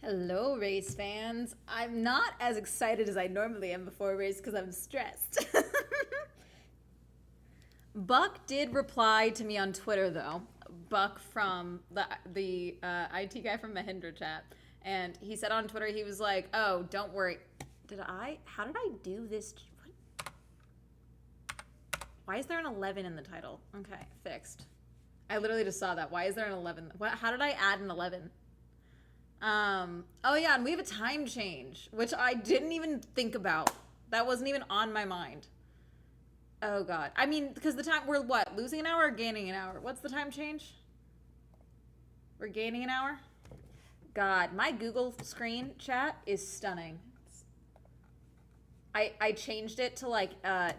Hello, race fans. I'm not as excited as I normally am before a race because I'm stressed. Buck did reply to me on Twitter though. Buck from the IT guy from Mahindra chat, and he said on Twitter he was like, "Oh, don't worry." How did I do this? What? Why is there an 11 in the title? Okay, fixed. I literally just saw that. Why is there an 11? How did I add an 11? Oh yeah, and we have a time change, which I didn't even think about. That wasn't even on my mind. Oh god. I mean, because the time, we're what, losing an hour or gaining an hour? What's the time change? We're gaining an hour? God, my Google screen chat is stunning. I changed it to like,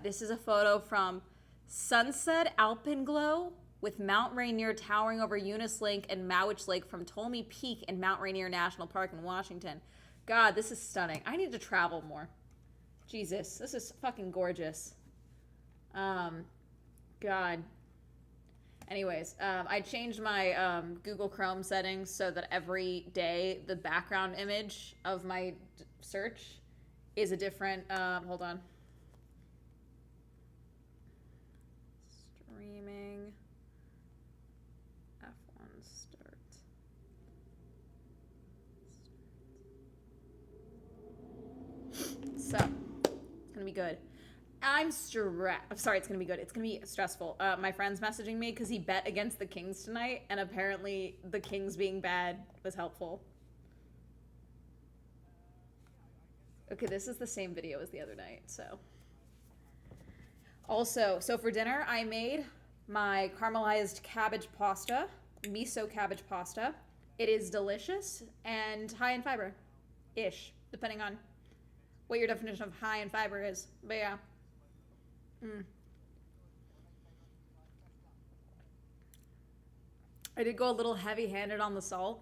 this is a photo from Sunset Alpenglow with Mount Rainier towering over Eunice Lake and Mowich Lake from Ptolemy Peak in Mount Rainier National Park in Washington. God, this is stunning. I need to travel more. Jesus, this is fucking gorgeous. God. Anyways, I changed my Google Chrome settings so that every day the background image of my search is a different, hold on. Streaming. F1 start. So, it's gonna be good. I'm stressed. I'm sorry, it's gonna be good. It's gonna be stressful. My friend's messaging me because he bet against the Kings tonight, and apparently the Kings being bad was helpful. Okay, this is the same video as the other night, so. Also, so for dinner, I made my caramelized cabbage pasta, miso cabbage pasta. It is delicious and high in fiber-ish, depending on what your definition of high in fiber is. But yeah. I did go a little heavy-handed on the salt,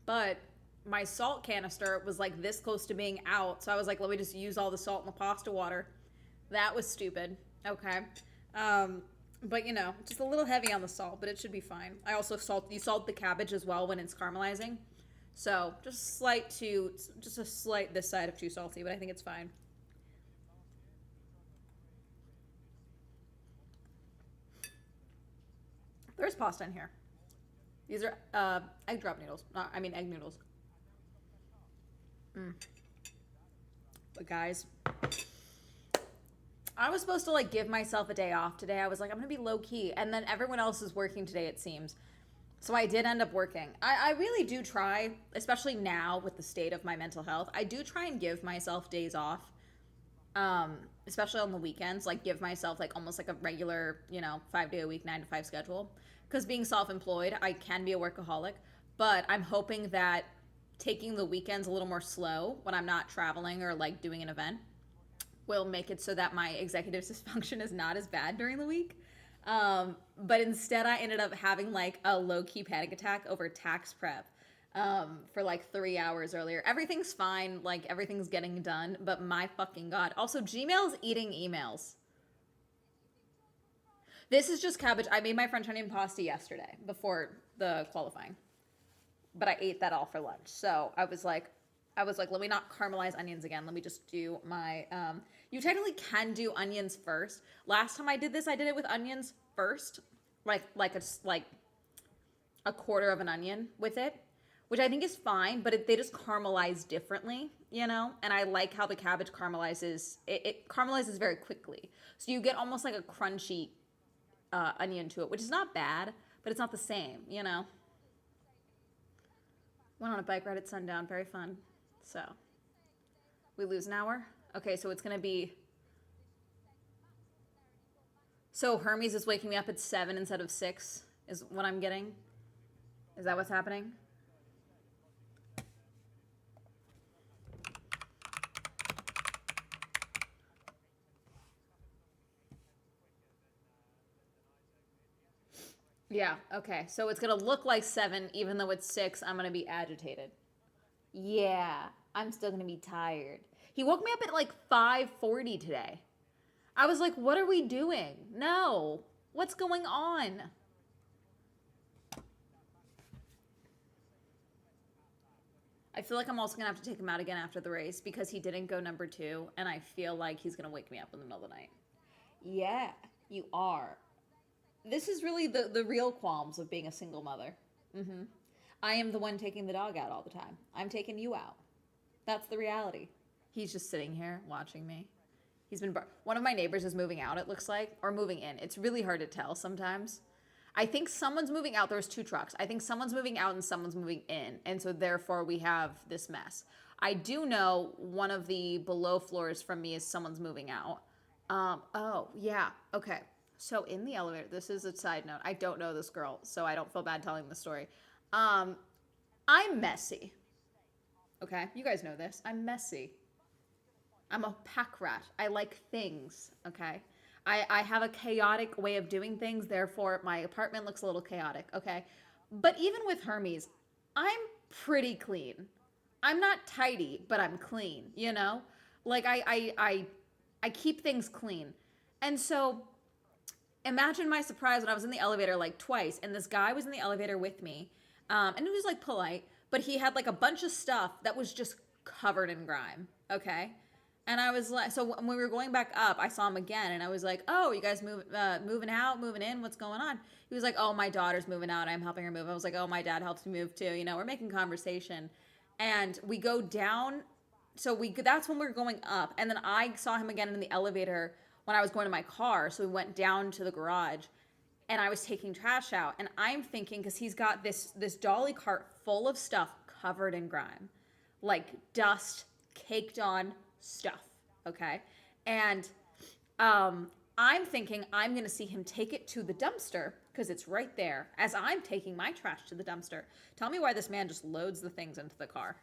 but my salt canister was like this close to being out, so I was like, let me just use all the salt in the pasta water. That was stupid. Okay. But you know, just a little heavy on the salt, but it should be fine. I also you salt the cabbage as well when it's caramelizing. So just a slight this side of too salty, but I think it's fine. There's pasta in here. These are egg drop noodles. I mean egg noodles. But guys, I was supposed to like give myself a day off today. I was like, I'm gonna be low key, and then everyone else is working today, it seems. So I did end up working. I really do try, especially now with the state of my mental health, I do try and give myself days off, especially on the weekends, like give myself like almost like a regular, 5-day a week, 9 to 5 schedule. Because being self-employed, I can be a workaholic, but I'm hoping that taking the weekends a little more slow when I'm not traveling or like doing an event will make it so that my executive dysfunction is not as bad during the week. But instead I ended up having like a low-key panic attack over tax prep for like 3 hours earlier. Everything's fine, like everything's getting done, but my fucking God. Also, Gmail's eating emails. This is just cabbage. I made my French onion pasta yesterday before the qualifying, but I ate that all for lunch. So I was like, let me not caramelize onions again. Let me just do my, you technically can do onions first. Last time I did this, I did it with onions first, like a quarter of an onion with it, which I think is fine, but they just caramelize differently, And I like how the cabbage caramelizes. It caramelizes very quickly. So you get almost like a crunchy onion to it, which is not bad, but it's not the same, Went on a bike ride at sundown. Very fun. So we lose an hour. Okay, so it's gonna be. So Hermes is waking me up at 7 instead of 6 is what I'm getting. Is that what's happening? Yeah, okay. So it's gonna look like 7, even though it's 6, I'm gonna be agitated. Yeah, I'm still gonna be tired. He woke me up at like 5:40 today. I was like, what are we doing? No. What's going on? I feel like I'm also gonna have to take him out again after the race because he didn't go number 2, and I feel like he's gonna wake me up in the middle of the night. Yeah, you are. This is really the real qualms of being a single mother. Mm-hmm. I am the one taking the dog out all the time. I'm taking you out. That's the reality. He's just sitting here watching me. One of my neighbors is moving out, it looks like, or moving in. It's really hard to tell sometimes. I think someone's moving out. There's 2 trucks. I think someone's moving out and someone's moving in. And so therefore we have this mess. I do know one of the below floors from me is someone's moving out. Oh, yeah. Okay. So in the elevator, this is a side note. I don't know this girl, so I don't feel bad telling the story. I'm messy. Okay? You guys know this. I'm messy. I'm a pack rat. I like things, okay? I have a chaotic way of doing things, therefore my apartment looks a little chaotic, okay? But even with Hermes, I'm pretty clean. I'm not tidy, but I'm clean, you know? Like I keep things clean. And so imagine my surprise when I was in the elevator like twice, and this guy was in the elevator with me, and he was like polite, but he had like a bunch of stuff that was just covered in grime, okay? And I was like, so when we were going back up, I saw him again, and I was like, oh, you guys moving out, moving in? What's going on? He was like, oh, my daughter's moving out. I'm helping her move. I was like, oh, my dad helps me move too. You know, we're making conversation. And we go down. That's when we were going up. And then I saw him again in the elevator when I was going to my car. So we went down to the garage, and I was taking trash out. And I'm thinking, because he's got this dolly cart full of stuff covered in grime, like dust, caked on stuff, okay? And I'm thinking I'm gonna see him take it to the dumpster because it's right there as I'm taking my trash to the dumpster. Tell me why this man just loads the things into the car.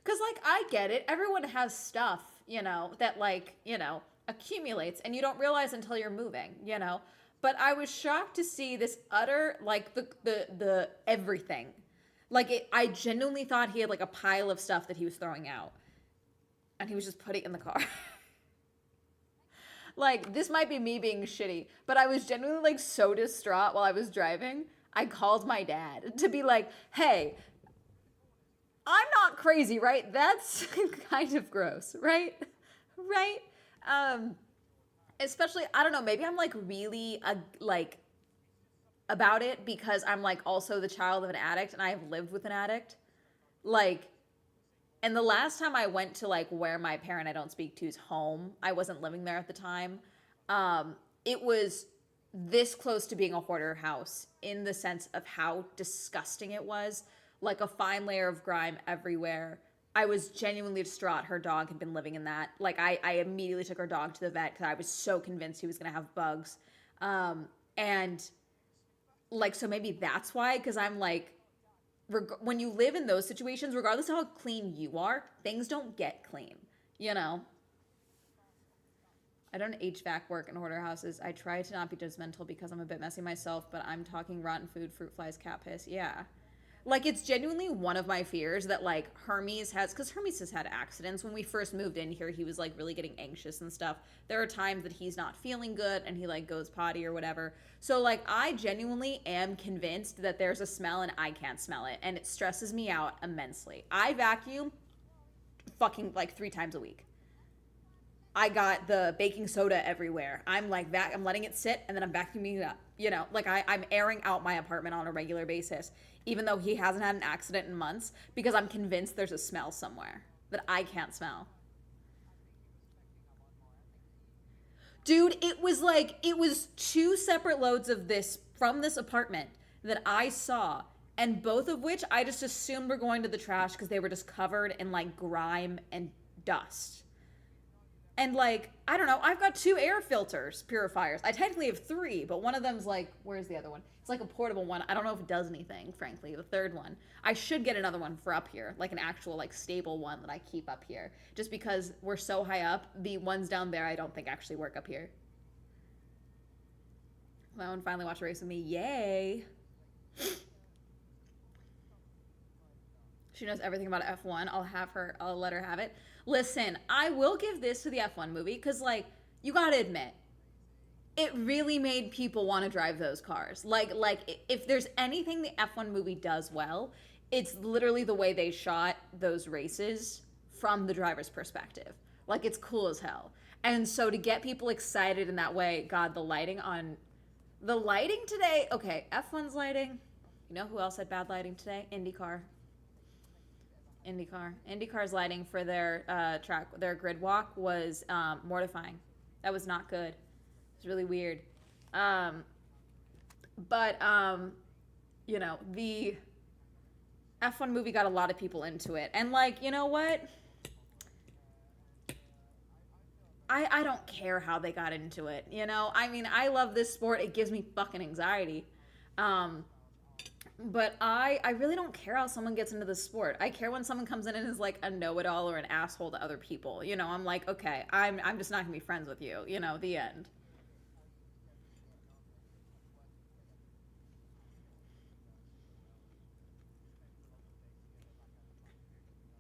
Because, like, I get it. Everyone has stuff, you know, that, like, you know, accumulates and you don't realize until you're moving, you know? But I was shocked to see this utter, like, the everything. Like, I genuinely thought he had, like, a pile of stuff that he was throwing out. And he was just putting it in the car. Like, this might be me being shitty, but I was genuinely, like, so distraught while I was driving. I called my dad to be like, hey, I'm not crazy, right? That's kind of gross, right? Right? Especially, I don't know, maybe I'm, like, really, like, about it because I'm like also the child of an addict and I have lived with an addict. Like, and the last time I went to like where my parent I don't speak to's home, I wasn't living there at the time. It was this close to being a hoarder house in the sense of how disgusting it was. Like a fine layer of grime everywhere. I was genuinely distraught. Her dog had been living in that. Like I immediately took her dog to the vet because I was so convinced he was going to have bugs. And like, so maybe that's why, because I'm like, when you live in those situations, regardless of how clean you are, things don't get clean, you know? I don't HVAC work in hoarder houses. I try to not be judgmental because I'm a bit messy myself, but I'm talking rotten food, fruit flies, cat piss. Yeah. Like, it's genuinely one of my fears that, like, Hermes has, because Hermes has had accidents. When we first moved in here, he was, like, really getting anxious and stuff. There are times that he's not feeling good and he, like, goes potty or whatever. So, like, I genuinely am convinced that there's a smell and I can't smell it. And it stresses me out immensely. I vacuum fucking, like, 3 times a week. I got the baking soda everywhere. I'm like that. I'm letting it sit and then I'm vacuuming it up. You know, like I'm airing out my apartment on a regular basis, even though he hasn't had an accident in months, because I'm convinced there's a smell somewhere that I can't smell. Dude, it was 2 separate loads of this from this apartment that I saw, and both of which I just assumed were going to the trash because they were just covered in like grime and dust. And like, I don't know, I've got 2 air filters, purifiers. I technically have 3, but one of them's like, where's the other one? It's like a portable one. I don't know if it does anything, frankly, the 3rd one. I should get another one for up here, like an actual like stable one that I keep up here. Just because we're so high up, the ones down there I don't think actually work up here. My one finally watched a race with me, yay. She knows everything about F1. I'll let her have it. Listen, I will give this to the F1 movie because, like, you gotta admit, it really made people want to drive those cars. Like, if there's anything the F1 movie does well, it's literally the way they shot those races from the driver's perspective. Like it's cool as hell. And so to get people excited in that way, God, the lighting today, okay, F1's lighting. You know who else had bad lighting today? IndyCar. IndyCar's lighting for their their grid walk was mortifying. That was not good. It was really weird. Um, but you know, the F1 movie got a lot of people into it, and like, you know what? I don't care how they got into it. You know, I mean, I love this sport. It gives me fucking anxiety. Um, but I really don't care how someone gets into the sport. I care when someone comes in and is like a know-it-all or an asshole to other people. You know, I'm like, okay, I'm just not gonna be friends with you. You know, the end.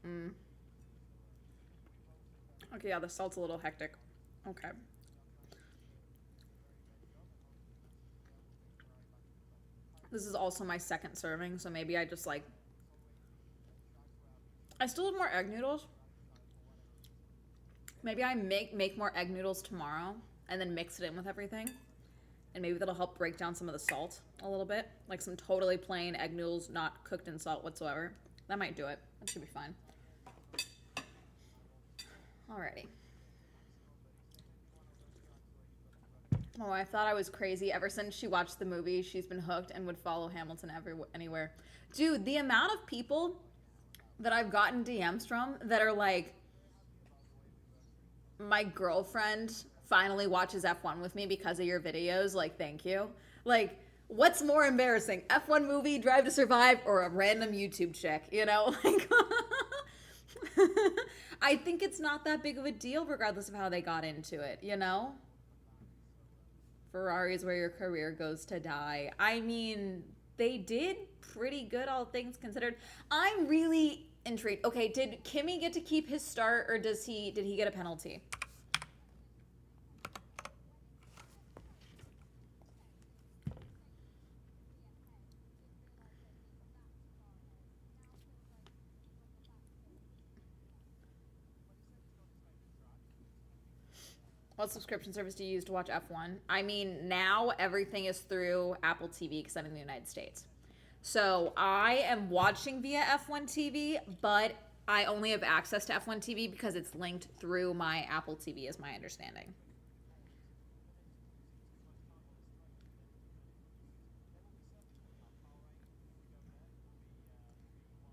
Mm. Okay, yeah, the salt's a little hectic. Okay. This is also my second serving, so maybe I just like I still have more egg noodles. Maybe I make more egg noodles tomorrow and then mix it in with everything. And maybe that'll help break down some of the salt a little bit. Like some totally plain egg noodles, not cooked in salt whatsoever. That might do it. That should be fine. Alrighty. Oh, I thought I was crazy. Ever since she watched the movie, she's been hooked and would follow Hamilton anywhere. Dude, the amount of people that I've gotten DMs from that are like, my girlfriend finally watches F1 with me because of your videos. Like, thank you. Like, what's more embarrassing? F1 movie, Drive to Survive, or a random YouTube chick? You know, like, I think it's not that big of a deal, regardless of how they got into it. You know, Ferrari is where your career goes to die. I mean, they did pretty good, all things considered. I'm really intrigued. Okay, did Kimmy get to keep his start, or did he get a penalty? What subscription service do you use to watch F1? I mean, now everything is through Apple TV because I'm in the United States. So I am watching via F1 TV, but I only have access to F1 TV because it's linked through my Apple TV, is my understanding.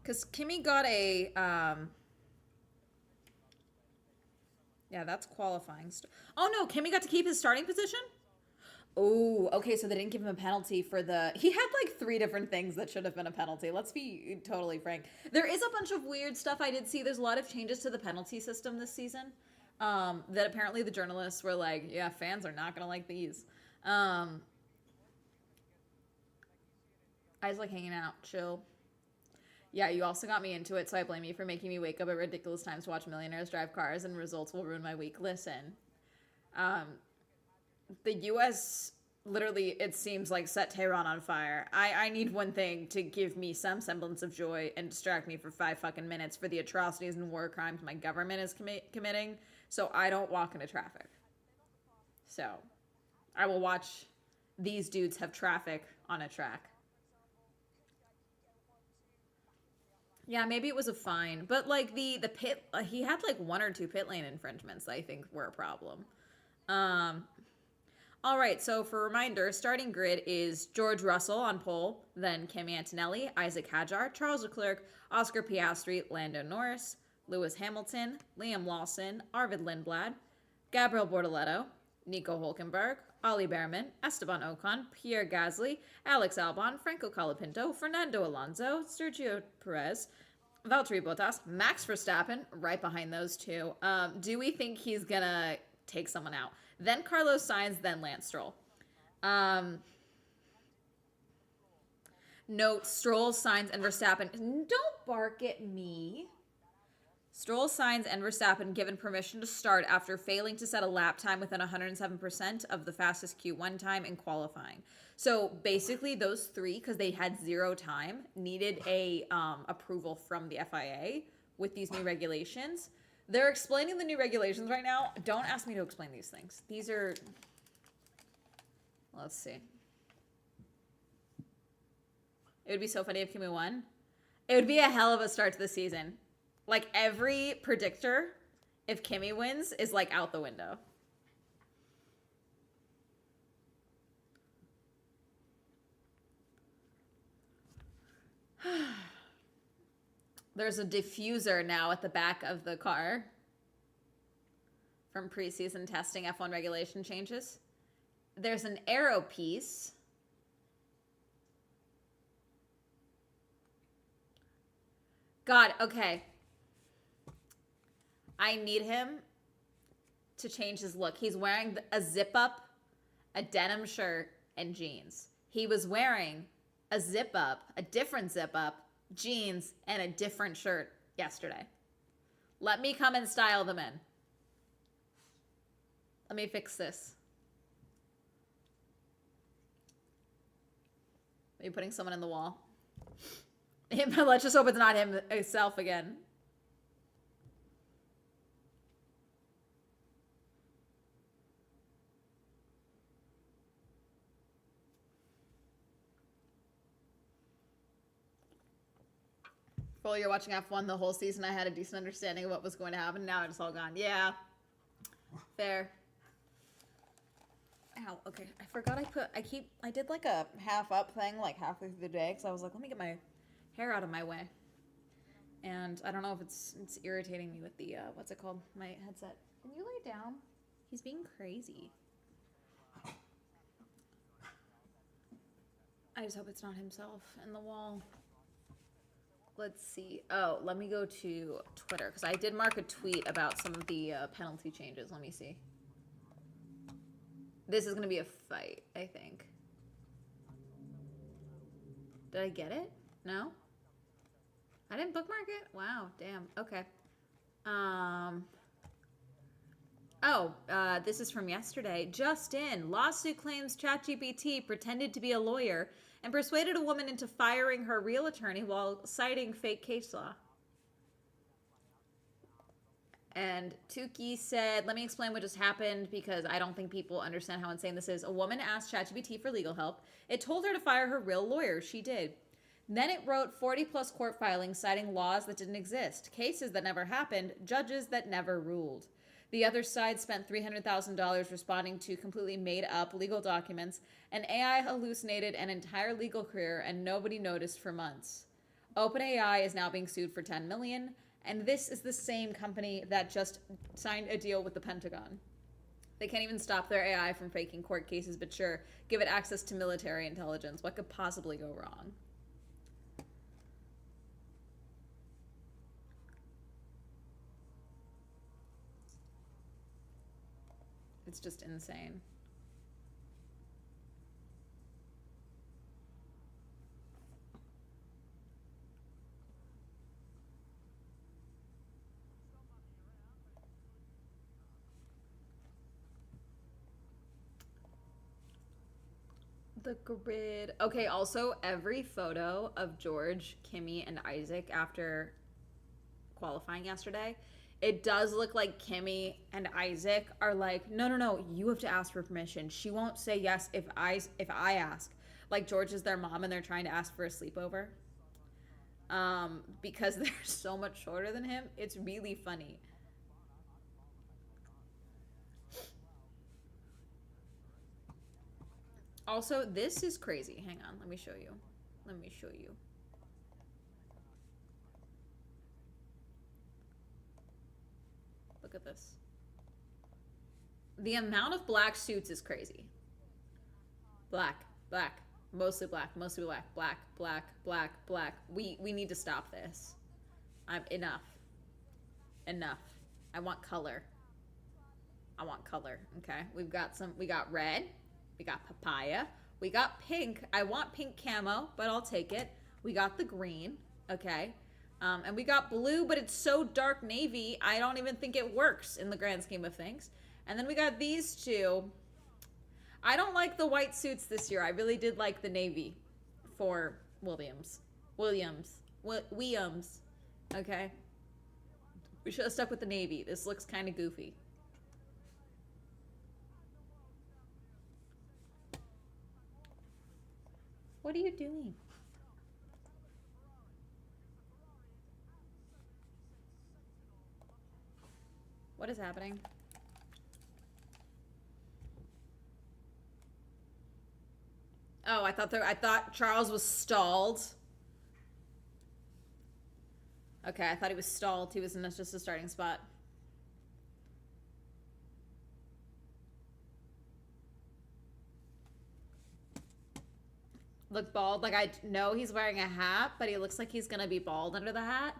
Because Kimmy got yeah, that's qualifying. Oh no, Kimmy got to keep his starting position? Oh, okay, so they didn't give him a penalty for the. He had like three different things that should have been a penalty. Let's be totally frank. There is a bunch of weird stuff I did see. There's a lot of changes to the penalty system this season. That apparently the journalists were like, yeah, fans are not gonna like these. Um, I was like hanging out, chill. Yeah, you also got me into it, so I blame you for making me wake up at ridiculous times to watch millionaires drive cars, and results will ruin my week. Listen, um, the U.S. literally, it seems like set Tehran on fire. I need one thing to give me some semblance of joy and distract me for 5 fucking minutes for the atrocities and war crimes my government is committing, so I don't walk into traffic. So I will watch these dudes have traffic on a track. Yeah, maybe it was a fine, but like the pit, he had like one or two pit lane infringements. I think were a problem. Um, all right, so for a reminder, starting grid is George Russell on pole, then Kimi Antonelli, Isaac Hadjar, Charles Leclerc, Oscar Piastri, Lando Norris, Lewis Hamilton, Liam Lawson, Arvid Lindblad, Gabriel Bortoleto, Nico Hulkenberg, Ollie Behrman, Esteban Ocon, Pierre Gasly, Alex Albon, Franco Colapinto, Fernando Alonso, Sergio Perez, Valtteri Bottas, Max Verstappen, right behind those two. Do we think he's gonna take someone out? Then Carlos Sainz, then Lance Stroll. Um, Note Stroll, Sainz, and Verstappen. Don't bark at me. Stroll, Sainz, and Verstappen given permission to start after failing to set a lap time within 107% of the fastest Q1 time in qualifying. So basically, those three, because they had zero time, needed a approval from the FIA with these new regulations. They're explaining the new regulations right now. Don't ask me to explain these things. These are... Let's see. It would be so funny if Kimi won. It would be a hell of a start to the season. Like, every predictor, if Kimi wins, is, like, out the window. There's a diffuser now at the back of the car from preseason testing F1 regulation changes. There's an aero piece. God, okay. I need him to change his look. He's wearing a zip-up, a denim shirt, and jeans. He was wearing a zip-up, a different zip-up, jeans, and a different shirt yesterday. Let me come and style them in. Let me fix this. Are you putting someone in the wall? Let's just hope it's not him himself again. While you're watching F1 the whole season, I had a decent understanding of what was going to happen. Now it's all gone. Yeah. Fair. Ow, okay. I forgot I did like a half up thing like halfway through the day because I was like, let me get my hair out of my way. And I don't know if it's irritating me with the, what's it called? My headset. Can you lay down? He's being crazy. I just hope it's not himself in the wall. Let's see. Oh, let me go to Twitter because I did mark a tweet about some of the penalty changes. Let me see. This is going to be a fight, I think. Did I get it? No? I didn't bookmark it? Wow, damn. Okay. This is from yesterday. Just in. Lawsuit claims ChatGPT pretended to be a lawyer and persuaded a woman into firing her real attorney while citing fake case law. And Tukey said, let me explain what just happened because I don't think people understand how insane this is. A woman asked ChatGPT for legal help. It told her to fire her real lawyer. She did. Then it wrote 40 plus court filings citing laws that didn't exist, cases that never happened, judges that never ruled. The other side spent $300,000 responding to completely made up legal documents, and AI hallucinated an entire legal career and nobody noticed for months. OpenAI is now being sued for $10 million, and this is the same company that just signed a deal with the Pentagon. They can't even stop their AI from faking court cases, but sure, give it access to military intelligence. What could possibly go wrong? It's just insane. The grid. Okay, also every photo of George, Kimi, and Isaac after qualifying yesterday, it does look like Kimi and Isaac are like, no, you have to ask for permission. She won't say yes if I ask. Like George is their mom and they're trying to ask for a sleepover. Because they're so much shorter than him. It's really funny. Also, this is crazy. Hang on, let me show you. Look at this. The amount of black suits is crazy. Black. Mostly black. Black. We need to stop this. Enough. I want color. Okay? We got red. We got papaya. We got pink. I want pink camo, but I'll take it. We got the green. Okay. And we got blue, but it's so dark navy, I don't even think it works in the grand scheme of things. And then we got these two. I don't like the white suits this year. I really did like the navy for Williams. Williams. Okay. We should have stuck with the navy. This looks kind of goofy. What are you doing? What is happening? Oh, I thought Charles was stalled. Okay, I thought he was stalled. He was in just a starting spot. Look bald. Like, I know he's wearing a hat, but he looks like he's gonna be bald under the hat.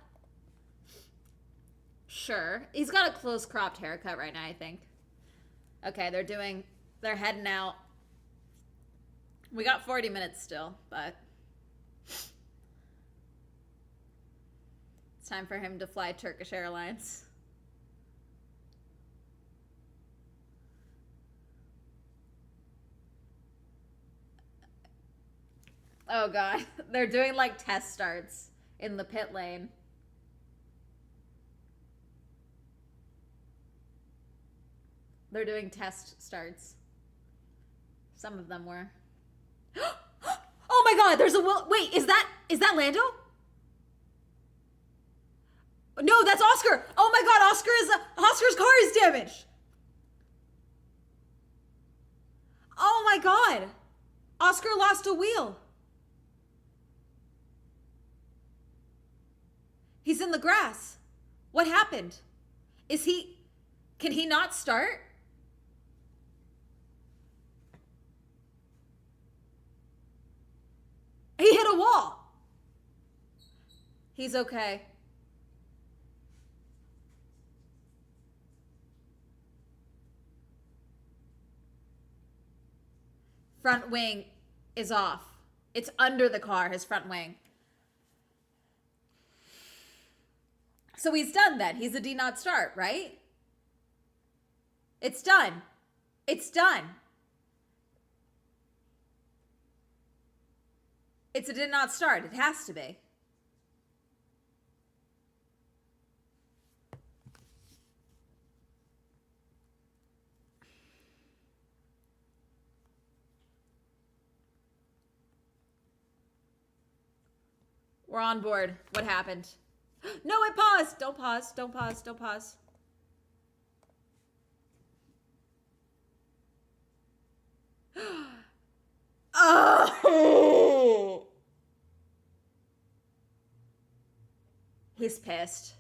Sure. He's got a close cropped haircut right now, I think. Okay, they're heading out. We got 40 minutes still, but it's time for him to fly Turkish Airlines. Oh god, they're doing like test starts in the pit lane. They're doing test starts. Some of them were. Oh my god, there's a wait, is that Lando? No, that's Oscar. Oh my god, Oscar's car is damaged. Oh my god. Oscar lost a wheel. He's in the grass. What happened? Can he not start? He hit a wall. He's okay. Front wing is off. It's under the car, his front wing. So he's done then. He's a did not start, right? It's done. It's done. It's a did not start. It has to be. We're on board. What happened? No, it paused. Don't pause. Don't pause. Don't pause. Oh! He's pissed.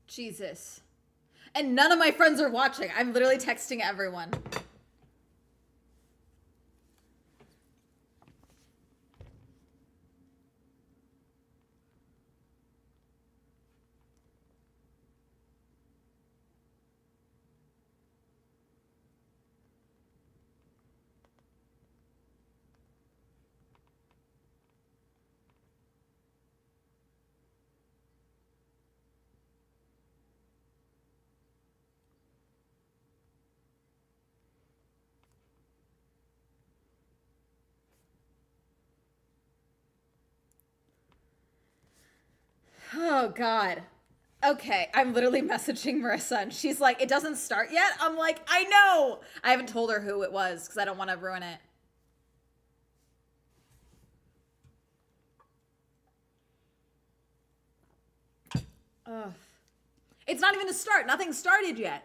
Jesus. And none of my friends are watching. I'm literally texting everyone. Oh, God. Okay, I'm literally messaging Marissa and she's like, it doesn't start yet? I'm like, I know! I haven't told her who it was because I don't want to ruin it. Ugh. It's not even a start. Nothing started yet.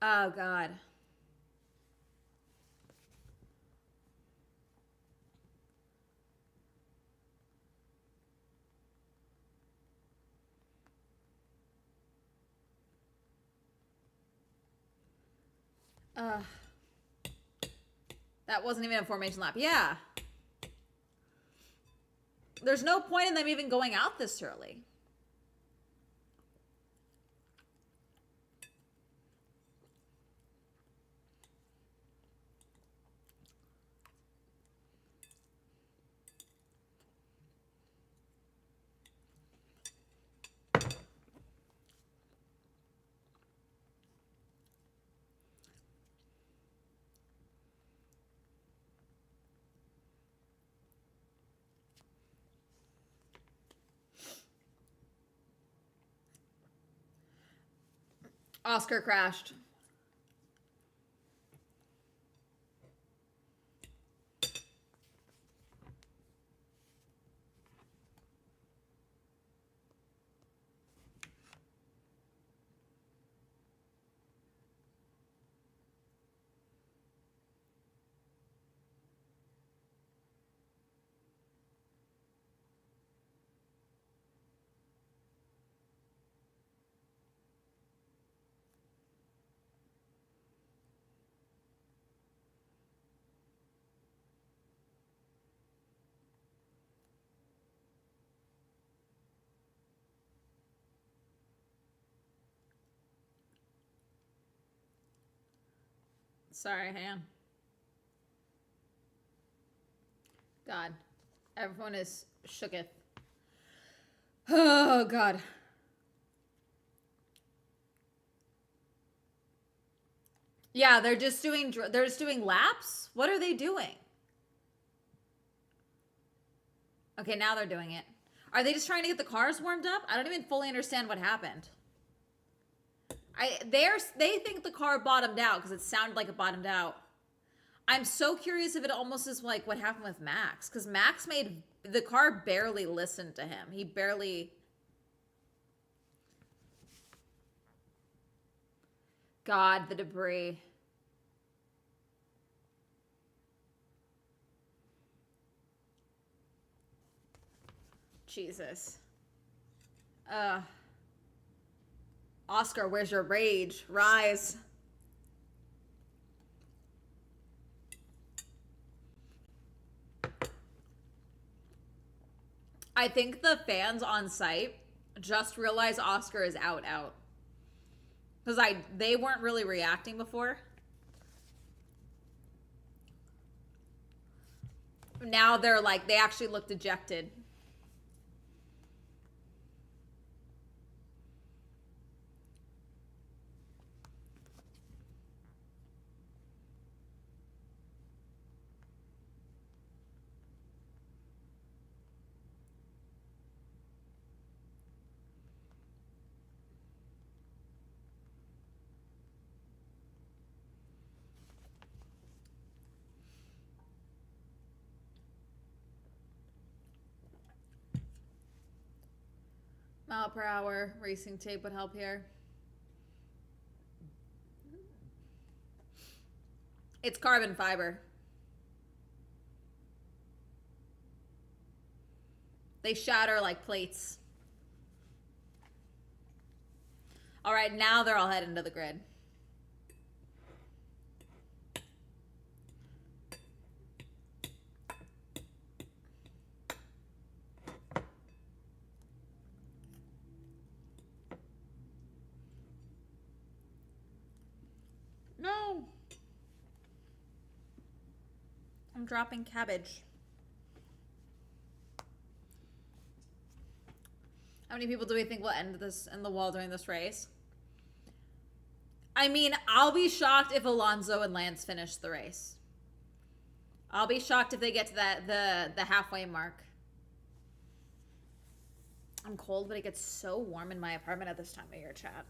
Oh, God. Uh, that wasn't even a formation lap. Yeah. There's no point in them even going out this early. Oscar crashed. Sorry, hang on. God. Everyone is shooketh. Oh, God. Yeah, they're just doing laps? What are they doing? Okay, now they're doing it. Are they just trying to get the cars warmed up? I don't even fully understand what happened. They think the car bottomed out because it sounded like it bottomed out. I'm so curious if it almost is like what happened with Max, because Max made the car barely listen to him. He barely. God, the debris. Jesus. Oscar, where's your rage? Rise. I think the fans on site just realized Oscar is out. Because they weren't really reacting before. Now they're like, they actually look dejected. Mile per hour racing tape would help here. It's carbon fiber. They shatter like plates. All right, now they're all heading to the grid. No. I'm dropping cabbage. How many people do we think will end this in the wall during this race? I mean, I'll be shocked if Alonso and Lance finish the race. I'll be shocked if they get to the halfway mark. I'm cold, but it gets so warm in my apartment at this time of year, chat.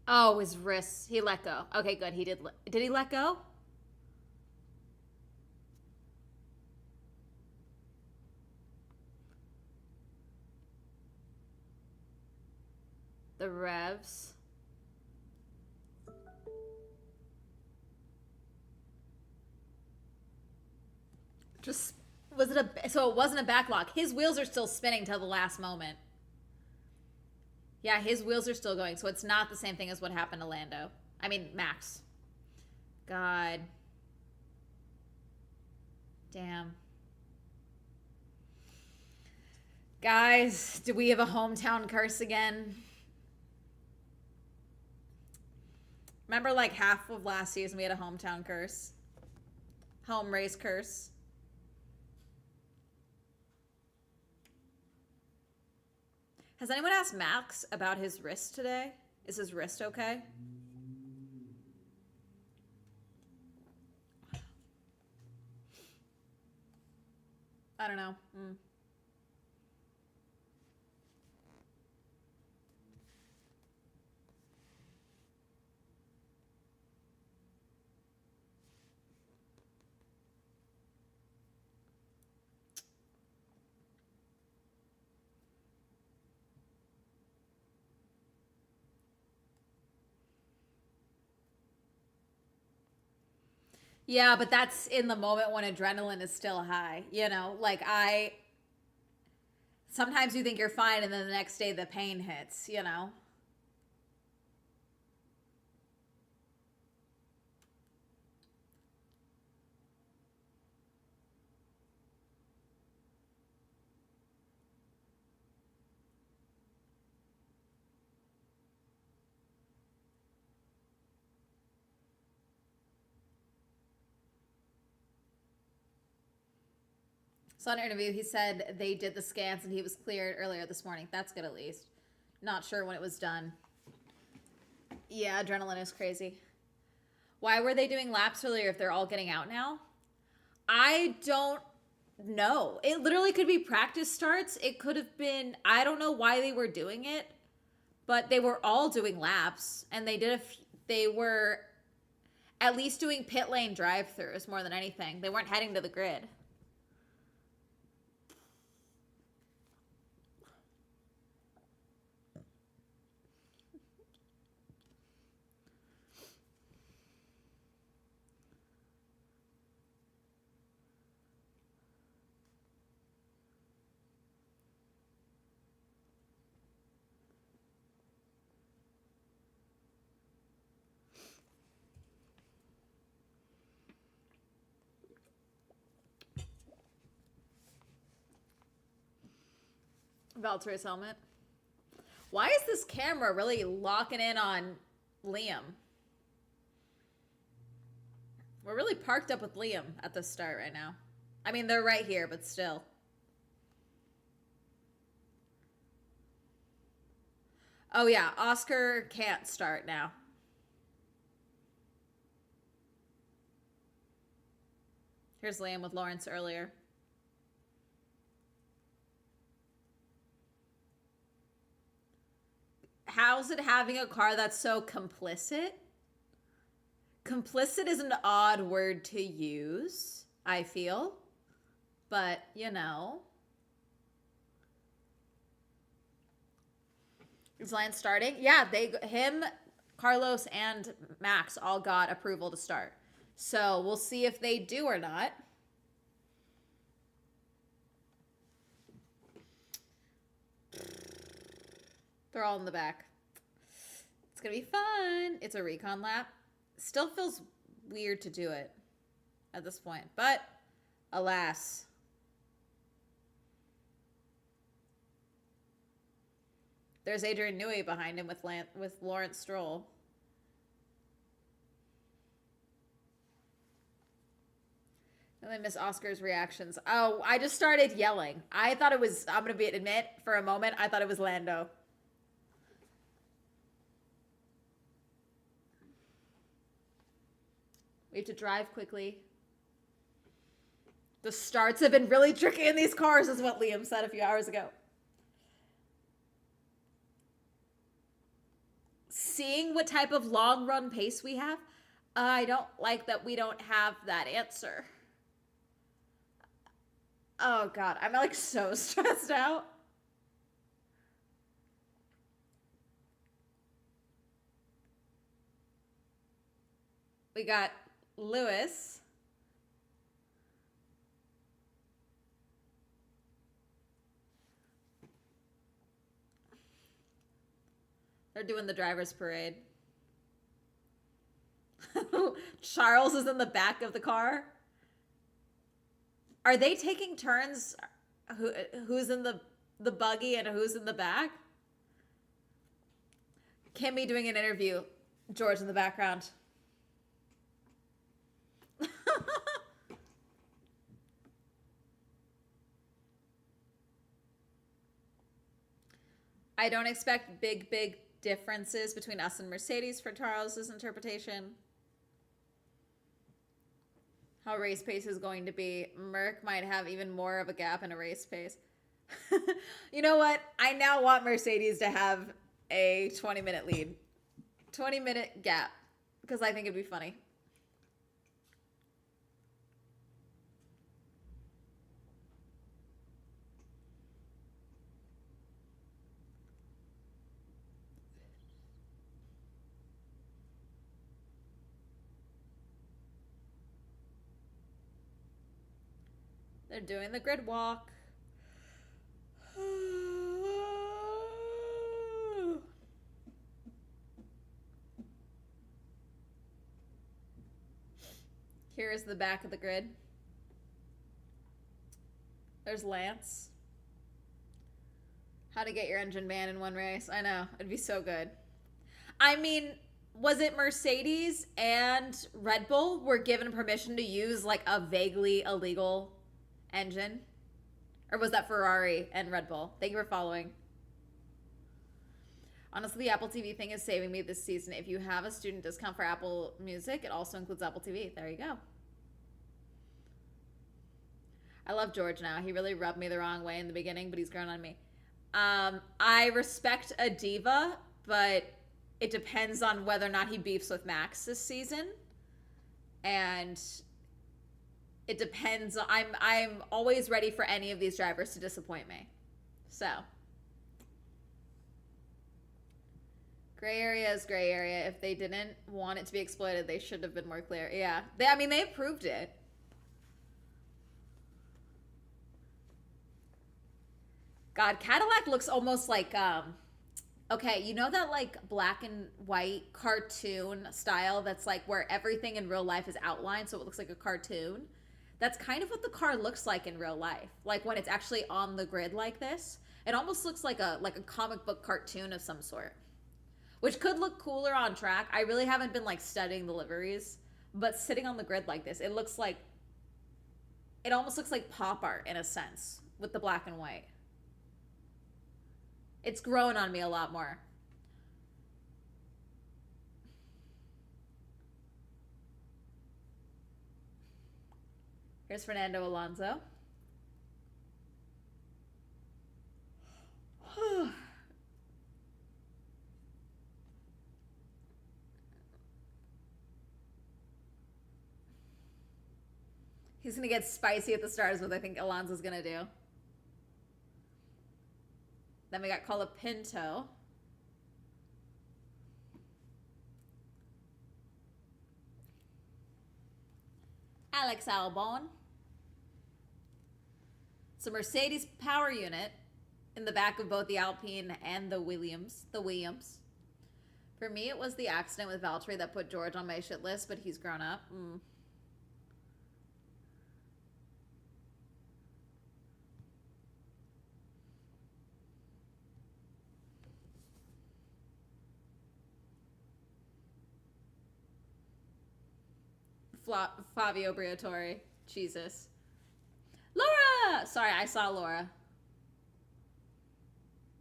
Oh, his wrists. He let go. Okay, good. He did. Did he let go? The revs. Just was it a so it wasn't a backlock. His wheels are still spinning till the last moment. Yeah, his wheels are still going, so it's not the same thing as what happened to Lando. I mean, Max. God. Damn. Guys, do we have a hometown curse again? Remember, like, half of last season we had a hometown curse? Home race curse. Has anyone asked Max about his wrist today? Is his wrist okay? I don't know. Yeah, but that's in the moment when adrenaline is still high. You know, like sometimes you think you're fine and then the next day the pain hits, you know? So on an interview, he said they did the scans and he was cleared earlier this morning. That's good at least. Not sure when it was done. Yeah, adrenaline is crazy. Why were they doing laps earlier if they're all getting out now? I don't know. It literally could be practice starts. It could have been, I don't know why they were doing it, but they were all doing laps and they were at least doing pit lane drive-throughs more than anything. They weren't heading to the grid. Valtteri's helmet. Why is this camera really locking in on Liam? We're really parked up with Liam at the start right now. I mean, they're right here, but still. Oh yeah, Oscar can't start now. Here's Liam with Lawrence earlier. How's it having a car that's so complicit? Complicit is an odd word to use, I feel. But, you know. Is Lance starting? Yeah, him, Carlos, and Max all got approval to start. So we'll see if they do or not. They're all in the back. It's gonna be fun. It's a recon lap. Still feels weird to do it at this point, but alas. There's Adrian Newey behind him with Lawrence Stroll. And then Miss Oscar's reactions. Oh, I just started yelling. I thought it was, I'm going to admit for a moment, I thought it was Lando. We have to drive quickly. The starts have been really tricky in these cars, is what Liam said a few hours ago. Seeing what type of long run pace we have, I don't like that we don't have that answer. Oh God, I'm like so stressed out. We got Lewis. They're doing the driver's parade. Charles is in the back of the car. Are they taking turns? Who's in the buggy and who's in the back? Kimmy doing an interview. George in the background. I don't expect big differences between us and Mercedes for Charles's interpretation. How race pace is going to be. Merc might have even more of a gap in a race pace. You know what? I now want Mercedes to have a 20-minute lead. 20-minute gap. Because I think it'd be funny. They're doing the grid walk. Here's the back of the grid. There's Lance. How to get your engine banned in one race. I know. It'd be so good. I mean, was it Mercedes and Red Bull were given permission to use like a vaguely illegal engine? Or was that Ferrari and Red Bull? Thank you for following. Honestly, the Apple TV thing is saving me this season. If you have a student discount for Apple Music, it also includes Apple TV. There you go. I love George now. He really rubbed me the wrong way in the beginning, but he's grown on me. I respect a diva, but it depends on whether or not he beefs with Max this season. And it depends. I'm always ready for any of these drivers to disappoint me. So gray area is gray area. If they didn't want it to be exploited, they should have been more clear. Yeah. They approved it. God, Cadillac looks almost like okay, you know that like black and white cartoon style that's like where everything in real life is outlined so it looks like a cartoon? That's kind of what the car looks like in real life. Like when it's actually on the grid like this. It almost looks like a comic book cartoon of some sort. Which could look cooler on track. I really haven't been like studying the liveries, but sitting on the grid like this, it almost looks like pop art in a sense with the black and white. It's grown on me a lot more. Here's Fernando Alonso. He's going to get spicy at the start is what I think Alonso's going to do. Then we got Colapinto. Alex Albon. It's a Mercedes power unit in the back of both the Alpine and the Williams. For me, it was the accident with Valtteri that put George on my shit list, but he's grown up. Fabio Briatore. Jesus. Laura! Sorry, I saw Laura.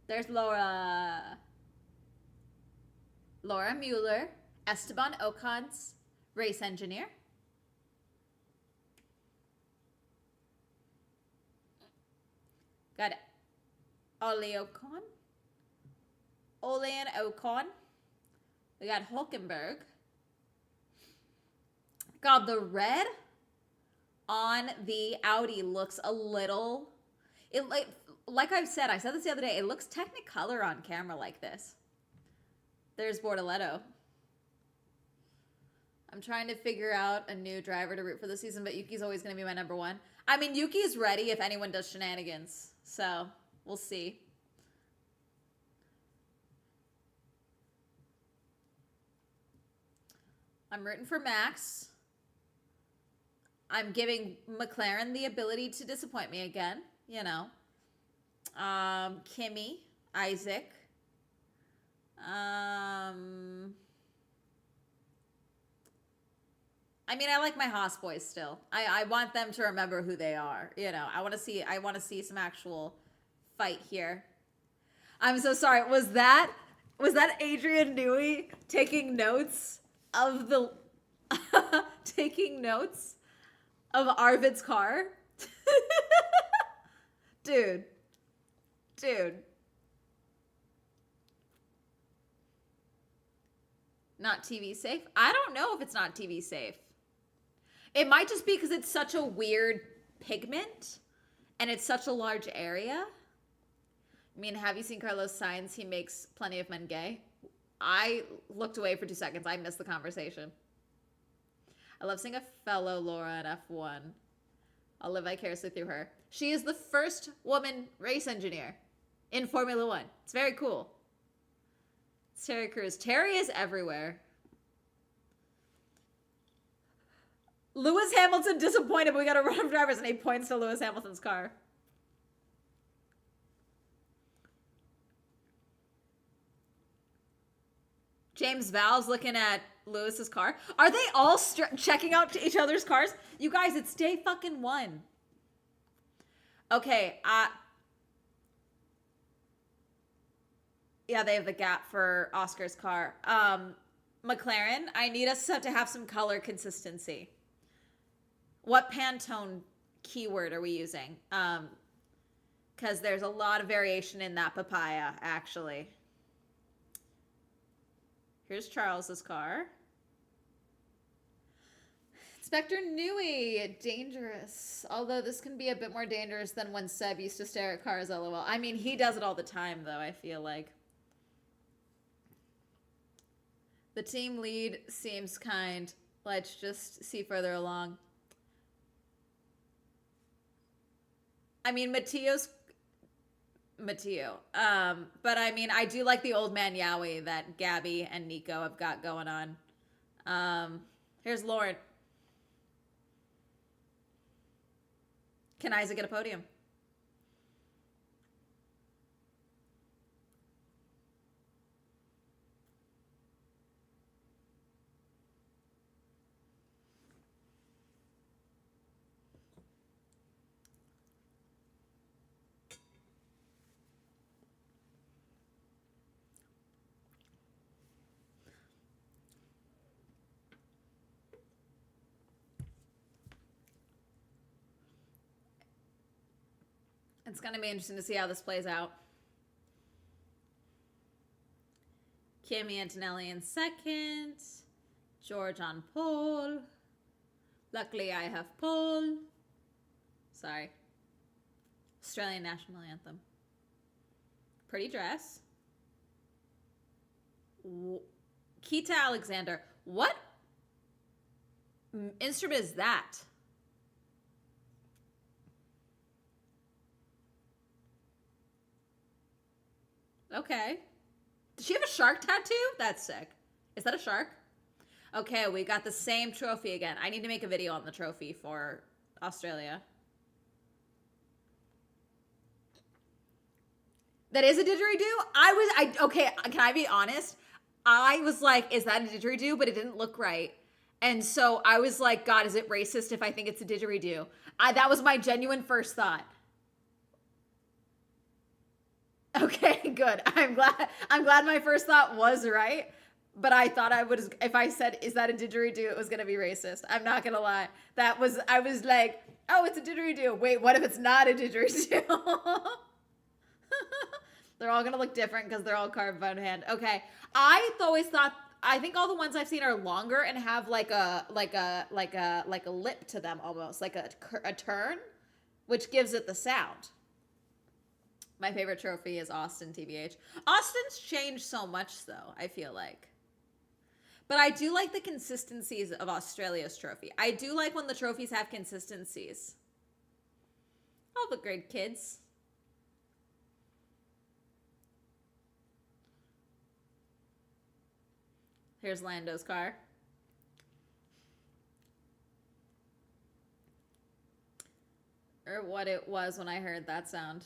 There's Laura. Laura Mueller. Esteban Ocon's race engineer. Got Ole Ocon. Ole and Ocon. We got Hulkenberg. God, the red on the Audi looks a little... Like I said this the other day, it looks Technicolor on camera like this. There's Bortoletto. I'm trying to figure out a new driver to root for this season, but Yuki's always going to be my number one. I mean, Yuki's ready if anyone does shenanigans. So, we'll see. I'm rooting for Max. I'm giving McLaren the ability to disappoint me again, you know. Kimi, Isaac. I mean, I like my Haas boys still. I want them to remember who they are. You know, I want to see some actual fight here. I'm so sorry. Was that Adrian Newey taking notes of the taking notes of Arvid's car? Dude. Not TV safe? I don't know if it's not TV safe. It might just be because it's such a weird pigment and it's such a large area. I mean, have you seen Carlos Sainz? He makes plenty of men gay. I looked away for 2 seconds. I missed the conversation. I love seeing a fellow Laura in F1. I'll live vicariously through her. She is the first woman race engineer in Formula One. It's very cool. It's Terry Crews. Terry is everywhere. Lewis Hamilton disappointed, but we got a run of drivers, and he points to Lewis Hamilton's car. James Val's looking at Lewis's car. Are they all checking out each other's cars? You guys, it's day fucking one. Okay, yeah, they have the gap for Oscar's car. McLaren, I need us to have some color consistency. What Pantone keyword are we using? Because there's a lot of variation in that papaya, actually. Here's Charles's car. Inspector Newey, dangerous. Although this can be a bit more dangerous than when Seb used to stare at cars, lol. I mean, he does it all the time, though, I feel like. The team lead seems kind. Let's just see further along. I mean, Matteo. But I mean, I do like the old man Yowie that Gabby and Nico have got going on. Here's Lauren. Can Isaac get a podium? It's going to be interesting to see how this plays out. Kimi Antonelli in second. George on pole. Luckily, I have pole. Sorry. Australian national anthem. Pretty dress. Kita Alexander. What instrument is that? Okay. Does she have a shark tattoo? That's sick. Is that a shark? Okay, we got the same trophy again. I need to make a video on the trophy for Australia. That is a didgeridoo? Okay, can I be honest? I was like, is that a didgeridoo? But it didn't look right. And so I was like, God, is it racist if I think it's a didgeridoo? That was my genuine first thought. Okay, good. I'm glad my first thought was right. But I thought if I said, is that a didgeridoo, it was going to be racist. I'm not going to lie. I was like, oh, it's a didgeridoo. Wait, what if it's not a didgeridoo? They're all going to look different because they're all carved by hand. Okay. I always thought I think all the ones I've seen are longer and have like a lip to them almost, like a turn, which gives it the sound. My favorite trophy is Austin, TBH. Austin's changed so much though, I feel like. But I do like the consistencies of Australia's trophy. I do like when the trophies have consistencies. All the great kids. Here's Lando's car. Or what it was when I heard that sound.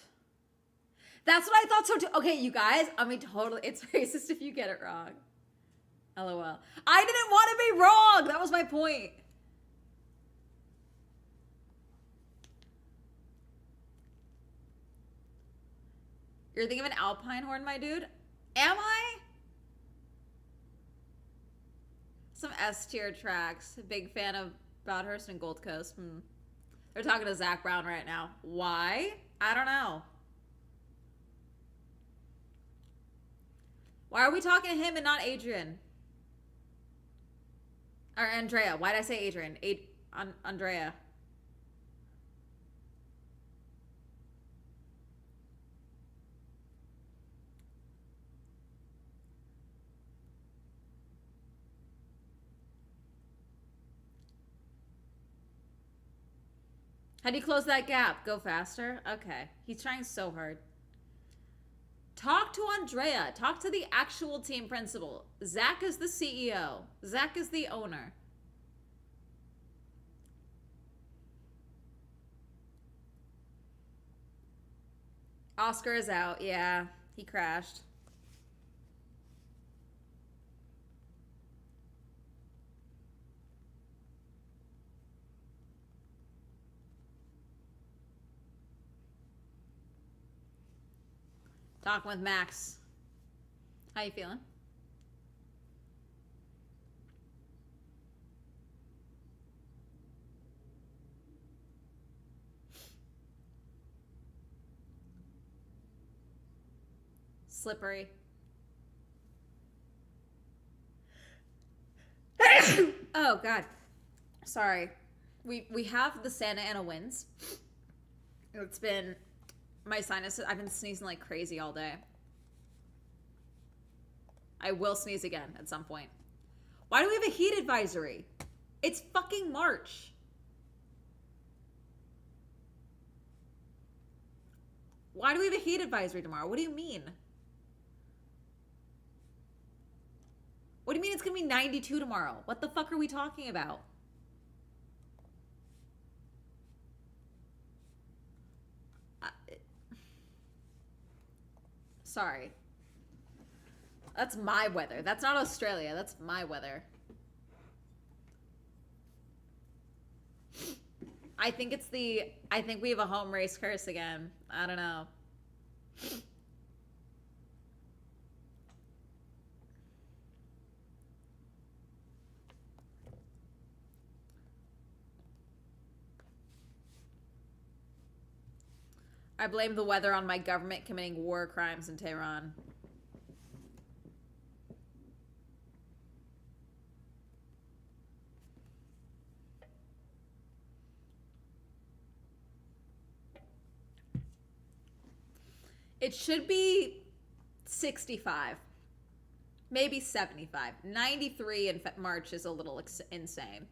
That's what I thought so too. Okay, you guys, I mean, totally, it's racist if you get it wrong. LOL. I didn't want to be wrong. That was my point. You're thinking of an Alpine horn, my dude? Am I? Some S tier tracks. Big fan of Broadhurst and Gold Coast. They're talking to Zach Brown right now. Why? I don't know. Why are we talking to him and not Adrian? Or Andrea. Why did I say Adrian? Andrea. How do you close that gap? Go faster? Okay. He's trying so hard. Talk to Andrea. Talk to the actual team principal. Zach is the CEO. Zach is the owner. Oscar is out. Yeah, he crashed. Talking with Max. How you feeling? Slippery. Oh God. Sorry. We have the Santa Ana winds. It's been my sinuses. I've been sneezing like crazy all day. I will sneeze again at some point. Why do we have a heat advisory? It's fucking March. Why do we have a heat advisory tomorrow? What do you mean? What do you mean it's gonna be 92 tomorrow? What the fuck are we talking about? Sorry. That's my weather. That's not Australia. That's my weather. I think we have a home race curse again. I don't know. I blame the weather on my government committing war crimes in Tehran. It should be 65. Maybe 75. 93 in March is a little insane.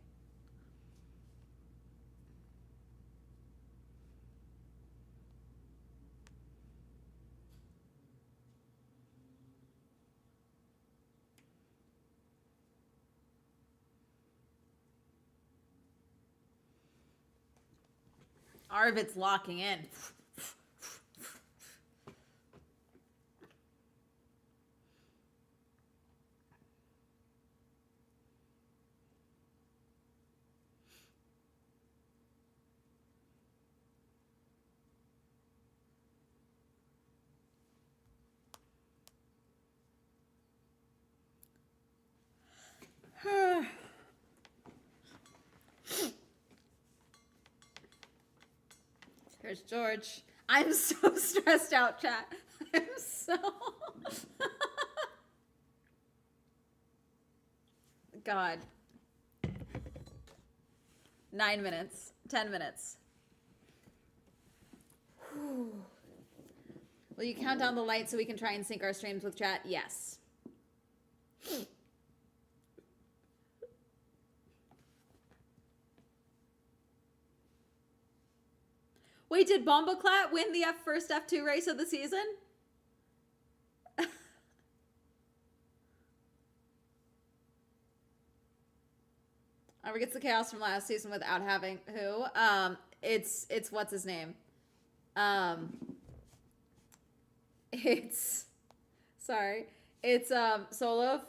Arvid's locking in. Here's George. I'm so stressed out, chat. I'm so... God. 9 minutes. 10 minutes. Whew. Will you count down the lights so we can try and sync our streams with chat? Yes. Wait, did Bomboclat win the first F2 race of the season? Ever gets the chaos from last season without having who? It's what's his name? It's Solov.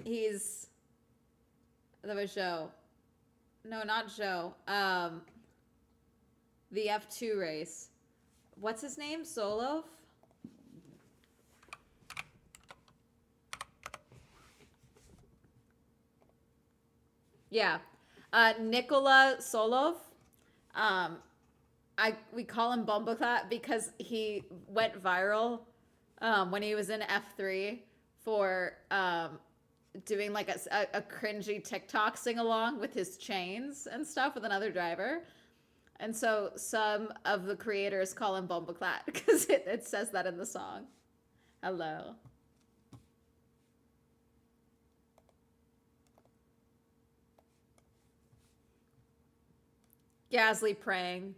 He's that was Joe. No, not Joe. The F2 race. What's his name? Solov? Yeah. Nikola Solov. We call him Bomboclat because he went viral when he was in F3 for doing like a cringy TikTok sing-along with his chains and stuff with another driver. And so some of the creators call him Bomboclat because it says that in the song. Hello. Gasly praying.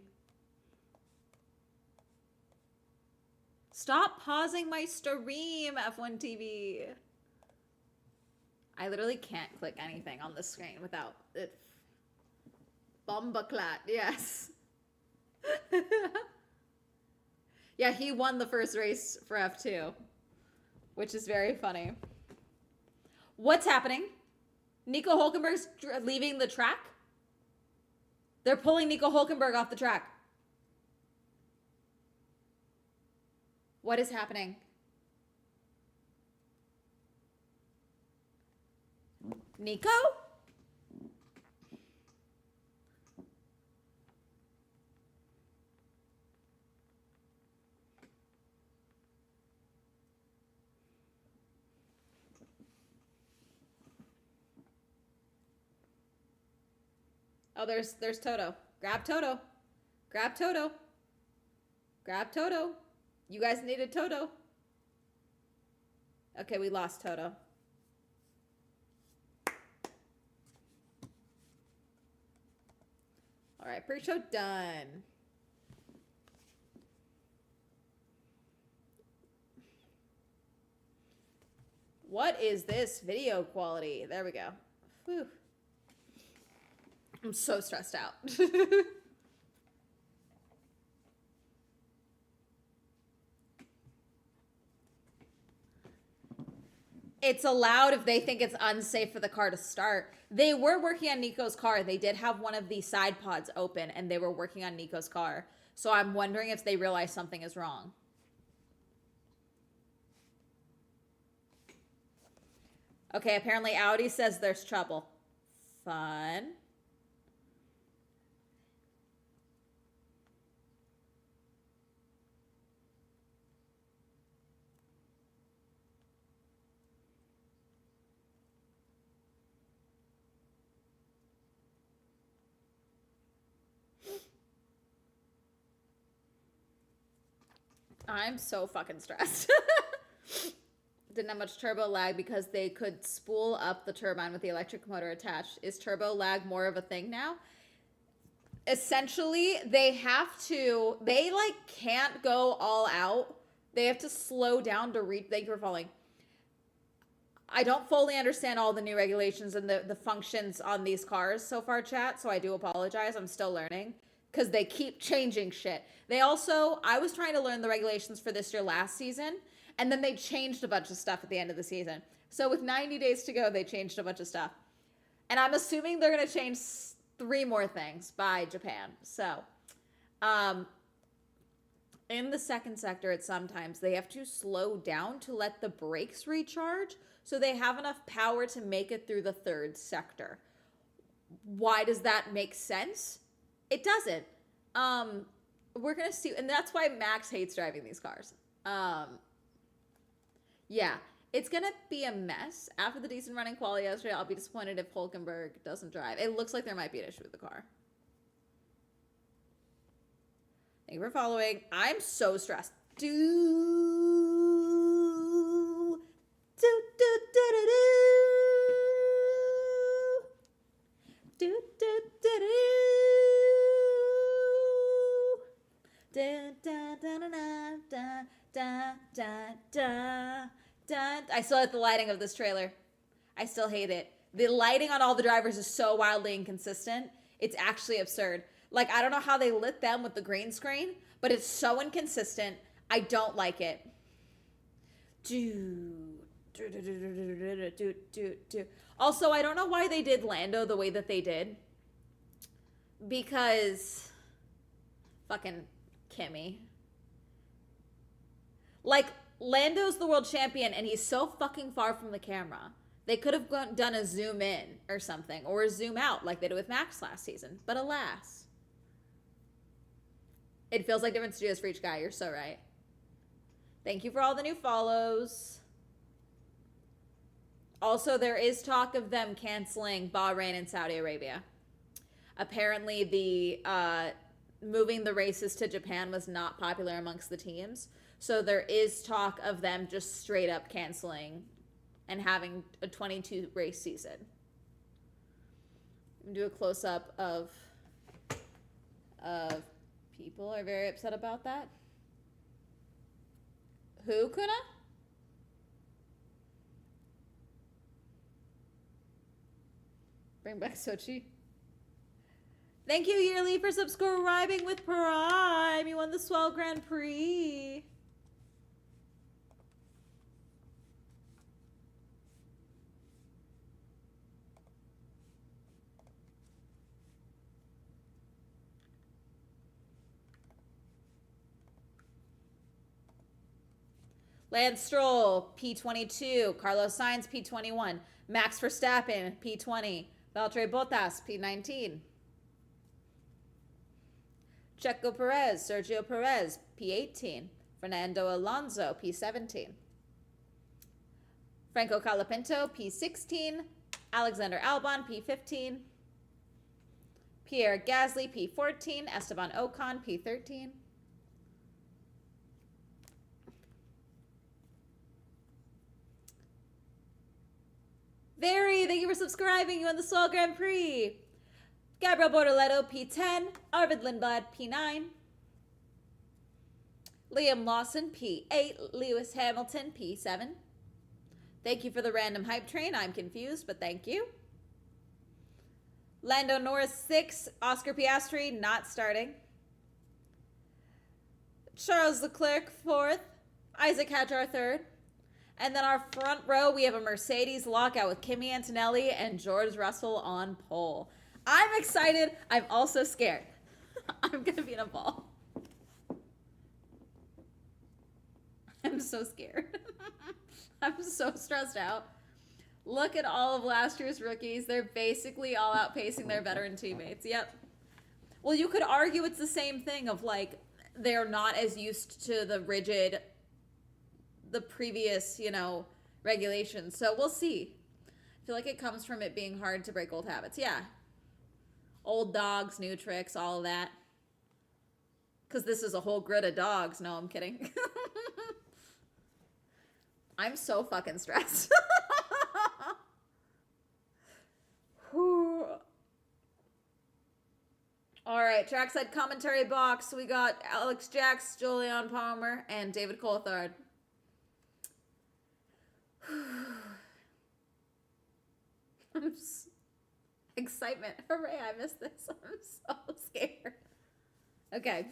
Stop pausing my stream, F1 TV. I literally can't click anything on the screen without it. Bomboclat, yes. Yeah, he won the first race for F2, which is very funny. What's happening? Nico Hulkenberg's leaving the track? They're pulling Nico Hulkenberg off the track. What is happening? Nico? Oh, there's Toto. Grab Toto. Grab Toto. Grab Toto. You guys needed Toto. Okay, we lost Toto. All right, pre-show done. What is this video quality? There we go. Whew. I'm so stressed out. It's allowed if they think it's unsafe for the car to start. They were working on Nico's car. They did have one of the side pods open and they were working on Nico's car. So I'm wondering if they realize something is wrong. Okay, apparently Audi says there's trouble. Fun. I'm so fucking stressed. Didn't have much turbo lag because they could spool up the turbine with the electric motor attached. Is turbo lag more of a thing now? Essentially, they like can't go all out. They have to slow down to reach. Thank you for following. I don't fully understand all the new regulations and the functions on these cars so far, chat, so I do apologize. I'm still learning because they keep changing shit. I was trying to learn the regulations for this year last season, and then they changed a bunch of stuff at the end of the season. So with 90 days to go, they changed a bunch of stuff. And I'm assuming they're going to change 3 more things by Japan. So, in the second sector, at sometimes they have to slow down to let the brakes recharge so they have enough power to make it through the third sector. Why does that make sense? It doesn't. We're going to see, and that's why Max hates driving these cars. Yeah, It's going to be a mess. After the decent running quality yesterday, I'll be disappointed if Hulkenberg doesn't drive. It looks like there might be an issue with the car. Thank you for following. I'm so stressed. Do, do, do, do, do, do. Do, do, do, do. Da, da, da, da, da, da, da, da. I still hate the lighting of this trailer. I still hate it. The lighting on all the drivers is so wildly inconsistent. It's actually absurd. Like, I don't know how they lit them with the green screen, but it's so inconsistent. I don't like it. Also, I don't know why they did Lando the way that they did. Because fucking Kimmy. Like, Lando's the world champion and he's so fucking far from the camera. They could have done a zoom in or something, or a zoom out like they did with Max last season. But alas. It feels like different studios for each guy. You're so right. Thank you for all the new follows. Also, there is talk of them canceling Bahrain and Saudi Arabia. Apparently, the moving the races to Japan was not popular amongst the teams. So there is talk of them just straight up canceling and having a 22 race season. Do a close up of people are very upset about that. Who, Kuna? Bring back Sochi. Thank you, Yearly, for subscribing with Prime. You won the Swell Grand Prix. Lance Stroll, P22. Carlos Sainz, P21. Max Verstappen, P20. Valtteri Bottas, P19. Checo Perez, Sergio Perez, P18. Fernando Alonso, P17. Franco Colapinto, P16. Alexander Albon, P15. Pierre Gasly, P14. Esteban Ocon, P13. Very, thank you for subscribing. You won the Swell Grand Prix. Gabriel Bortoletto, P10. Arvid Lindblad, P9. Liam Lawson, P8. Lewis Hamilton, P7. Thank you for the random hype train. I'm confused, but thank you. Lando Norris, 6. Oscar Piastri, not starting. Charles Leclerc, 4th. Isaac Hadjar, 3rd. And then our front row, we have a Mercedes lockout with Kimi Antonelli and George Russell on pole. I'm excited. I'm also scared. I'm going to be in a ball. I'm so scared. I'm so stressed out. Look at all of last year's rookies. They're basically all outpacing their veteran teammates. Yep. Well, you could argue it's the same thing of like, they're not as used to the previous, regulations. So we'll see. I feel like it comes from it being hard to break old habits. Yeah. Old dogs, new tricks, all of that. Because this is a whole grid of dogs. No, I'm kidding. I'm so fucking stressed. All right, trackside commentary box. We got Alex Jax, Julian Palmer, and David Coulthard. Excitement. Hooray, I missed this. I'm so scared. Okay.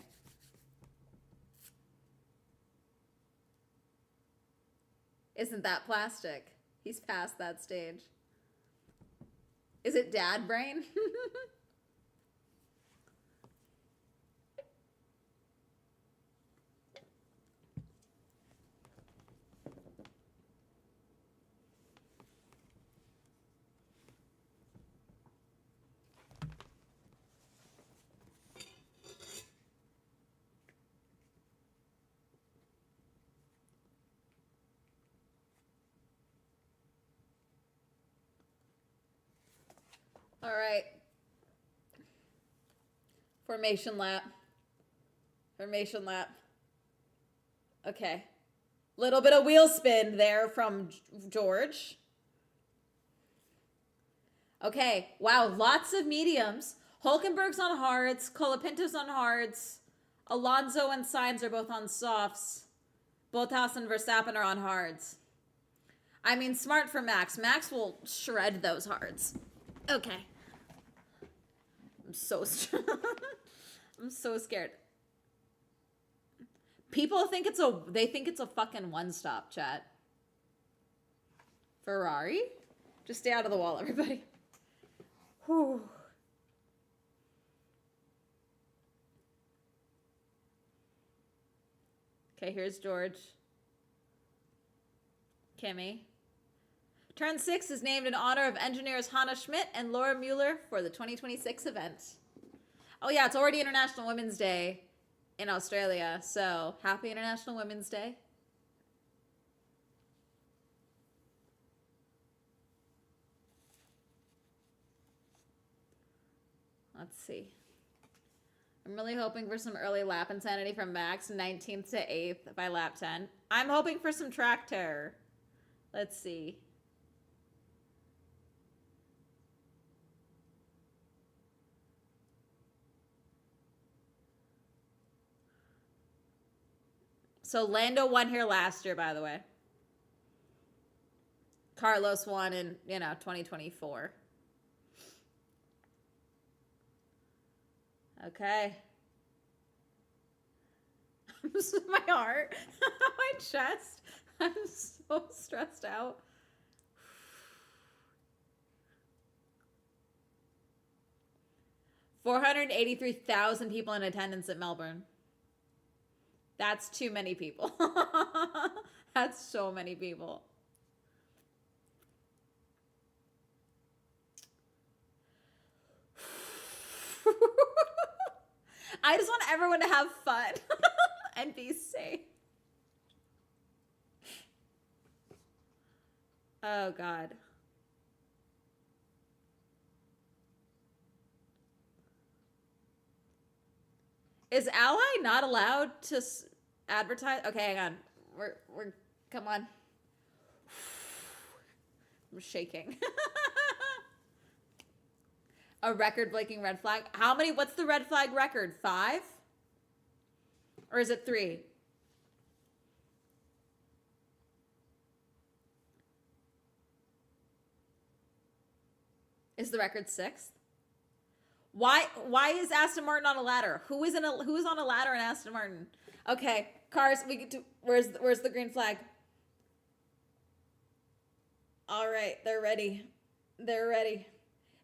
Isn't that plastic? He's past that stage. Is it dad brain? All right. Formation lap. Formation lap. Okay. Little bit of wheel spin there from George. Okay. Wow. Lots of mediums. Hulkenberg's on hards. Colapinto's on hards. Alonso and Sainz are both on softs. Bottas and Verstappen are on hards. I mean, smart for Max. Max will shred those hards. Okay. I'm so I'm so scared. People think it's a fucking one-stop, chat. Ferrari? Just stay out of the wall, everybody. Whew. Okay, here's George. Kimi. Turn 6 is named in honor of engineers Hannah Schmidt and Laura Mueller for the 2026 event. Oh yeah, it's already International Women's Day in Australia, so happy International Women's Day. Let's see. I'm really hoping for some early lap insanity from Max, 19th to 8th by lap 10. I'm hoping for some track terror. Let's see. So Lando won here last year, by the way. Carlos won in, 2024. Okay. My heart, my chest. I'm so stressed out. $483,000 people in attendance at Melbourne. That's too many people. That's so many people. I just want everyone to have fun and be safe. Oh, God. Is Ally not allowed to advertise? Okay, hang on. We're come on. I'm shaking. A record-breaking red flag. How many? What's the red flag record? 5? Or is it 3? Is the record 6? Why is Aston Martin on a ladder? Who's on a ladder in Aston Martin? Okay, cars. We get to where's the green flag? All right, they're ready. They're ready.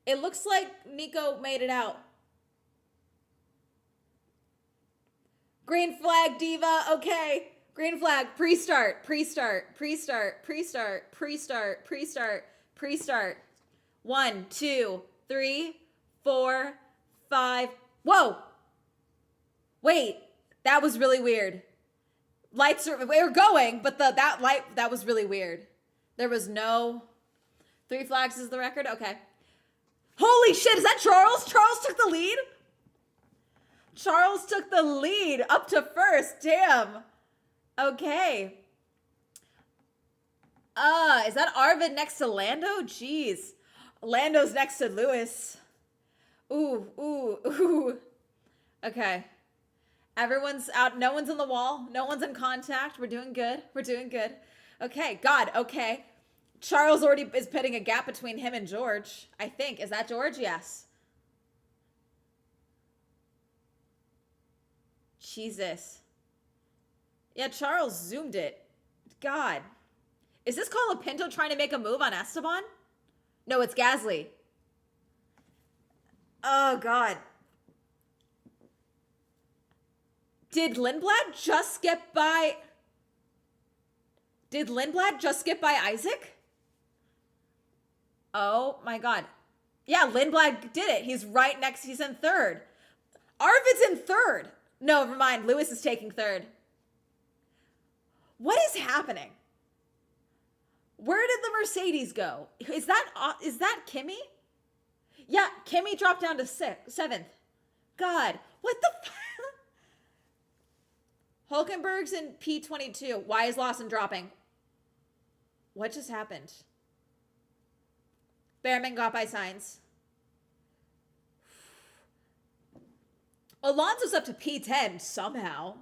It looks like Nico made it out. Green flag, Diva. Okay. Green flag. Pre-start. 1, 2, 3, 4, 5. Whoa. Wait. That was really weird. Lights were going, but that was really weird. There was no 3 flags is the record. Okay. Holy shit, is that Charles? Charles took the lead? Charles took the lead up to first. Damn. Okay. Is that Arvid next to Lando? Jeez. Lando's next to Lewis. Ooh. Okay. Everyone's out. No one's on the wall. No one's in contact. We're doing good. Okay, God, okay. Charles already is putting a gap between him and George, I think. Is that George? Yes. Jesus. Yeah, Charles zoomed it. God. Is this Colapinto trying to make a move on Esteban? No, it's Gasly. Oh, God. Did Lindblad just skip by Isaac? Oh my God. Yeah, Lindblad did it. He's right next. He's in third. Arvid's in third. No, never mind. Lewis is taking third. What is happening? Where did the Mercedes go? Is that Kimi? Yeah, Kimmy dropped down to seventh. God, what the fuck? Hulkenberg's in P22. Why is Lawson dropping? What just happened? Behrman got by Sainz. Alonso's up to P10 somehow.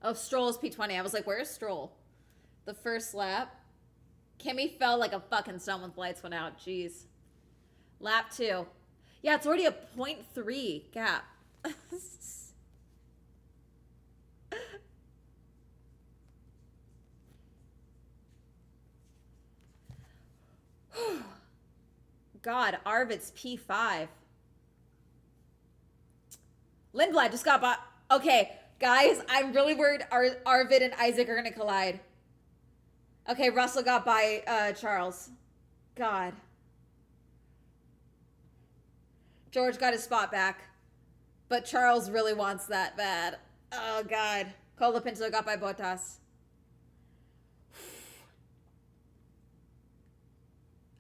Oh, Stroll's P20. I was like, where's Stroll? The first lap. Kimmy fell like a fucking stone when the lights went out. Jeez. Lap 2. Yeah, it's already a 0.3 gap. God, Arvid's P5. Lindblad just got by. Okay, guys, I'm really worried Arvid and Isaac are going to collide. Okay, Russell got by Charles. God. George got his spot back. But Charles really wants that bad. Oh, God. Colapinto got by Bottas.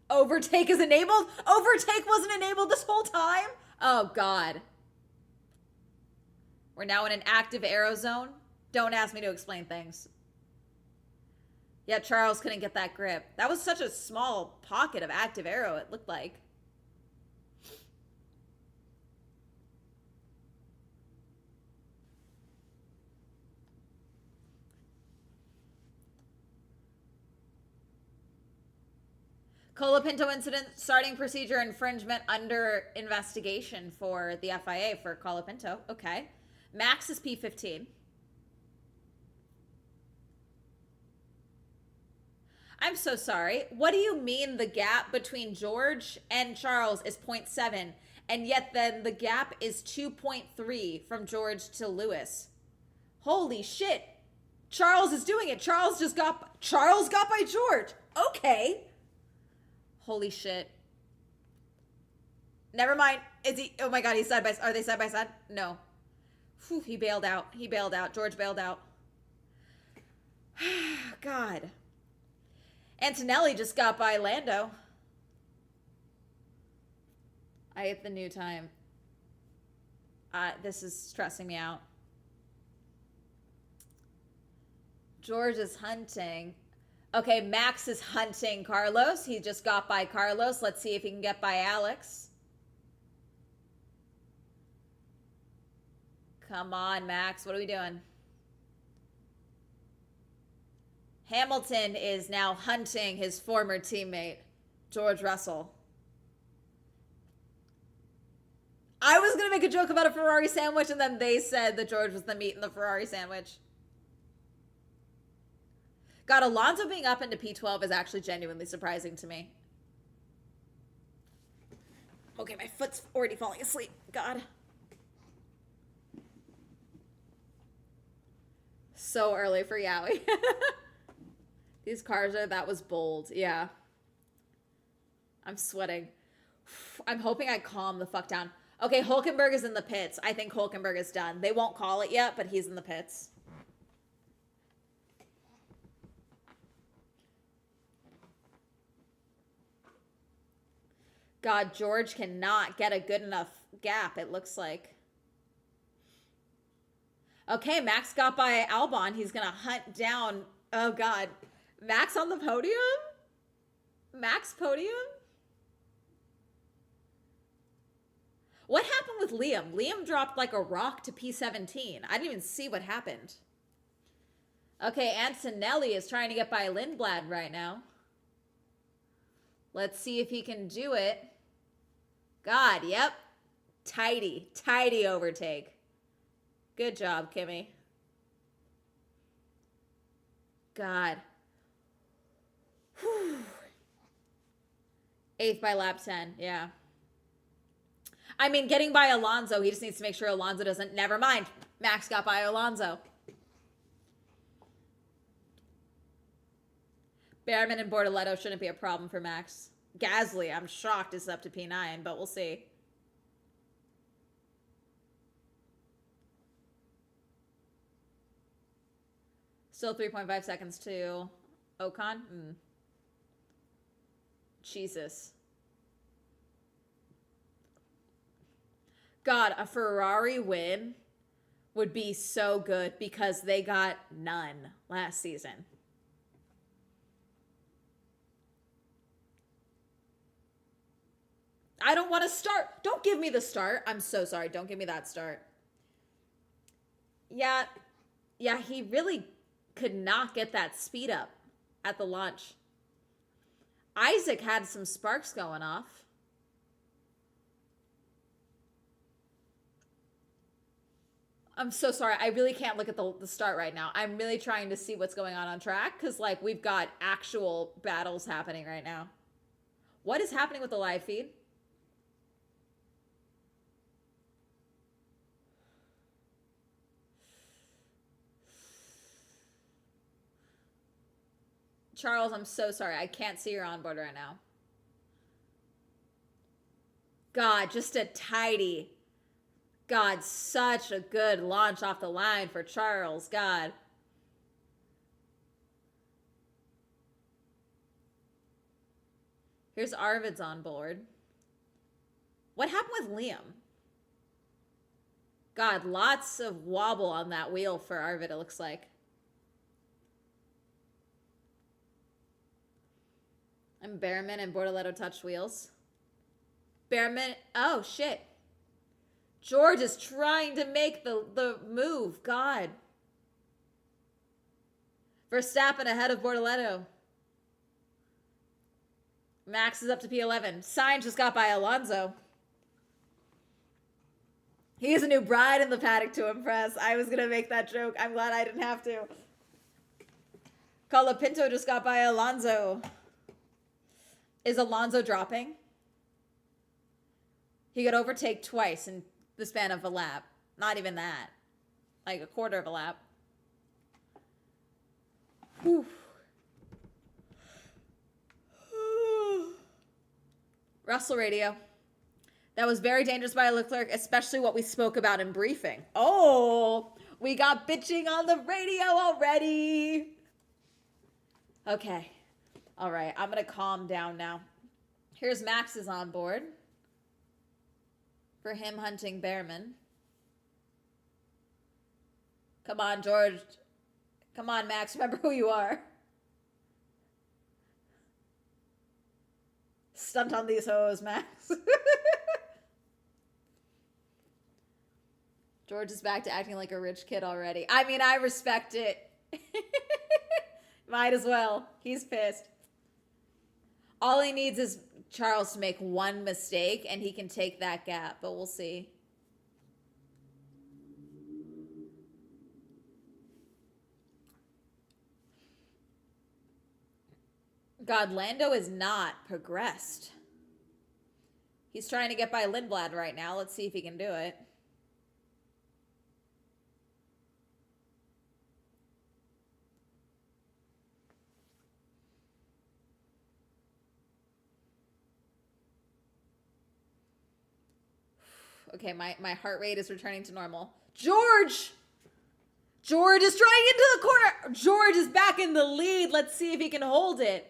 Overtake is enabled? Overtake wasn't enabled this whole time? Oh, God. We're now in an active aero zone. Don't ask me to explain things. Yeah, Charles couldn't get that grip. That was such a small pocket of active aero, it looked like. Colapinto incident, starting procedure infringement under investigation for the FIA for Colapinto. Okay. Max is P15. I'm so sorry. What do you mean the gap between George and Charles is 0.7, and yet then the gap is 2.3 from George to Lewis? Holy shit. Charles is doing it. Charles got by George. Okay. Holy shit. Never mind. Is he? Oh my God, he's side by side. Are they side by side? No. Whew, he bailed out. He bailed out. George bailed out. God. Antonelli just got by Lando. I hit the new time. This is stressing me out. George is hunting. Okay, Max is hunting Carlos. He just got by Carlos. Let's see if he can get by Alex. Come on, Max. What are we doing? Hamilton is now hunting his former teammate, George Russell. I was going to make a joke about a Ferrari sandwich, and then they said that George was the meat in the Ferrari sandwich. God, Alonso being up into P12 is actually genuinely surprising to me. Okay, my foot's already falling asleep. God. So early for Yowie. These cars that was bold. Yeah. I'm sweating. I'm hoping I calm the fuck down. Okay, Hulkenberg is in the pits. I think Hulkenberg is done. They won't call it yet, but he's in the pits. God, George cannot get a good enough gap, it looks like. Okay, Max got by Albon. He's going to hunt down... Oh, God. Max on the podium? Max podium? What happened with Liam? Liam dropped like a rock to P17. I didn't even see what happened. Okay, Antonelli is trying to get by Lindblad right now. Let's see if he can do it. God, yep. Tidy overtake. Good job, Kimmy. God. Whew. 8th by lap 10, yeah. I mean, getting by Alonso, he just needs to make sure Alonso doesn't... Never mind. Max got by Alonso. Behrman and Bortoletto shouldn't be a problem for Max. Gasly, I'm shocked, is up to P9, but we'll see. Still 3.5 seconds to Ocon. Jesus. God, a Ferrari win would be so good because they got none last season. I don't want to start. Don't give me the start. I'm so sorry. Don't give me that start. Yeah, he really could not get that speed up at the launch. Isaac had some sparks going off. I'm so sorry. I really can't look at the start right now. I'm really trying to see what's going on track because, like, we've got actual battles happening right now. What is happening with the live feed? Charles, I'm so sorry. I can't see your onboard right now. God, just a tidy. God, such a good launch off the line for Charles. God. Here's Arvid's on board. What happened with Liam? God, lots of wobble on that wheel for Arvid, it looks like. And Behrman and Bortoleto touched wheels. Behrman, oh shit. George is trying to make the move. God. Verstappen ahead of Bortoleto. Max is up to P11. Sainz just got by Alonso. He has a new bride in the paddock to impress. I was going to make that joke. I'm glad I didn't have to. Colapinto just got by Alonso. Is Alonso dropping? He could overtake twice in the span of a lap. Not even that. Like a quarter of a lap. Whew. Russell radio. That was very dangerous by Leclerc, especially what we spoke about in briefing. Oh, we got bitching on the radio already. Okay. All right. I'm going to calm down now. Here's Max's on board. For him hunting Behrman. Come on, George. Come on, Max. Remember who you are. Stunt on these hoes, Max. George is back to acting like a rich kid already. I mean, I respect it. Might as well. He's pissed. All he needs is Charles to make one mistake, and he can take that gap, but we'll see. God, Lando is not progressed. He's trying to get by Lindblad right now. Let's see if he can do it. Okay, my heart rate is returning to normal. George! George is trying into the corner. George is back in the lead. Let's see if he can hold it.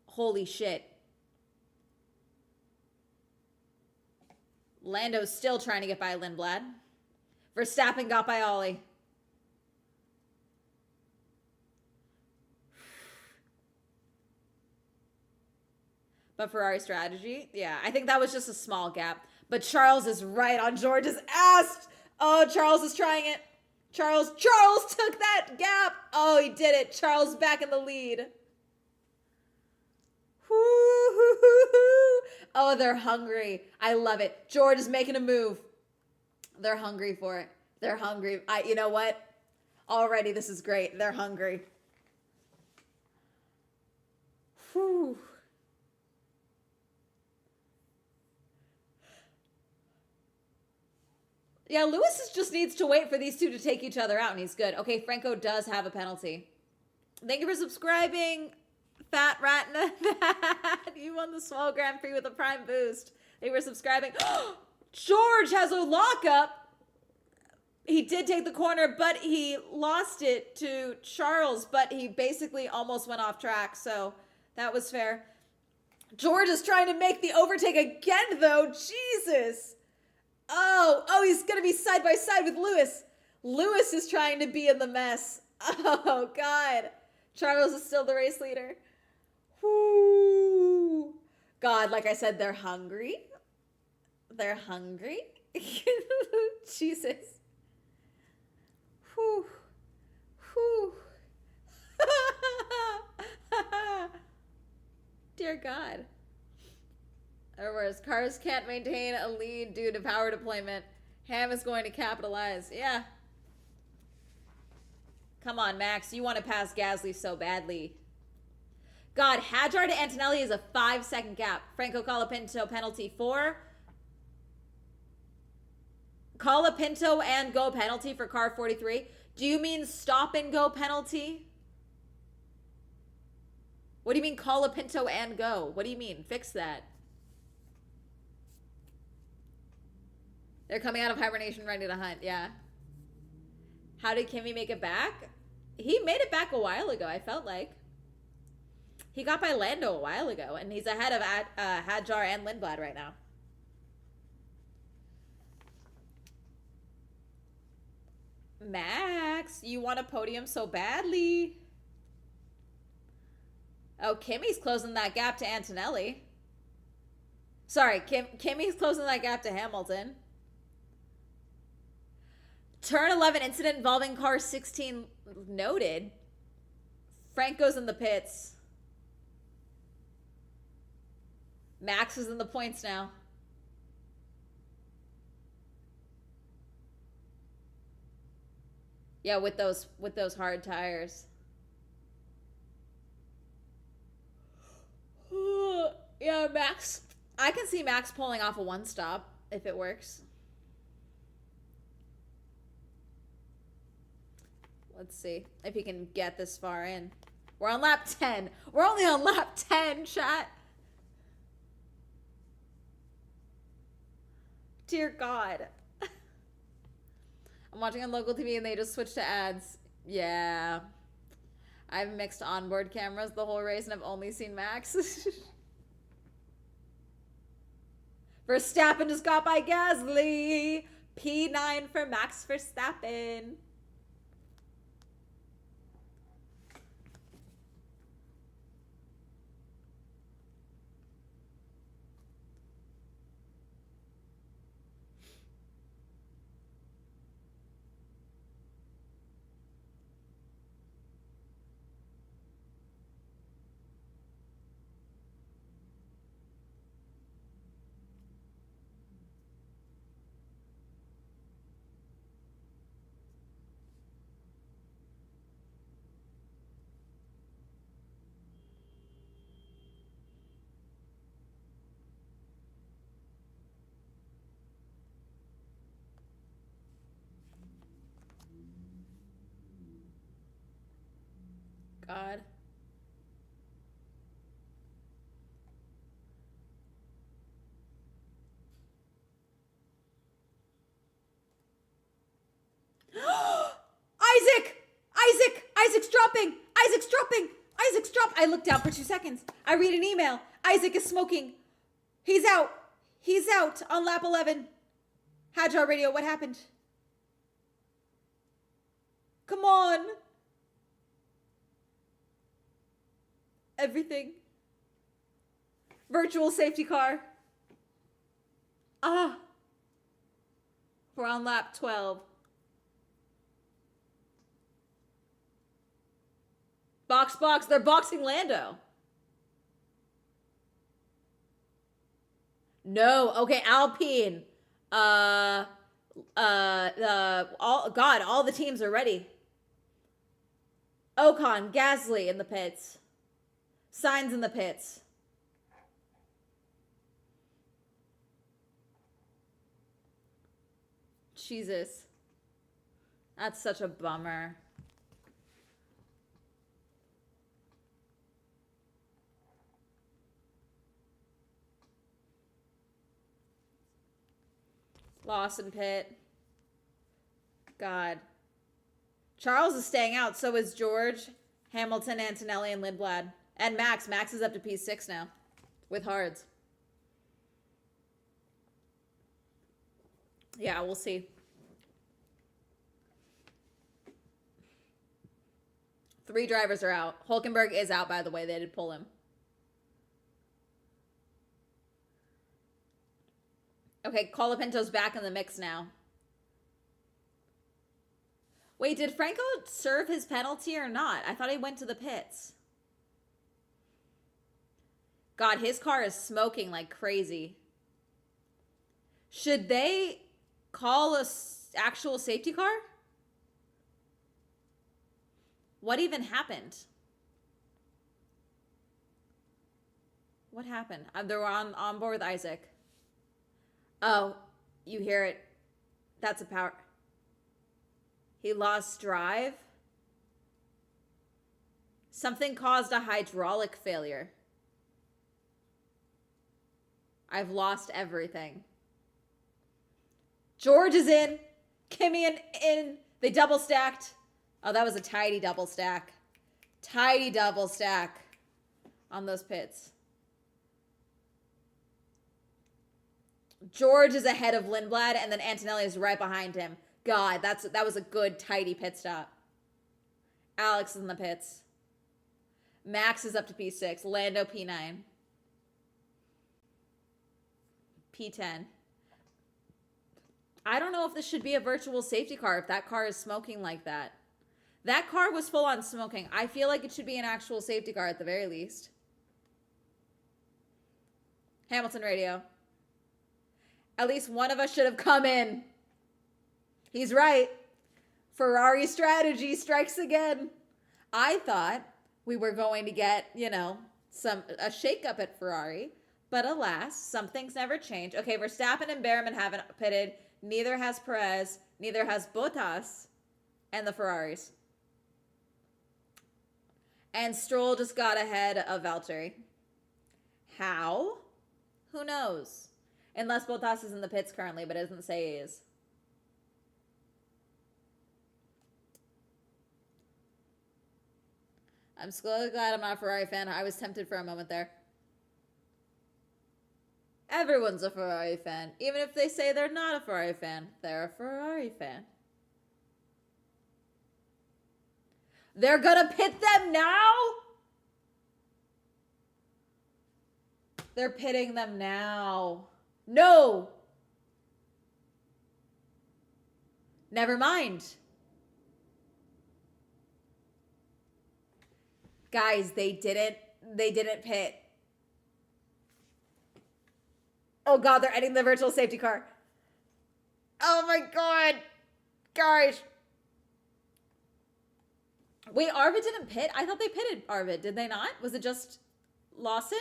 Holy shit. Lando's still trying to get by Lindblad. Verstappen got by Ollie. But Ferrari strategy, yeah, I think that was just a small gap. But Charles is right on George's ass. Oh, Charles is trying it. Charles took that gap. Oh, he did it. Charles back in the lead. Oh, they're hungry. I love it. George is making a move. They're hungry for it. They're hungry. You know what? Already, this is great. They're hungry. Whew. Yeah, Lewis just needs to wait for these two to take each other out, and he's good. Okay, Franco does have a penalty. Thank you for subscribing, Fat Rat. You won the small Grand Prix with a Prime Boost. Thank you for subscribing. George has a lockup. He did take the corner, but he lost it to Charles, but he basically almost went off track, so that was fair. George is trying to make the overtake again, though. Jesus. Oh, he's going to be side by side with Lewis. Lewis is trying to be in the mess. Oh, God. Charles is still the race leader. Whoo. God, like I said, they're hungry. They're hungry. Jesus. Whew. Whew. Dear God. Or worse, cars can't maintain a lead due to power deployment. Ham is going to capitalize. Yeah. Come on, Max. You want to pass Gasly so badly. God, Hadjar to Antonelli is a 5-second gap. Franco Colapinto penalty 4. Colapinto and go penalty for car 43. Do you mean stop and go penalty? What do you mean Colapinto and go? What do you mean? Fix that. They're coming out of hibernation ready to hunt. Yeah. How did Kimi make it back? He made it back a while ago, I felt like. He got by Lando a while ago, and he's ahead of Hadjar and Lindblad right now. Max, you want a podium so badly. Oh, Kimi's closing that gap to Antonelli. Sorry, Kimi's closing that gap to Hamilton. Turn 11 incident involving car 16 noted. Franco's in the pits. Max is in the points now. Yeah, with those hard tires. Yeah, Max. I can see Max pulling off a one stop if it works. Let's see if he can get this far in. We're on lap 10. We're only on lap 10, chat. Dear God. I'm watching on local TV and they just switched to ads. Yeah. I've mixed onboard cameras the whole race and I've only seen Max. Verstappen just got by Gasly. P9 for Max Verstappen. God. Isaac's dropping. Isaac's dropped. I looked down for 2 seconds. I read an email. Isaac is smoking. He's out on lap 11. Hadjar radio, what happened? Come on. Everything. Virtual safety car. We're on lap 12. Box. They're boxing Lando. No. Okay, Alpine. All the teams are ready. Ocon, Gasly in the pits. Sainz in the pits. Jesus. That's such a bummer. Lawson pit. God. Charles is staying out. So is George, Hamilton, Antonelli, and Lindblad. And Max. Max is up to P6 now. With Hards. Yeah, we'll see. 3 drivers are out. Hulkenberg is out, by the way. They did pull him. Okay, Colapinto's back in the mix now. Wait, did Franco serve his penalty or not? I thought he went to the pits. God, his car is smoking like crazy. Should they call a actual safety car? What even happened? What happened? They were on board with Isaac. Oh, you hear it. That's a power. He lost drive. Something caused a hydraulic failure. I've lost everything. George is in. Kimi in. They double stacked. Oh, that was a tidy double stack. Tidy double stack on those pits. George is ahead of Lindblad, and then Antonelli is right behind him. God, that was a good, tidy pit stop. Alex is in the pits. Max is up to P6. Lando P9. P10. I don't know if this should be a virtual safety car if that car is smoking like that. That car was full on smoking. I feel like it should be an actual safety car at the very least. Hamilton radio. At least one of us should have come in. He's right. Ferrari strategy strikes again. I thought we were going to get, a shakeup at Ferrari. But alas, some things never change. Okay, Verstappen and Behrman haven't pitted. Neither has Perez. Neither has Bottas and the Ferraris. And Stroll just got ahead of Valtteri. How? Who knows? Unless Bottas is in the pits currently, but it doesn't say he is. I'm so glad I'm not a Ferrari fan. I was tempted for a moment there. Everyone's a Ferrari fan. Even if they say they're not a Ferrari fan, they're a Ferrari fan. They're gonna pit them now? They're pitting them now. No! Never mind. Guys, they didn't pit. Oh God, they're ending the virtual safety car. Oh my God. Guys. Wait, Arvid didn't pit? I thought they pitted Arvid. Did they not? Was it just Lawson?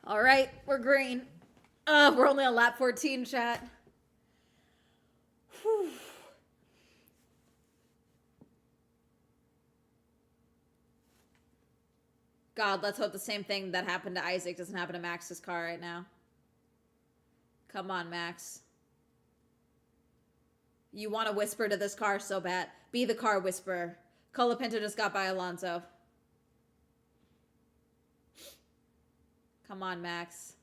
All right, we're green. We're only on lap 14, chat. Whew. God, let's hope the same thing that happened to Isaac doesn't happen to Max's car right now. Come on, Max. You want to whisper to this car so bad. Be the car whisperer. Colapinto just got by Alonso. Come on, Max.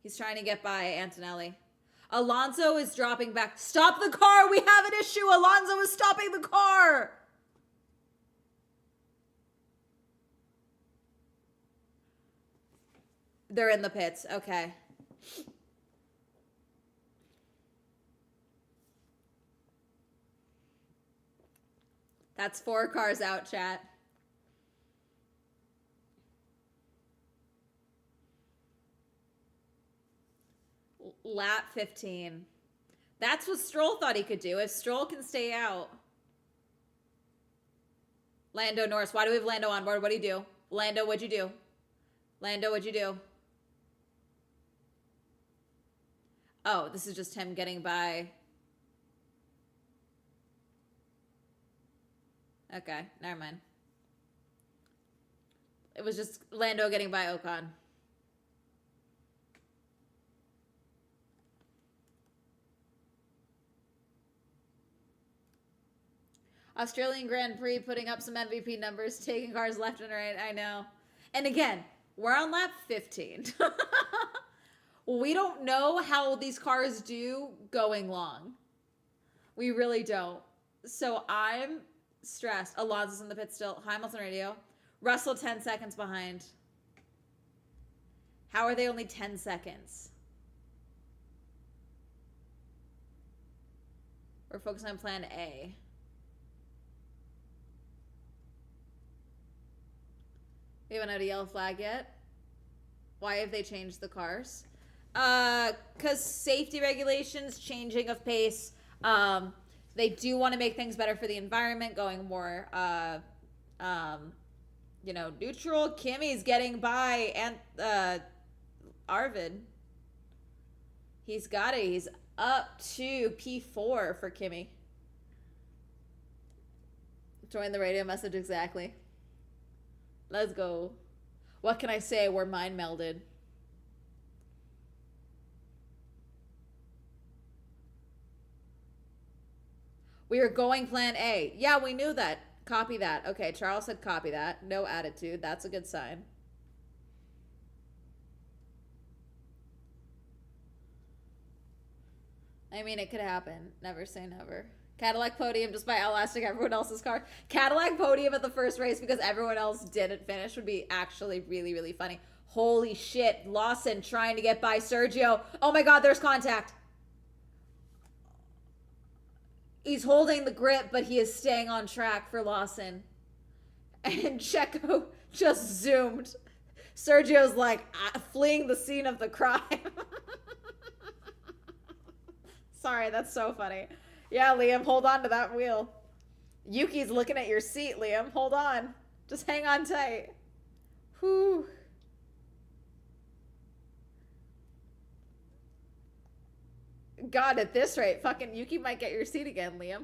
He's trying to get by Antonelli. Alonso is dropping back. Stop the car! We have an issue! Alonso is stopping the car! They're in the pits. Okay. That's 4 cars out, chat. Lap 15. That's what Stroll thought he could do. If Stroll can stay out. Lando Norris. Why do we have Lando on board? What'd he do? Lando, what'd you do? Lando, what'd you do? Oh, this is just him getting by. Okay, never mind. It was just Lando getting by Ocon. Australian Grand Prix putting up some MVP numbers, taking cars left and right. I know. And again, we're on lap 15. We don't know how these cars do going long. We really don't. So I'm stressed. Alonso's in the pit still. Hamilton radio. Russell 10 seconds behind. How are they only 10 seconds? We're focusing on plan A. We haven't had a yellow flag yet. Why have they changed the cars? Because safety regulations, changing of pace. They do want to make things better for the environment, going more, neutral. Kimmy's getting by, and Arvid. He's got it. He's up to P4 for Kimmy. Join the radio message exactly. Let's go. What can I say? We're mind melded. We are going plan A. Yeah, we knew that. Copy that. Okay, Charles said copy that. No attitude. That's a good sign. I mean, it could happen. Never say never. Cadillac podium just by outlasting everyone else's car. Cadillac podium at the first race because everyone else didn't finish would be actually really, really funny. Holy shit. Lawson trying to get by Sergio. Oh my god, there's contact. He's holding the grip, but he is staying on track for Lawson. And Checo just zoomed. Sergio's like fleeing the scene of the crime. Sorry, that's so funny. Yeah, Liam, hold on to that wheel. Yuki's looking at your seat, Liam. Hold on. Just hang on tight. Whew. God, at this rate, fucking Yuki might get your seat again, Liam.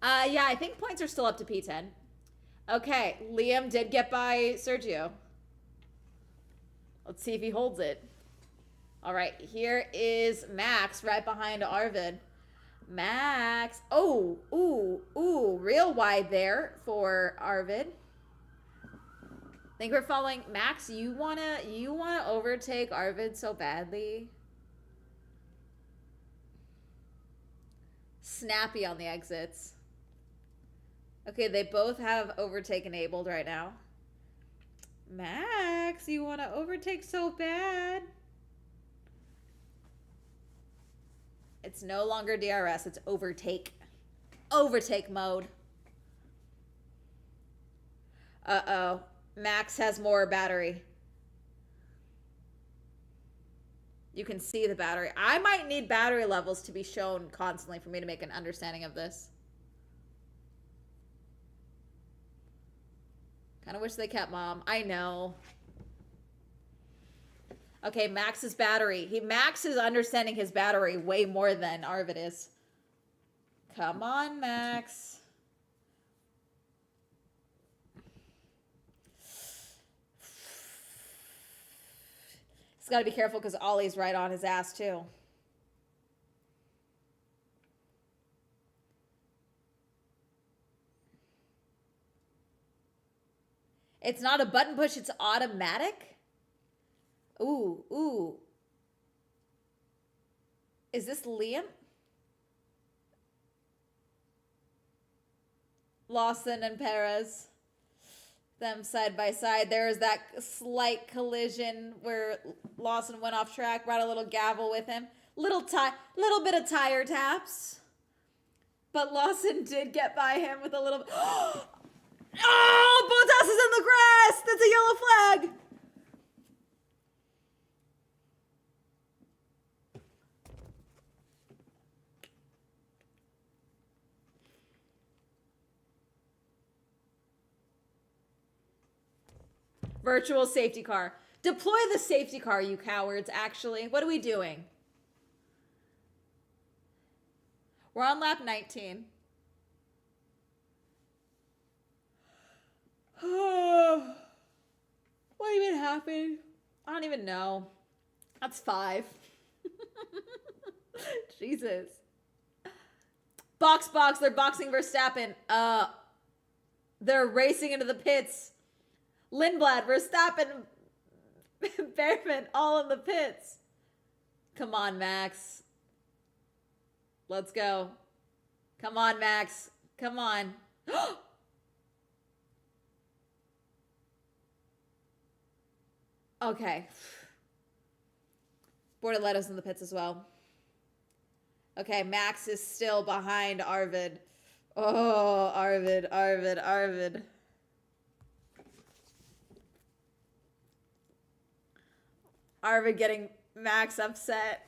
Yeah, I think points are still up to P10. Okay, Liam did get by Sergio. Let's see if he holds it. All right, here is Max right behind Arvid. Max. Oh, ooh, real wide there for Arvid. Think we're following Max. You wanna overtake Arvid so badly. Snappy on the exits. Okay, they both have overtake enabled right now. Max, you want to overtake so bad. It's no longer DRS, it's overtake. Overtake mode. Uh-oh. Max has more battery. You can see the battery. I might need battery levels to be shown constantly for me to make an understanding of this. Kind of wish they kept Mom. I know. Okay, Max's battery. Max is understanding his battery way more than Arvid is. Come on, Max. He's got to be careful because Ollie's right on his ass, too. It's not a button push, it's automatic? Ooh. Is this Liam? Lawson and Perez. Them side by side. There is that slight collision where Lawson went off track, brought a little gavel with him. Little bit of tire taps. But Lawson did get by him with a little... Oh, Bottas is in the grass. That's a yellow flag. Virtual safety car. Deploy the safety car, you cowards, actually. What are we doing? We're on lap 19. What even happened? I don't even know. That's 5. Jesus. Box. They're boxing Verstappen. They're racing into the pits. Lindblad, Verstappen, Behrman, all in the pits. Come on, Max. Let's go. Come on, Max. Come on. Okay. Bortoletto's in the pits as well. Okay, Max is still behind Arvid. Oh, Arvid. Arvid getting Max upset.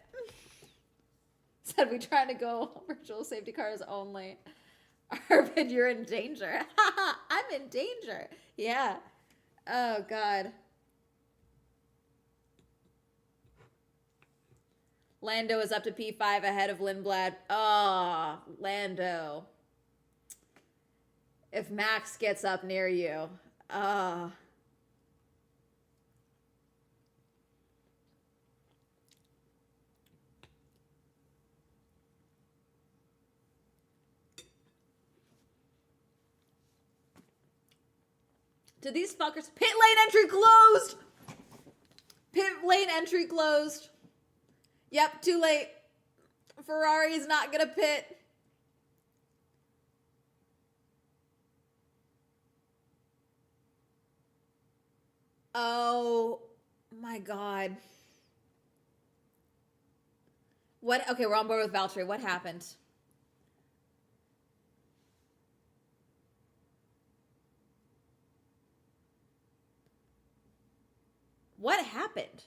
Said we trying to go virtual safety cars only. Arvid, you're in danger. I'm in danger. Yeah. Oh, God. Lando is up to P5 ahead of Lindblad. Oh, Lando. If Max gets up near you. Did these fuckers... Pit lane entry closed! Pit lane entry closed. Yep, too late. Ferrari's not gonna pit. Oh my God. What? Okay, we're on board with Valtteri. What happened? What happened?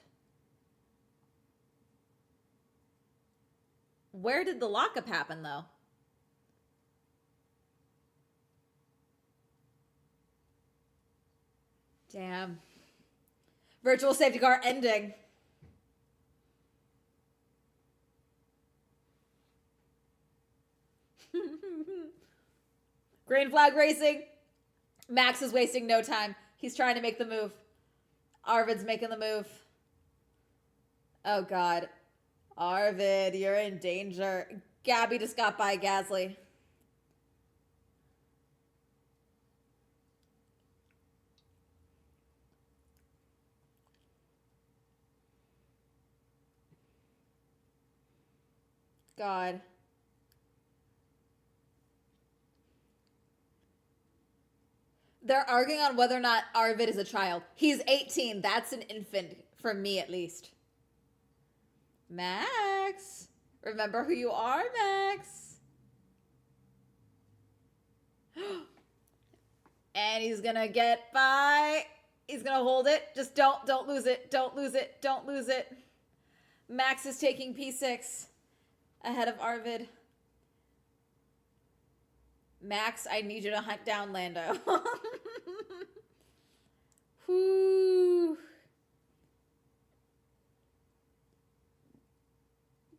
Where did the lockup happen, though? Damn. Virtual safety car ending. Green flag racing. Max is wasting no time. He's trying to make the move. Arvid's making the move. Oh, God. Arvid, you're in danger. Gabby just got by Gasly. God. They're arguing on whether or not Arvid is a child. He's 18. That's an infant, for me at least. Max. Remember who you are, Max. And he's gonna get by. He's gonna hold it. Just don't lose it. Don't lose it. Don't lose it. Max is taking P6 ahead of Arvid. Max, I need you to hunt down Lando. Whoo.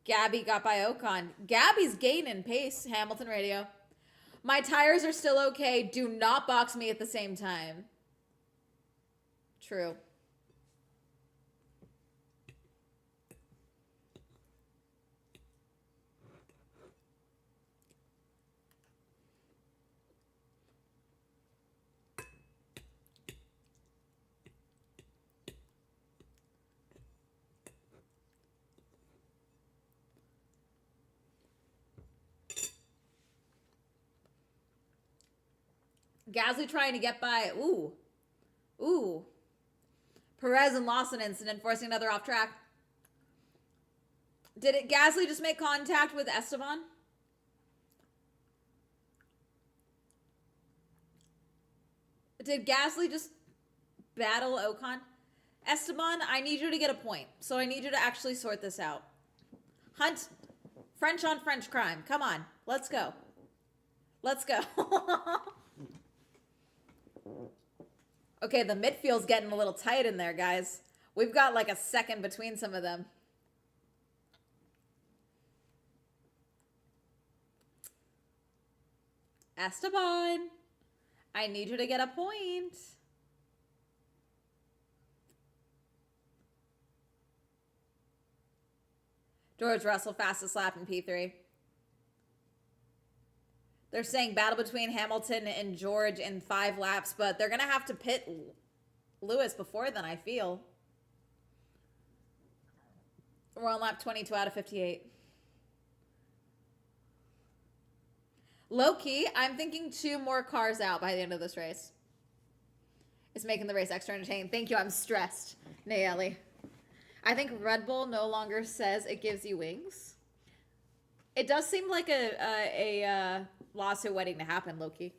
Gabby got by Ocon. Gabby's gaining pace, Hamilton Radio. My tires are still okay. Do not box me at the same time. True. Gasly trying to get by. Ooh. Perez and Lawson incident forcing another off track. Did it Gasly just make contact with Esteban? Did Gasly just battle Ocon? Esteban, I need you to get a point. So I need you to actually sort this out. Hunt. French on French crime. Come on. Let's go. Let's go. Okay, the midfield's getting a little tight in there, guys. We've got like a second between some of them. Esteban, I need you to get a point. George Russell, fastest lap in P3. They're saying battle between Hamilton and George in 5 laps, but they're going to have to pit Lewis before then, I feel. We're on lap 22 out of 58. Low-key, I'm thinking 2 more cars out by the end of this race. It's making the race extra entertaining. Thank you, I'm stressed, Nayeli. I think Red Bull no longer says it gives you wings. It does seem like a lawsuit waiting to happen, Loki.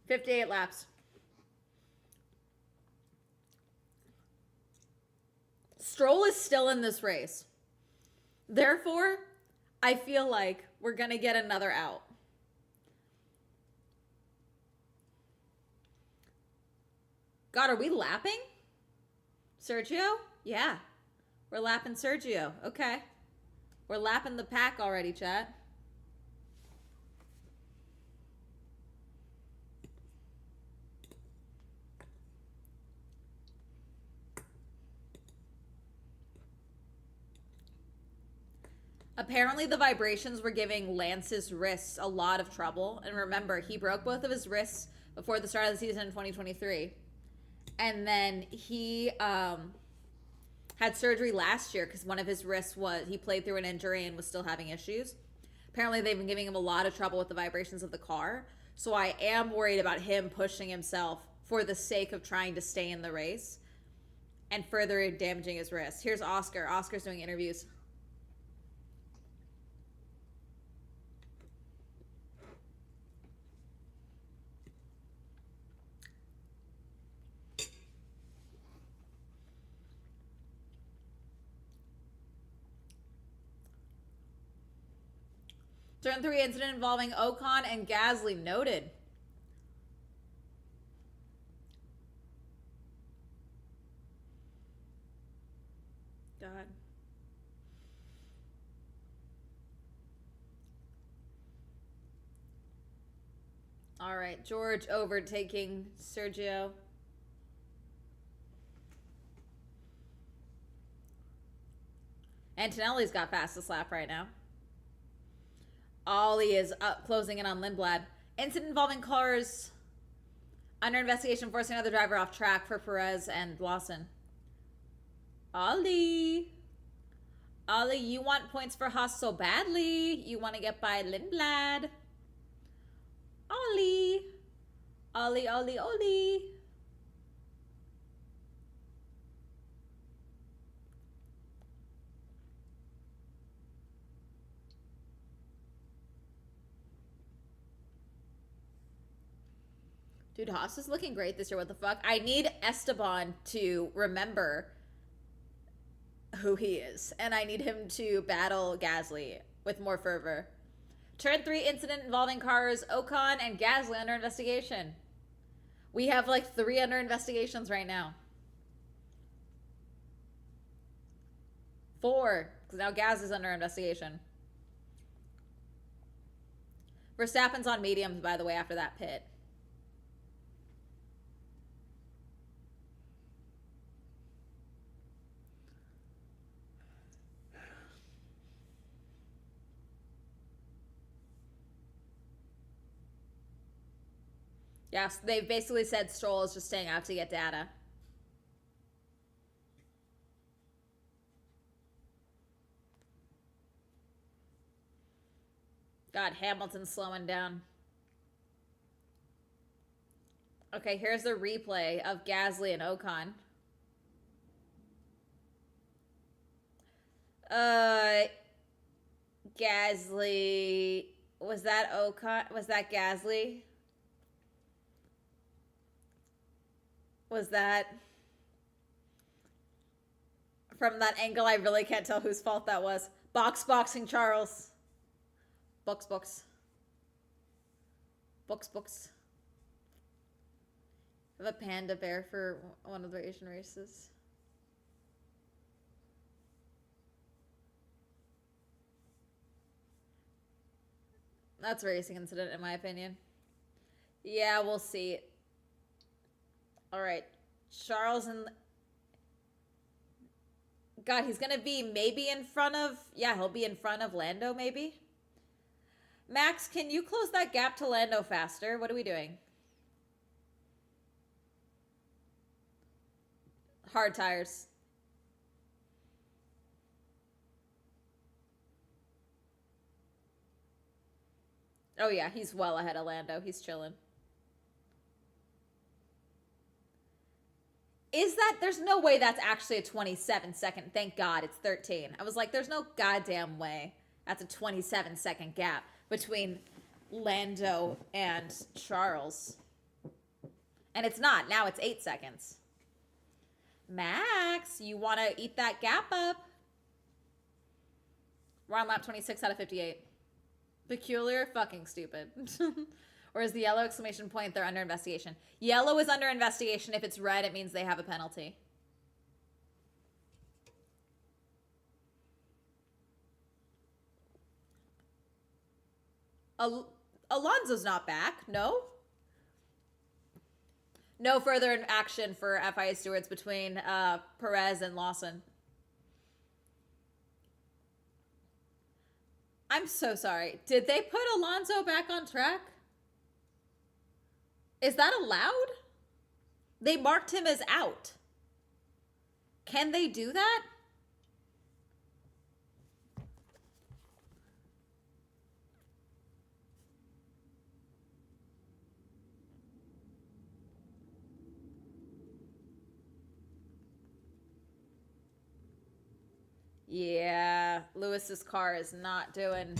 $58 laps. Stroll is still in this race. Therefore, I feel like we're going to get another out. God, are we lapping? Sergio? Yeah. We're lapping Sergio. Okay. We're lapping the pack already, chat. Apparently the vibrations were giving Lance's wrists a lot of trouble. And remember, he broke both of his wrists before the start of the season in 2023. And then he had surgery last year because one of his wrists he played through an injury and was still having issues. Apparently they've been giving him a lot of trouble with the vibrations of the car. So I am worried about him pushing himself for the sake of trying to stay in the race and further damaging his wrist. Here's Oscar. Oscar's doing interviews. Turn 3 incident involving Ocon and Gasly noted. God. All right, George overtaking Sergio. Antonelli's got fastest lap right now. Ollie is up, closing in on Lindblad. Incident involving cars under investigation, forcing another driver off track for Perez and Lawson. Ollie, you want points for Haas so badly. You want to get by Lindblad. Ollie. Dude, Haas is looking great this year. What the fuck? I need Esteban to remember who he is. And I need him to battle Gasly with more fervor. Turn 3 incident involving cars, Ocon and Gasly under investigation. We have like 3 under investigations right now. 4, because now Gaz is under investigation. Verstappen's on mediums, by the way, after that pit. Yes, they basically said Stroll is just staying out to get data. God, Hamilton's slowing down. Okay, here's the replay of Gasly and Ocon. Gasly. Was that Ocon? Was that Gasly? Was that From that angle, I really can't tell whose fault that was. Boxing Charles. Books. I have a panda bear for one of the Asian races. That's a racing incident, in my opinion. Yeah, we'll see. All right. Charles and... God, he's going to be maybe in front of... Yeah, he'll be in front of Lando, maybe. Max, can you close that gap to Lando faster? What are we doing? Hard tires. Oh, yeah, he's well ahead of Lando. He's chilling. Is that... There's no way that's actually a 27-second. Thank God it's 13. I was like, there's no goddamn way that's a 27-second gap between Lando and Charles. And it's not. Now it's 8 seconds. Max, you want to eat that gap up? We're on lap 26 out of 58. Peculiar, fucking stupid. Or is the yellow exclamation point, they're under investigation? Yellow is under investigation. If it's red, it means they have a penalty. Alonso's not back, no? No further action for FIA stewards between Perez and Lawson. I'm so sorry. Did they put Alonso back on track? Is that allowed? They marked him as out. Can they do that? Yeah, Lewis's car is not doing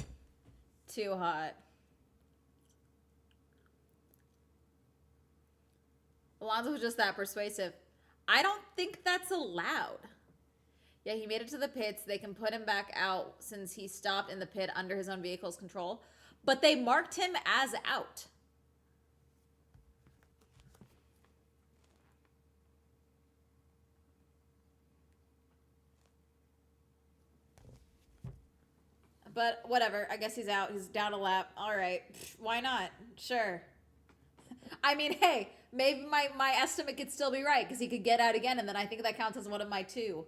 too hot. Alonso was just that persuasive. I don't think that's allowed. Yeah, he made it to the pits. They can put him back out since he stopped in the pit under his own vehicle's control. But they marked him as out. But whatever. I guess he's out. He's down a lap. All right. Why not? Sure. I mean, hey, maybe my estimate could still be right because he could get out again, and then I think that counts as one of my 2.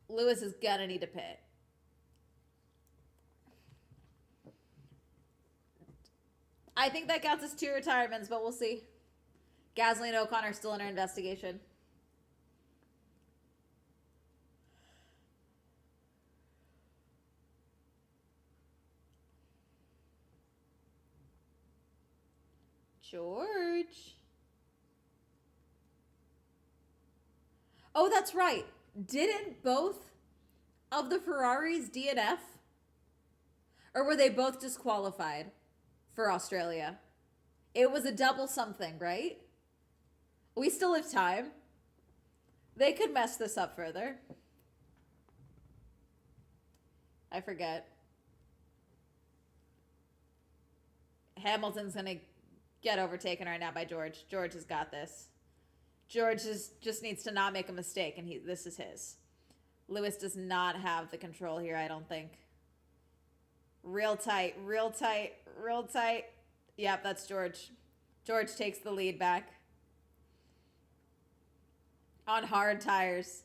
Lewis is gonna need a pit. I think that counts as 2 retirements, but we'll see. Gasly and O'Connor still under investigation. George. Oh, that's right. Didn't both of the Ferraris DNF? Or were they both disqualified for Australia? It was a double something, right? We still have time. They could mess this up further. I forget. Hamilton's going to get overtaken right now by George. George has got this. George just needs to not make a mistake, and this is his. Lewis does not have the control here, I don't think. Real tight. Yep, that's George. George takes the lead back. On hard tires.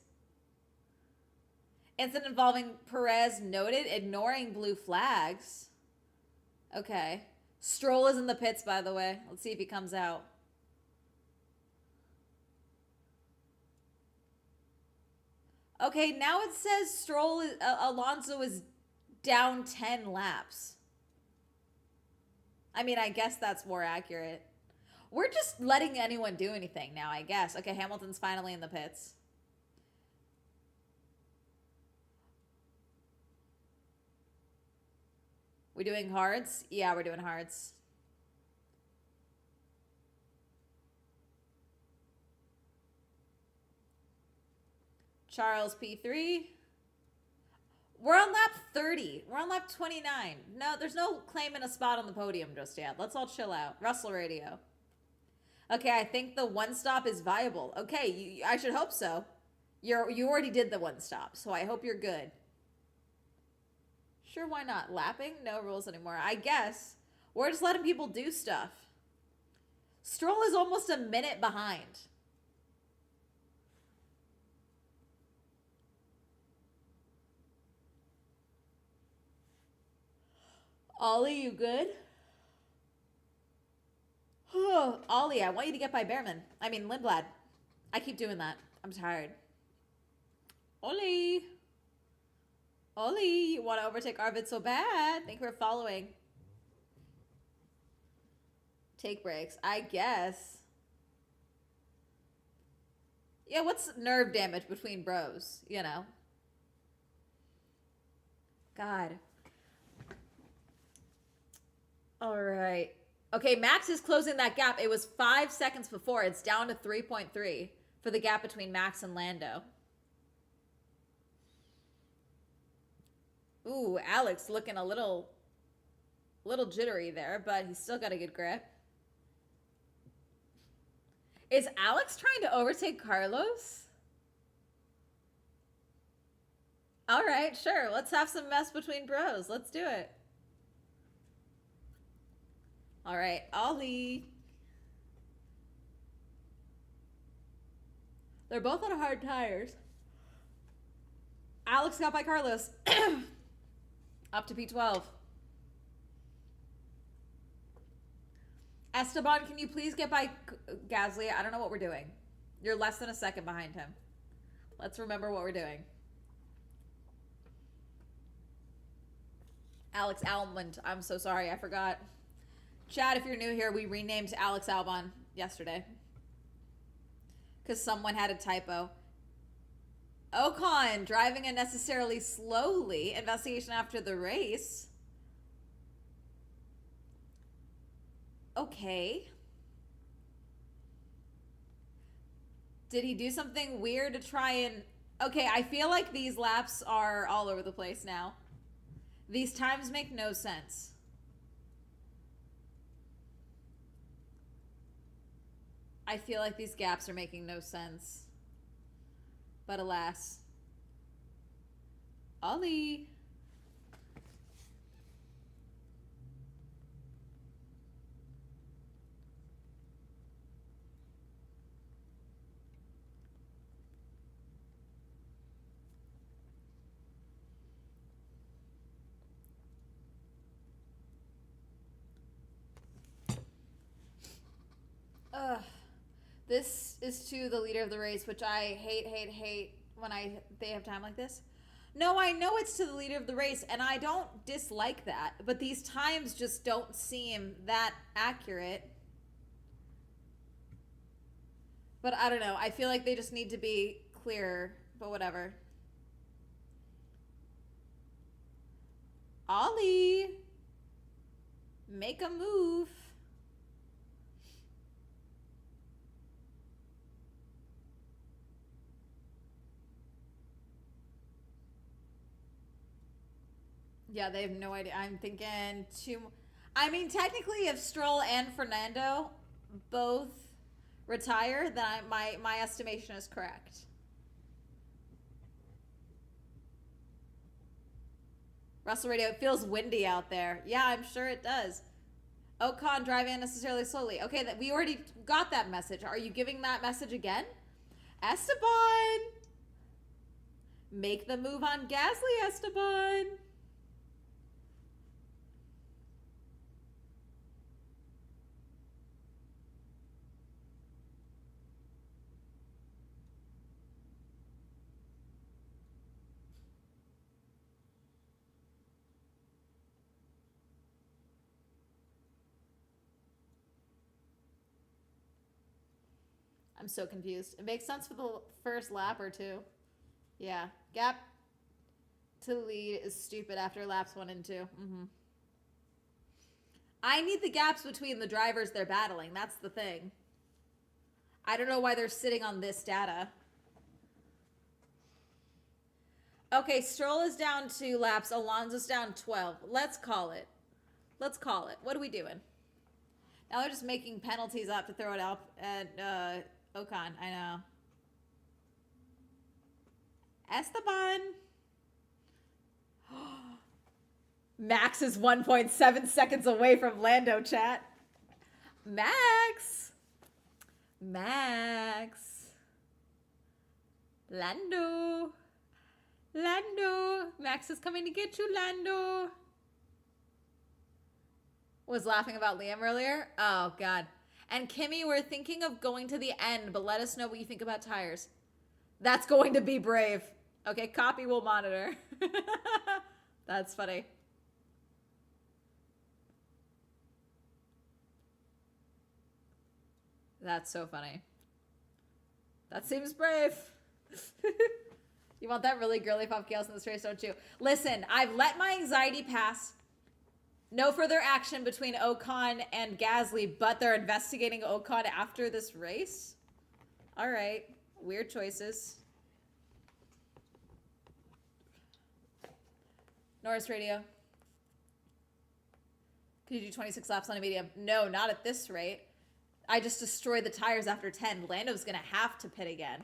Incident involving Perez noted, ignoring blue flags. Okay. Stroll is in the pits, by the way. Let's see if he comes out. Okay, now it says Alonso is down 10 laps. I mean, I guess that's more accurate. We're just letting anyone do anything now, I guess. Okay, Hamilton's finally in the pits. We doing hards? Yeah, we're doing hards. Charles P3. We're on lap 30. We're on lap 29. No, there's no claiming a spot on the podium just yet. Let's all chill out. Russell Radio. Okay, I think the one stop is viable. Okay, I should hope so. You already did the one stop, so I hope you're good. Sure, why not? Lapping? No rules anymore. I guess. We're just letting people do stuff. Stroll is almost a minute behind. Ollie, you good? Ollie, I want you to get by Behrman. I mean, Lindblad. I keep doing that. I'm tired. Ollie. Ollie, you want to overtake Arvid so bad. Thank you for following. Take breaks. I guess. Yeah, what's nerve damage between bros? You know? God. All right. Okay, Max is closing that gap. It was 5 seconds before. It's down to 3.3 for the gap between Max and Lando. Ooh, Alex looking a little jittery there, but he's still got a good grip. Is Alex trying to overtake Carlos? All right, sure. Let's have some mess between bros. Let's do it. All right, Ollie. They're both on hard tires. Alex got by Carlos. Up to P12. Esteban, can you please get by Gasly? I don't know what we're doing. You're less than a second behind him. Let's remember what we're doing. Alex Almond. I'm so sorry. I forgot. Chad, if you're new here, we renamed Alex Albon yesterday. Because someone had a typo. Ocon driving unnecessarily slowly. Investigation after the race. Okay. Did he do something weird to try and... Okay, I feel like these laps are all over the place now. These times make no sense. I feel like these gaps are making no sense. But alas. Ollie. Ugh. This is to the leader of the race, which I hate when they have time like this. No, I know it's to the leader of the race, and I don't dislike that, but these times just don't seem that accurate. But I don't know. I feel like they just need to be clearer, but whatever. Ollie, make a move. Yeah, they have no idea. I'm thinking two. I mean, technically, if Stroll and Fernando both retire, then my estimation is correct. Russell Radio, it feels windy out there. Yeah, I'm sure it does. Ocon driving unnecessarily slowly. Okay, we already got that message. Are you giving that message again? Esteban! Make the move on Gasly, Esteban! I'm so confused. It makes sense for the first lap or two. Yeah. Gap to lead is stupid after laps 1 and 2. I need the gaps between the drivers they're battling. That's the thing. I don't know why they're sitting on this data. Okay, Stroll is down 2 laps. Alonso's down 12. Let's call it. Let's call it. What are we doing? Now they're just making penalties up to throw it up at Ocon. I know. Esteban. Max is 1.7 seconds away from Lando, chat. Max. Lando. Max is coming to get you, Lando. Was laughing about Liam earlier. Oh, God. And Kimmy, we're thinking of going to the end, but let us know what you think about tires. That's going to be brave. Okay, copy will monitor. That's funny. That's so funny. That seems brave. You want that really girly pop chaos in this race, don't you? Listen, I've let my anxiety pass. No further action between Ocon and Gasly, but they're investigating Ocon after this race? All right. Weird choices. Norris Radio. Could you do 26 laps on a medium? No, not at this rate. I just destroyed the tires after 10. Lando's going to have to pit again.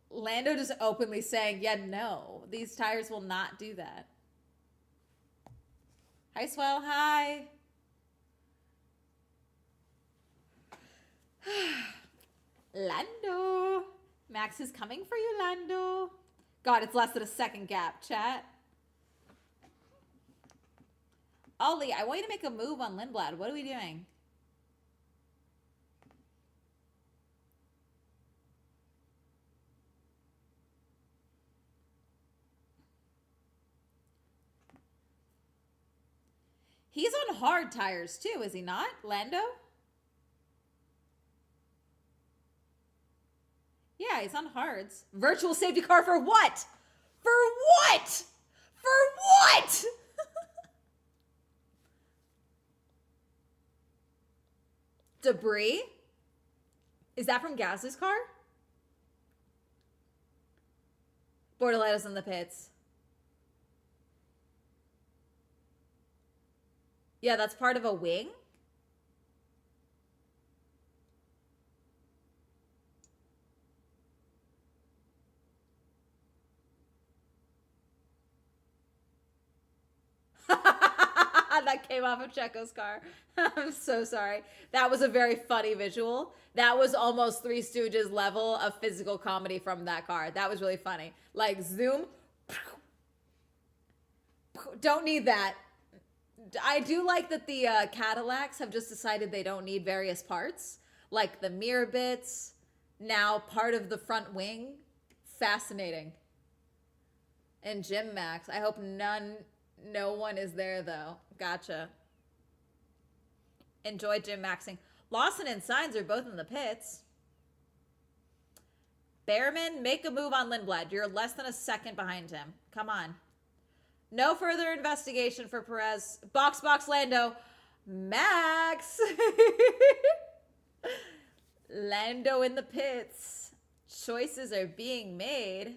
Lando just openly saying, yeah, no, these tires will not do that. Hi, Swell. Hi. Lando. Max is coming for you, Lando. God, it's less than a second gap, chat. Ollie, I want you to make a move on Lindblad. What are we doing? He's on hard tires too, is he not, Lando? Yeah, he's on hards. Virtual safety car for what? For what? For what? Debris? Is that from Gasly's car? Bortoletta's in the pits. Yeah, that's part of a wing? That came off of Checo's car. I'm so sorry. That was a very funny visual. That was almost Three Stooges level of physical comedy from that car. That was really funny. Like, zoom. Don't need that. I do like that the Cadillacs have just decided they don't need various parts. Like the mirror bits, now part of the front wing. Fascinating. And Jim Max. I hope no one is there though. Gotcha. Enjoy Jim Maxing. Lawson and Sainz are both in the pits. Behrman, make a move on Lindblad. You're less than a second behind him. Come on. No further investigation for Perez. Box, Lando. Max. Lando in the pits. Choices are being made.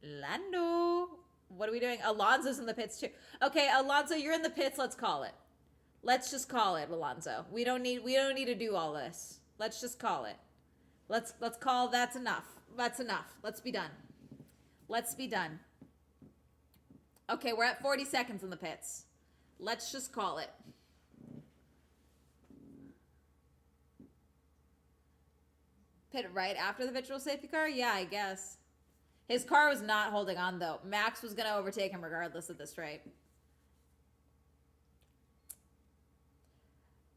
Lando. What are we doing? Alonso's in the pits too. Okay, Alonso, you're in the pits. Let's call it. Let's just call it, Alonso. We don't need to do all this. Let's just call it. Let's call that's enough. That's enough. Let's be done. Let's be done. Okay, we're at 40 seconds in the pits. Let's just call it. Pit right after the virtual safety car? Yeah, I guess. His car was not holding on, though. Max was going to overtake him regardless of the straight.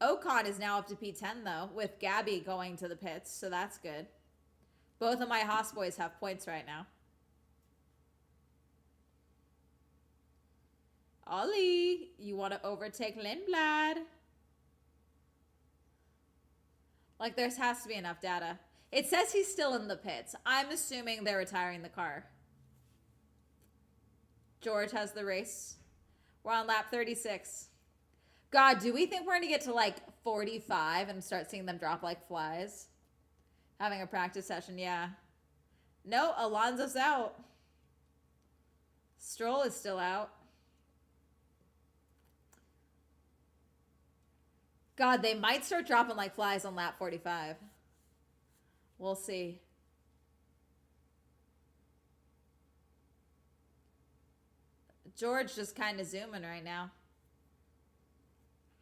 Ocon is now up to P10, though, with Gabby going to the pits, so that's good. Both of my Haas boys have points right now. Ollie, you want to overtake Lindblad? Like, there has to be enough data. It says he's still in the pits. I'm assuming they're retiring the car. George has the race. We're on lap 36. God, do we think we're going to get to, like, 45 and start seeing them drop like flies. Having a practice session, yeah. No, Alonso's out. Stroll is still out. God, they might start dropping like flies on lap 45. We'll see. George just kind of zooming right now.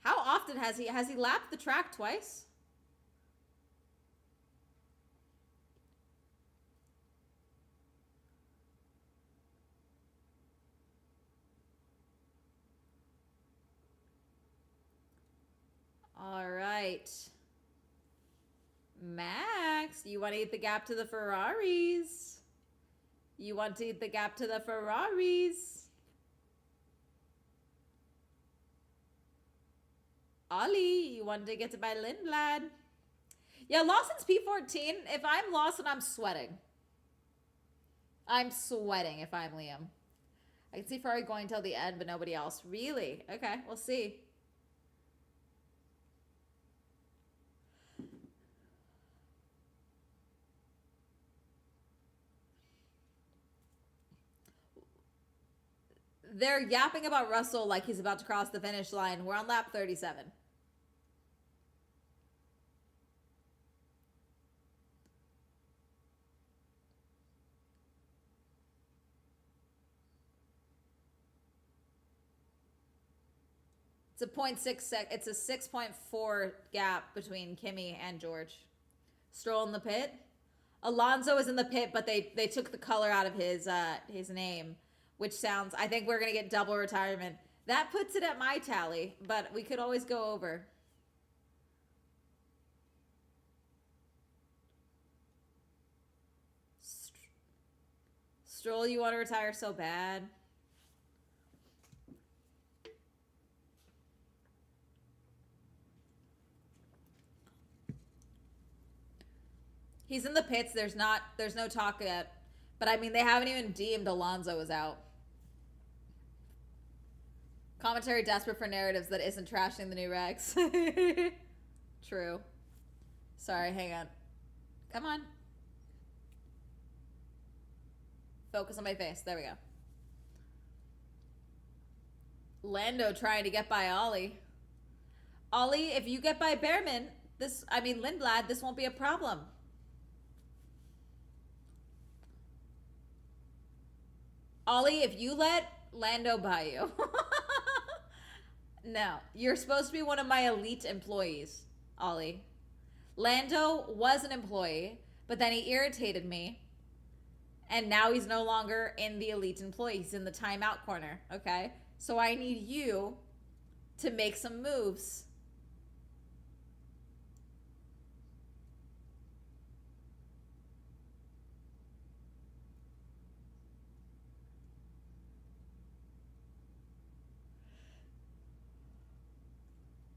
How often has he lapped the track twice? All right. Max, you want to eat the gap to the Ferraris? You want to eat the gap to the Ferraris? Ollie, you wanted to get to by Lindblad? Yeah, Lawson's P14. If I'm Lawson, I'm sweating. I'm sweating if I'm Liam. I can see Ferrari going till the end, but nobody else. Really? Okay, we'll see. They're yapping about Russell like he's about to cross the finish line. We're on lap 37. It's a 0.6 it's a 6.4 gap between Kimi and George. Stroll in the pit. Alonso is in the pit, but they took the color out of his name, which sounds, I think we're going to get double retirement. That puts it at my tally, but we could always go over. Stroll, you want to retire so bad. He's in the pits. There's no talk yet. But I mean, they haven't even deemed Alonso is out. Commentary desperate for narratives that isn't trashing the new regs. True. Sorry, hang on. Come on. Focus on my face. There we go. Lando trying to get by Ollie. Ollie, if you get by Behrman, Lindblad, this won't be a problem. Ollie, if you let Lando by you. No, you're supposed to be one of my elite employees, Ollie. Lando was an employee, but then he irritated me. And now he's no longer in the elite employee. He's in the timeout corner, okay? So I need you to make some moves.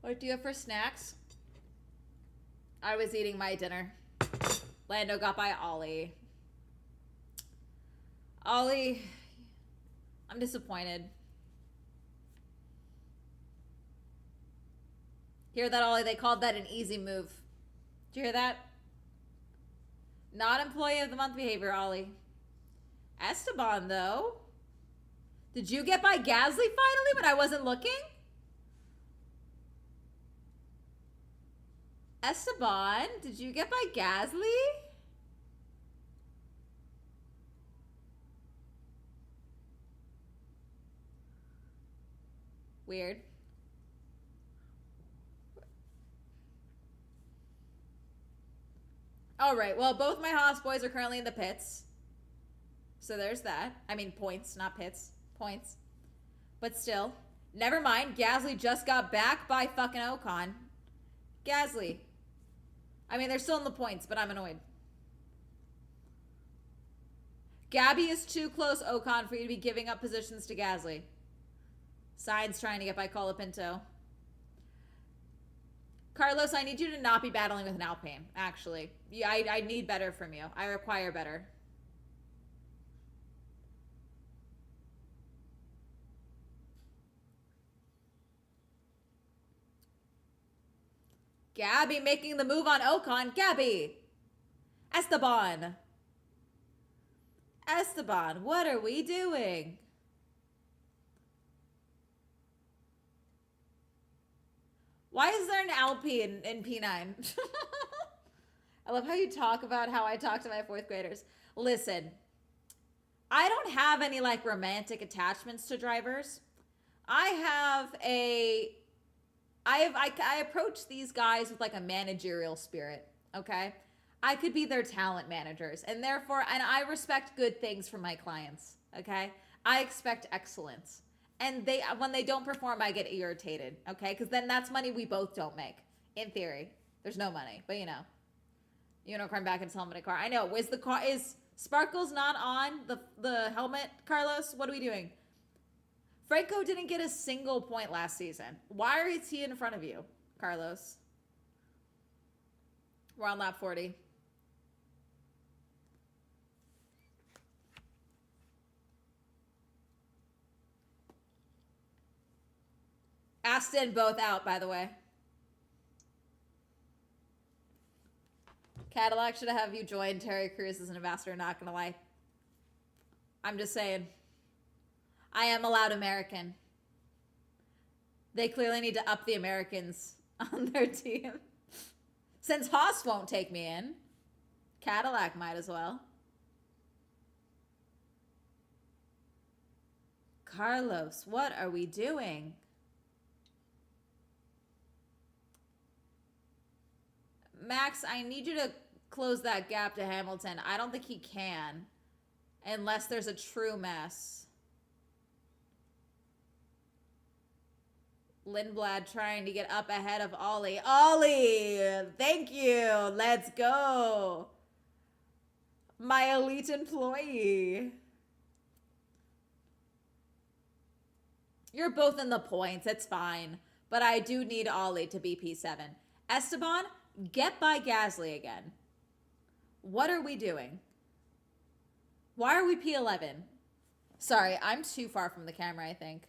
What do you have for snacks? I was eating my dinner. Lando got by Ollie. Ollie, I'm disappointed. Hear that, Ollie? They called that an easy move. Did you hear that? Not employee of the month behavior, Ollie. Esteban, though. Did you get by Gasly finally when I wasn't looking? Esteban, did you get by Gasly? Weird. All right, well, both my Haas boys are currently in the pits. So there's that. I mean, points, not pits. Points. But still. Never mind. Gasly just got back by fucking Ocon. Gasly. I mean, they're still in the points, but I'm annoyed. Gabby is too close, Ocon, for you to be giving up positions to Gasly. Sainz trying to get by Colapinto. Carlos, I need you to not be battling with an Alpine, actually. Yeah, I need better from you. I require better. Gabby making the move on Ocon. Gabby. Esteban. Esteban, what are we doing? Why is there an LP in P9? I love how you talk about how I talk to my fourth graders. Listen, I don't have any like romantic attachments to drivers. I approach these guys with like a managerial spirit, okay? I could be their talent managers, and therefore, and I respect good things from my clients, okay? I expect excellence. And when they don't perform, I get irritated, okay? Because then that's money we both don't make, in theory. There's no money, but you know. Unicorn back in his helmet car. I know. Is Sparkles not on the helmet, Carlos? What are we doing? Franco didn't get a single point last season. Why is he in front of you, Carlos? We're on lap 40. Aston both out, by the way. Cadillac should have you join Terry Crews as an ambassador, not gonna lie. I'm just saying. I am a loud American. They clearly need to up the Americans on their team. Since Haas won't take me in, Cadillac might as well. Carlos, what are we doing? Max, I need you to close that gap to Hamilton. I don't think he can, unless there's a true mess. Lindblad trying to get up ahead of Ollie. Ollie, thank you. Let's go. My elite employee. You're both in the points. It's fine. But I do need Ollie to be P7. Esteban, get by Gasly again. What are we doing? Why are we P11? Sorry, I'm too far from the camera, I think.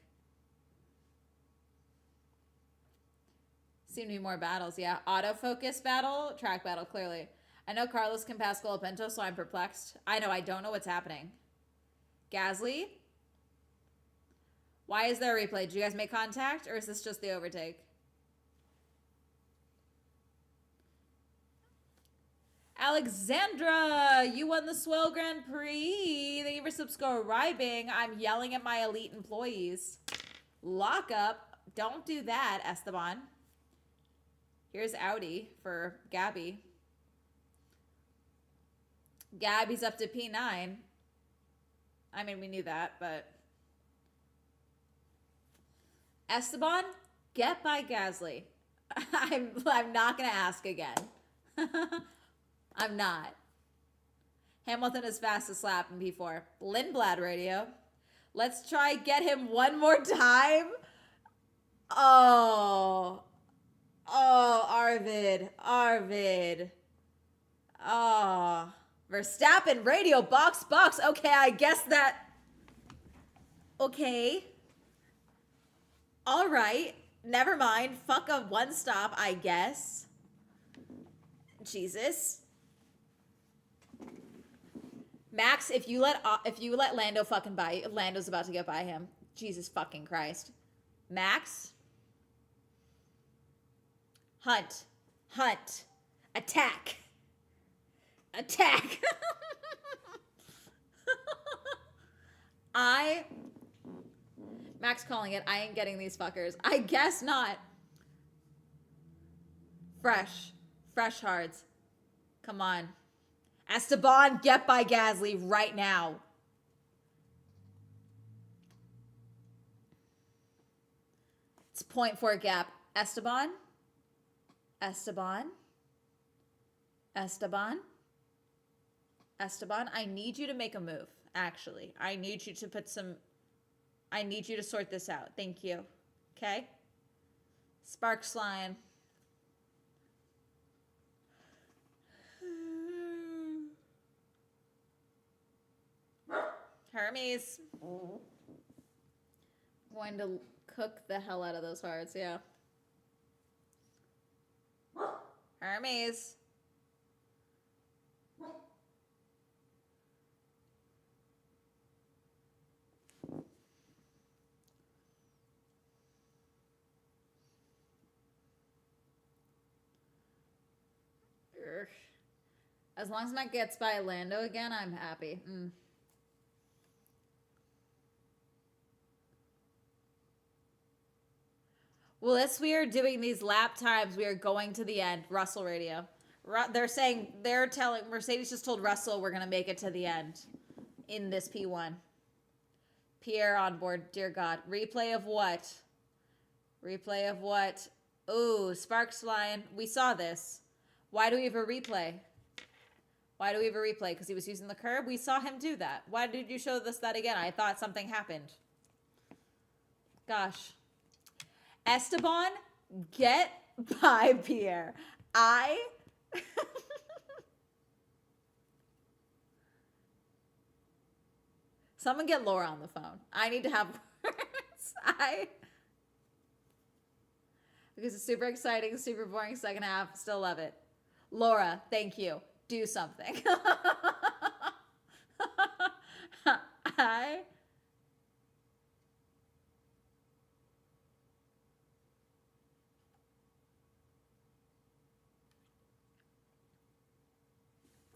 Seem to be more battles. Yeah, autofocus battle, track battle, clearly. I know Carlos can pass Colapinto, so I'm perplexed. I know, I don't know what's happening. Gasly? Why is there a replay? Did you guys make contact, or is this just the overtake? Alexandra, you won the Swell Grand Prix. Thank you for subscribing. I'm yelling at my elite employees. Lock up. Don't do that, Esteban. Here's Audi for Gabby. Gabby's up to P9. I mean, we knew that, but... Esteban, get by Gasly. I'm not going to ask again. I'm not. Hamilton is fastest lap in P4. Lindblad radio. Let's try get him one more time. Oh, Arvid. Oh, Verstappen radio box. Okay, I guess that. Okay. All right. Never mind. Fuck a one stop, I guess. Jesus. Max, if you let Lando fucking by, Lando's about to get by him. Jesus fucking Christ. Max. Hunt. Attack. Max calling it. I ain't getting these fuckers. I guess not. Fresh hards. Come on. Esteban, get by Gasly right now. It's 0.4 gap. Esteban, I need you to make a move, actually. I need you to sort this out. Thank you. Okay? Sparks flying. Hermes. Going to cook the hell out of those hearts, yeah. Normies. As long as Matt gets by Lando again, I'm happy. Well, as we are doing these lap times, we are going to the end. Russell radio. They're telling, Mercedes just told Russell we're going to make it to the end in this P1. Pierre on board, dear God. Replay of what? Replay of what? Ooh, sparks flying. We saw this. Why do we have a replay? Why do we have a replay? Because he was using the curb? We saw him do that. Why did you show us that again? I thought something happened. Gosh. Esteban, get by Pierre. Someone get Laura on the phone. I need to have words. Because it's super exciting, super boring second half. Still love it. Laura, thank you. Do something.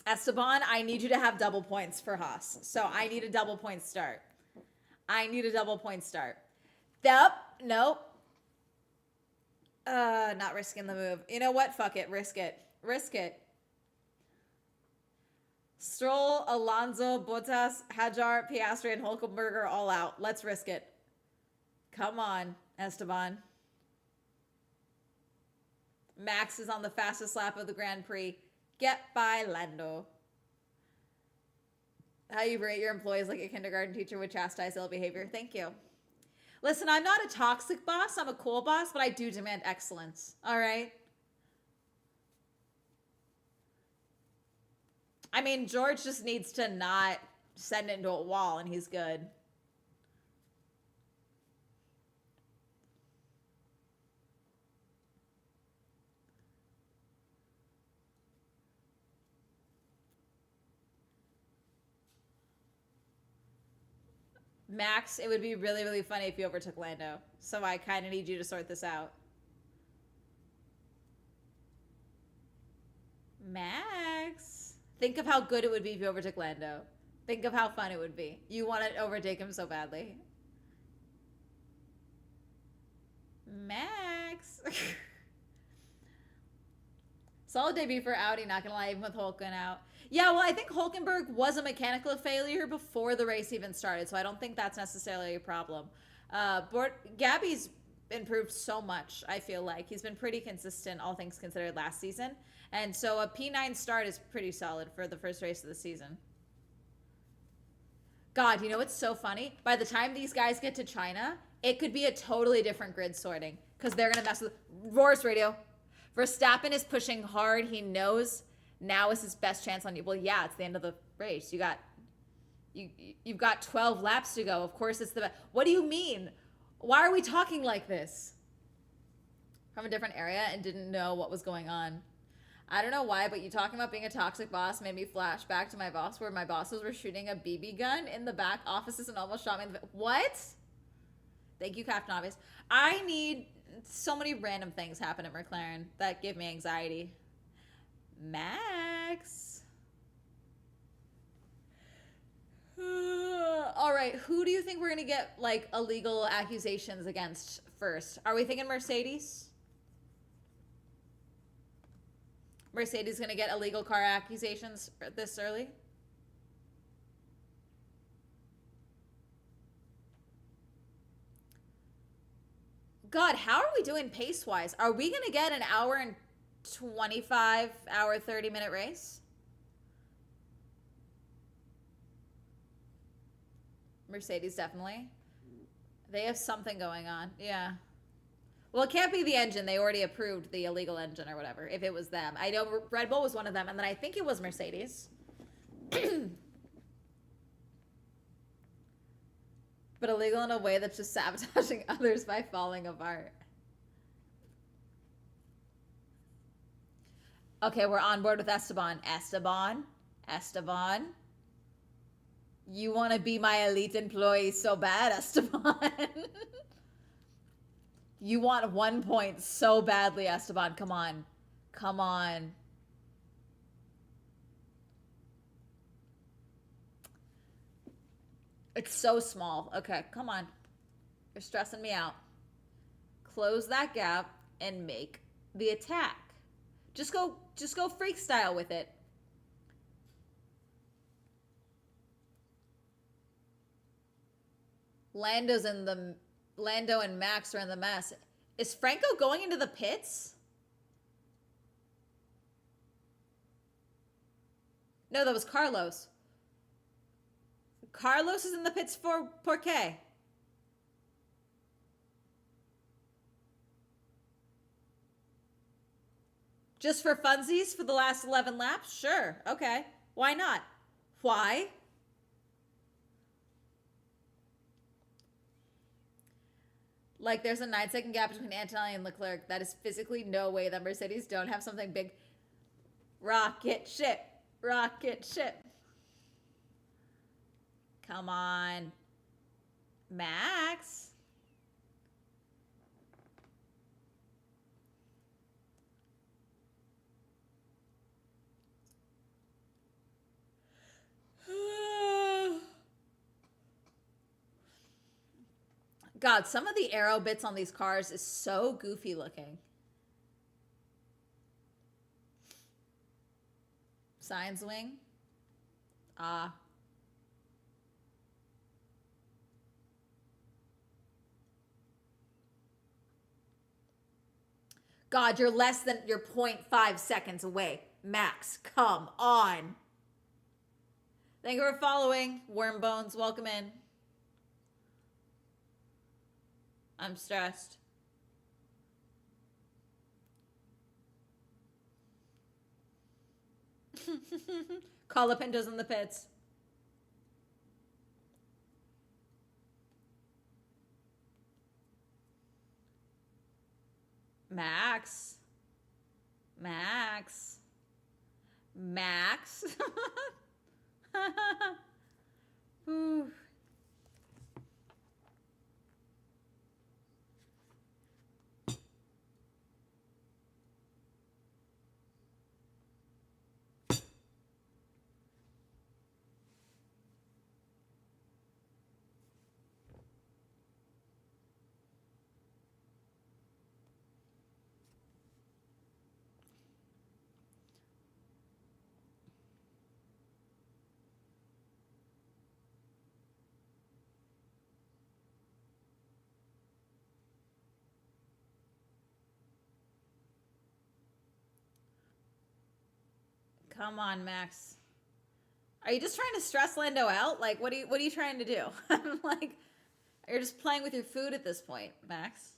Esteban, I need you to have double points for Haas. So I need a double point start. Nope. Not risking the move. You know what? Fuck it. Risk it. Stroll, Alonso, Bottas, Hadjar, Piastri, and Hulkenberg all out. Let's risk it. Come on, Esteban. Max is on the fastest lap of the Grand Prix. Get by Lando. How you rate your employees like a kindergarten teacher would chastise ill behavior. Thank you. Listen, I'm not a toxic boss. I'm a cool boss, but I do demand excellence. All right? I mean, George just needs to not send it into a wall and he's good. Max, it would be really, really funny if you overtook Lando. So I kind of need you to sort this out. Max. Think of how good it would be if you overtook Lando. Think of how fun it would be. You want to overtake him so badly. Max. Solid debut for Audi, not gonna lie, even with Hulken out. Yeah, well, I think Hulkenberg was a mechanical failure before the race even started, so I don't think that's necessarily a problem. Gabby's improved so much, I feel like. He's been pretty consistent, all things considered, last season. And so a P9 start is pretty solid for the first race of the season. God, you know what's so funny? By the time these guys get to China, it could be a totally different grid sorting because they're going to mess with Roars radio. Verstappen is pushing hard. He knows now is his best chance on you. Well, yeah, it's the end of the race. You've got 12 laps to go. Of course, it's the best. What do you mean? Why are we talking like this? From a different area and didn't know what was going on. I don't know why, but you talking about being a toxic boss made me flash back to my boss, where my bosses were shooting a BB gun in the back offices and almost shot me in the... What? Thank you, Captain Obvious. I need so many random things happen at McLaren that give me anxiety. Max. All right, who do you think we're going to get, like, illegal accusations against first? Are we thinking Mercedes? Mercedes going to get illegal car accusations this early? God, how are we doing pace-wise? Are we going to get an hour and 25, hour 30-minute race? Mercedes, definitely. They have something going on. Yeah. Well, it can't be the engine. They already approved the illegal engine or whatever, if it was them. I know Red Bull was one of them, and then I think it was Mercedes. But illegal in a way that's just sabotaging others by falling apart. Okay, we're on board with Esteban. Esteban. You want to be my elite employee so bad, Esteban. You want 1 point so badly, Esteban. Come on. Come on. It's so small. Okay, come on. You're stressing me out. Close that gap and make the attack. Just go freak style with it. Lando and Max are in the mess. Is Franco going into the pits? No, that was Carlos. Carlos is in the pits for Porqué. Just for funsies for the last 11 laps? Sure. Okay. Why not? Why? Like, there's a 9-second gap between Antonelli and Leclerc. That is physically no way that Mercedes don't have something big. Rocket ship. Rocket ship. Come on. Max. God, some of the aero bits on these cars is so goofy looking. Signs wing. Ah. God, you're 0.5 seconds away. Max, come on. Thank you for following. Wormbones, welcome in. I'm stressed. Colapinto's in the pits. Max. Max. Max. Come on, Max. Are you just trying to stress Lando out? Like, what are you trying to do? I'm like, you're just playing with your food at this point, Max.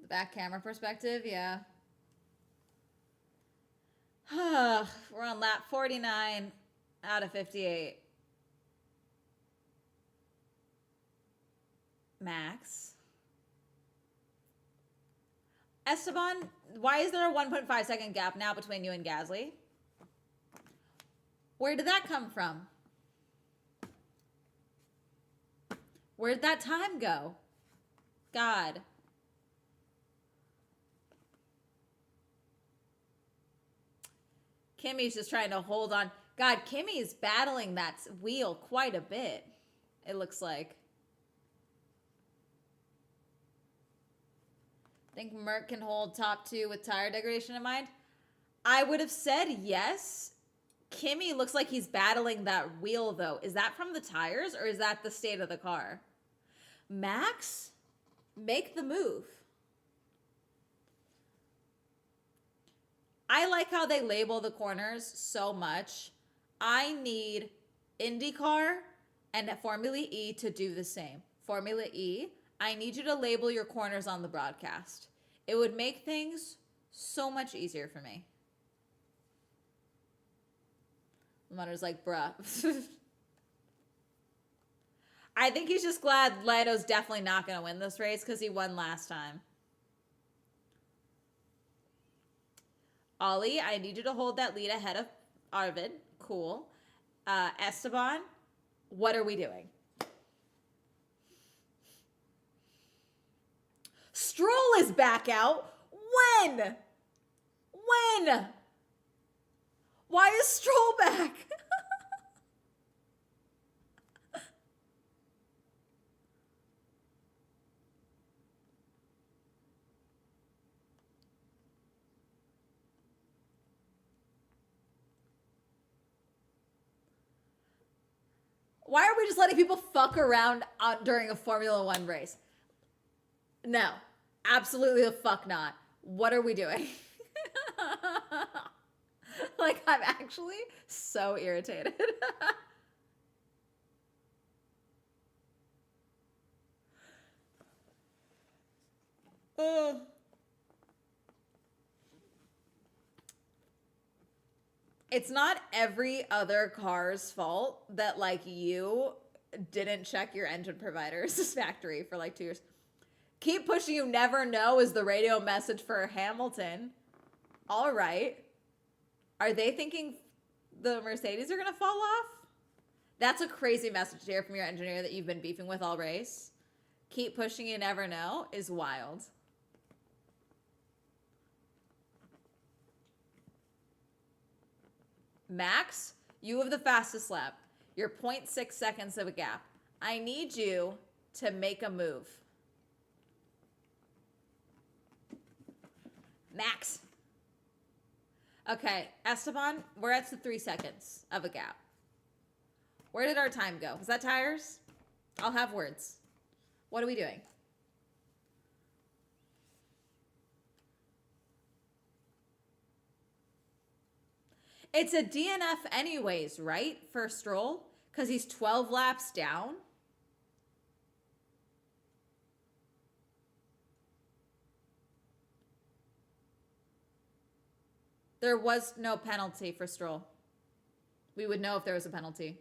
The back camera perspective, yeah. We're on lap 49 out of 58. Max. Esteban, why is there a 1.5 second gap now between you and Gasly? Where did that come from? Where'd that time go? God. Kimmy's just trying to hold on. God, Kimmy's battling that wheel quite a bit, it looks like. Think Merc can hold top 2 with tire degradation in mind? I would have said yes. Kimmy looks like he's battling that wheel, though. Is that from the tires, or is that the state of the car? Max, make the move. I like how they label the corners so much. I need IndyCar and Formula E to do the same. Formula E, I need you to label your corners on the broadcast. It would make things so much easier for me. Munner's like, bruh. I think he's just glad Lando's definitely not going to win this race because he won last time. Ollie, I need you to hold that lead ahead of Arvid. Cool. Esteban, what are we doing? Stroll is back out. When? When? Why is Stroll back? Why are we just letting people fuck around during a Formula One race? No, absolutely the fuck not. What are we doing? Like, I'm actually so irritated. It's not every other car's fault that, like, you didn't check your engine provider's factory for like 2 years. Keep pushing, you never know is the radio message for Hamilton. All right. Are they thinking the Mercedes are going to fall off? That's a crazy message to hear from your engineer that you've been beefing with all race. Keep pushing, you never know is wild. Max, you have the fastest lap. You're 0.6 seconds of a gap. I need you to make a move. Max. Okay, Esteban, we're at the 3 seconds of a gap. Where did our time go? Was that tires? I'll have words. What are we doing? It's a DNF anyways, right? For Stroll? Because he's 12 laps down. There was no penalty for Stroll. We would know if there was a penalty.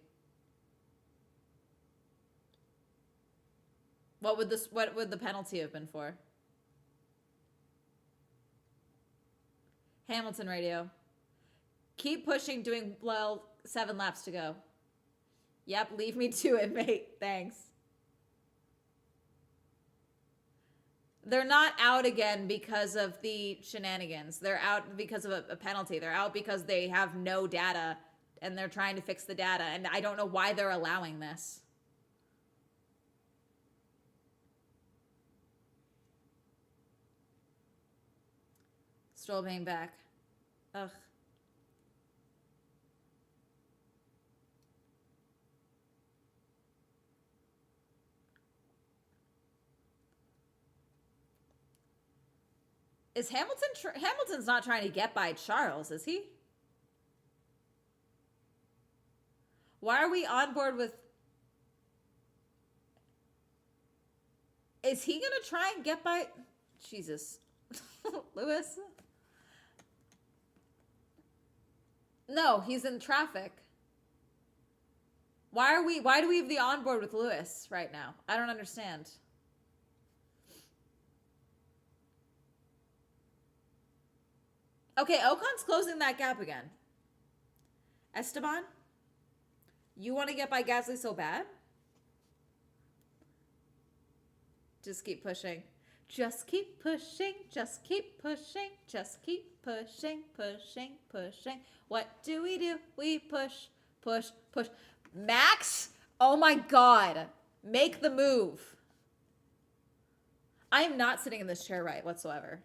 What would the penalty have been for? Hamilton radio. Keep pushing, doing well, 7 laps to go. Yep, leave me to it, mate. Thanks. They're not out again because of the shenanigans. They're out because of a penalty. They're out because they have no data and they're trying to fix the data. And I don't know why they're allowing this. Stroll being back. Ugh. Is Hamilton's not trying to get by Charles, is he? Why are we on board with... Is he going to try and get by... Jesus. Lewis? No, he's in traffic. Why do we have the onboard with Lewis right now? I don't understand. Okay, Ocon's closing that gap again. Esteban? You want to get by Gasly so bad? Just keep pushing. Just keep pushing. Just keep pushing. Just keep pushing, pushing, pushing. What do? We push, push, push. Max? Oh my God. Make the move. I am not sitting in this chair right whatsoever.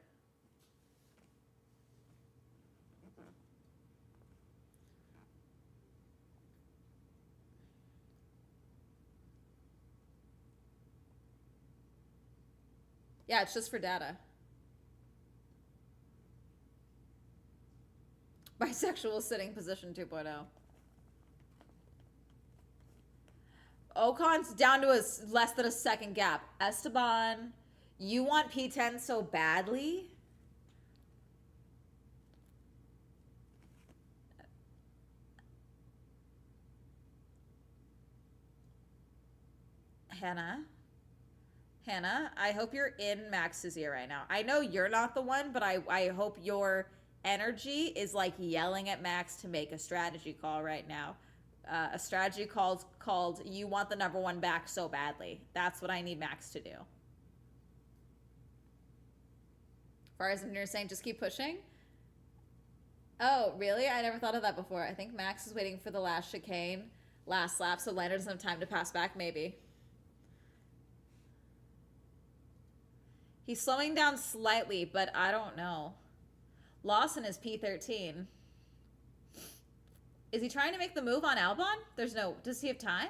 Yeah, it's just for data. Bisexual sitting position 2.0. Ocon's down to less than a second gap. Esteban, you want P10 so badly? Hannah. Hannah, I hope you're in Max's ear right now. I know you're not the one, but I hope your energy is like yelling at Max to make a strategy call right now. A strategy called you want the number one back so badly. That's what I need Max to do. Farzan, you're saying just keep pushing? Oh, really? I never thought of that before. I think Max is waiting for the last chicane, last lap, so Lando doesn't have time to pass back, maybe. He's slowing down slightly, but I don't know. Lawson is P13. Is he trying to make the move on Albon? There's no... Does he have time?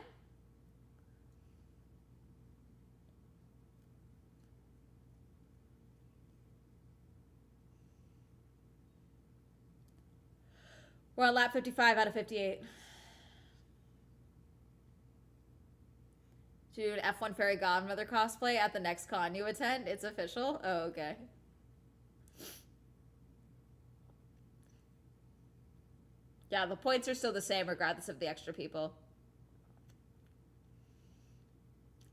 We're on lap 55 out of 58. Dude, F1 Fairy Godmother cosplay at the next con you attend? It's official? Oh, okay. Yeah, the points are still the same regardless of the extra people.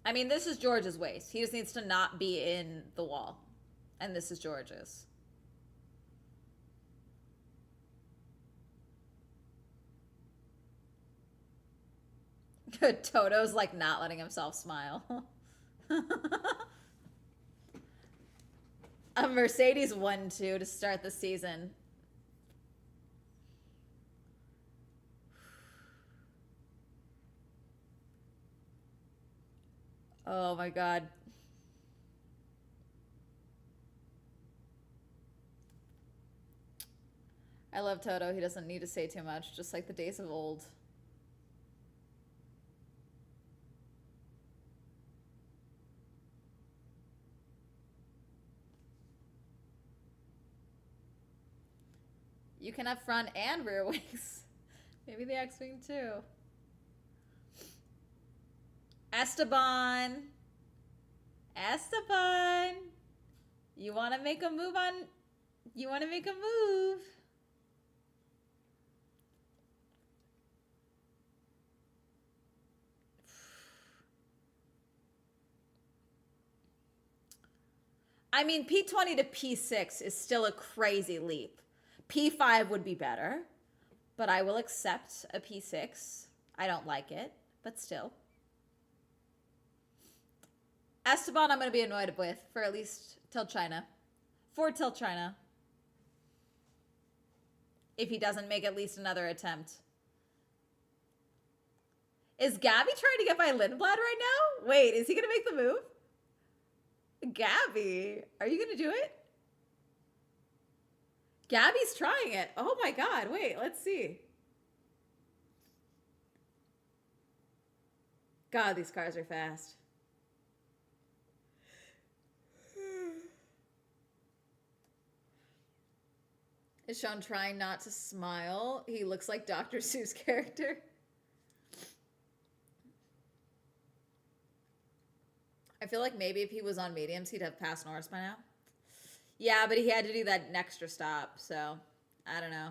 I mean, this is George's waist. He just needs to not be in the wall. And this is George's. Toto's like not letting himself smile. A Mercedes 1-2 to start the season. Oh my god. I love Toto. He doesn't need to say too much, just like the days of old. You can have front and rear wings. Maybe the X-Wing too. Esteban. Esteban. You want to make a move on... You want to make a move. I mean, P20 to P6 is still a crazy leap. P5 would be better, but I will accept a P6. I don't like it, but still. Esteban, I'm going to be annoyed with for at least till China. For till China. If he doesn't make at least another attempt. Is Gabby trying to get by Lindblad right now? Wait, is he going to make the move? Gabby, are you going to do it? Gabby's trying it. Oh my god, wait, let's see. God, these cars are fast. Is Sean trying not to smile? He looks like Dr. Seuss character. I feel like maybe if he was on mediums, he'd have passed Norris by now. Yeah, but he had to do that extra stop, so I don't know.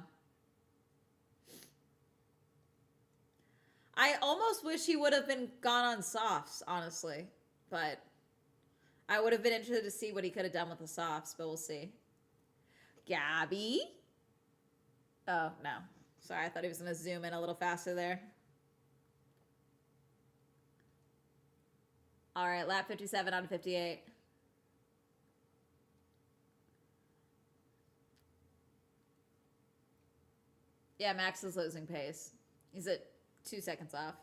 I almost wish he would have been gone on softs, honestly. But I would have been interested to see what he could have done with the softs, but we'll see. Gabby? Oh, no. Sorry, I thought he was going to zoom in a little faster there. All right, lap 57 out of 58. Yeah, Max is losing pace. He's at 2 seconds off.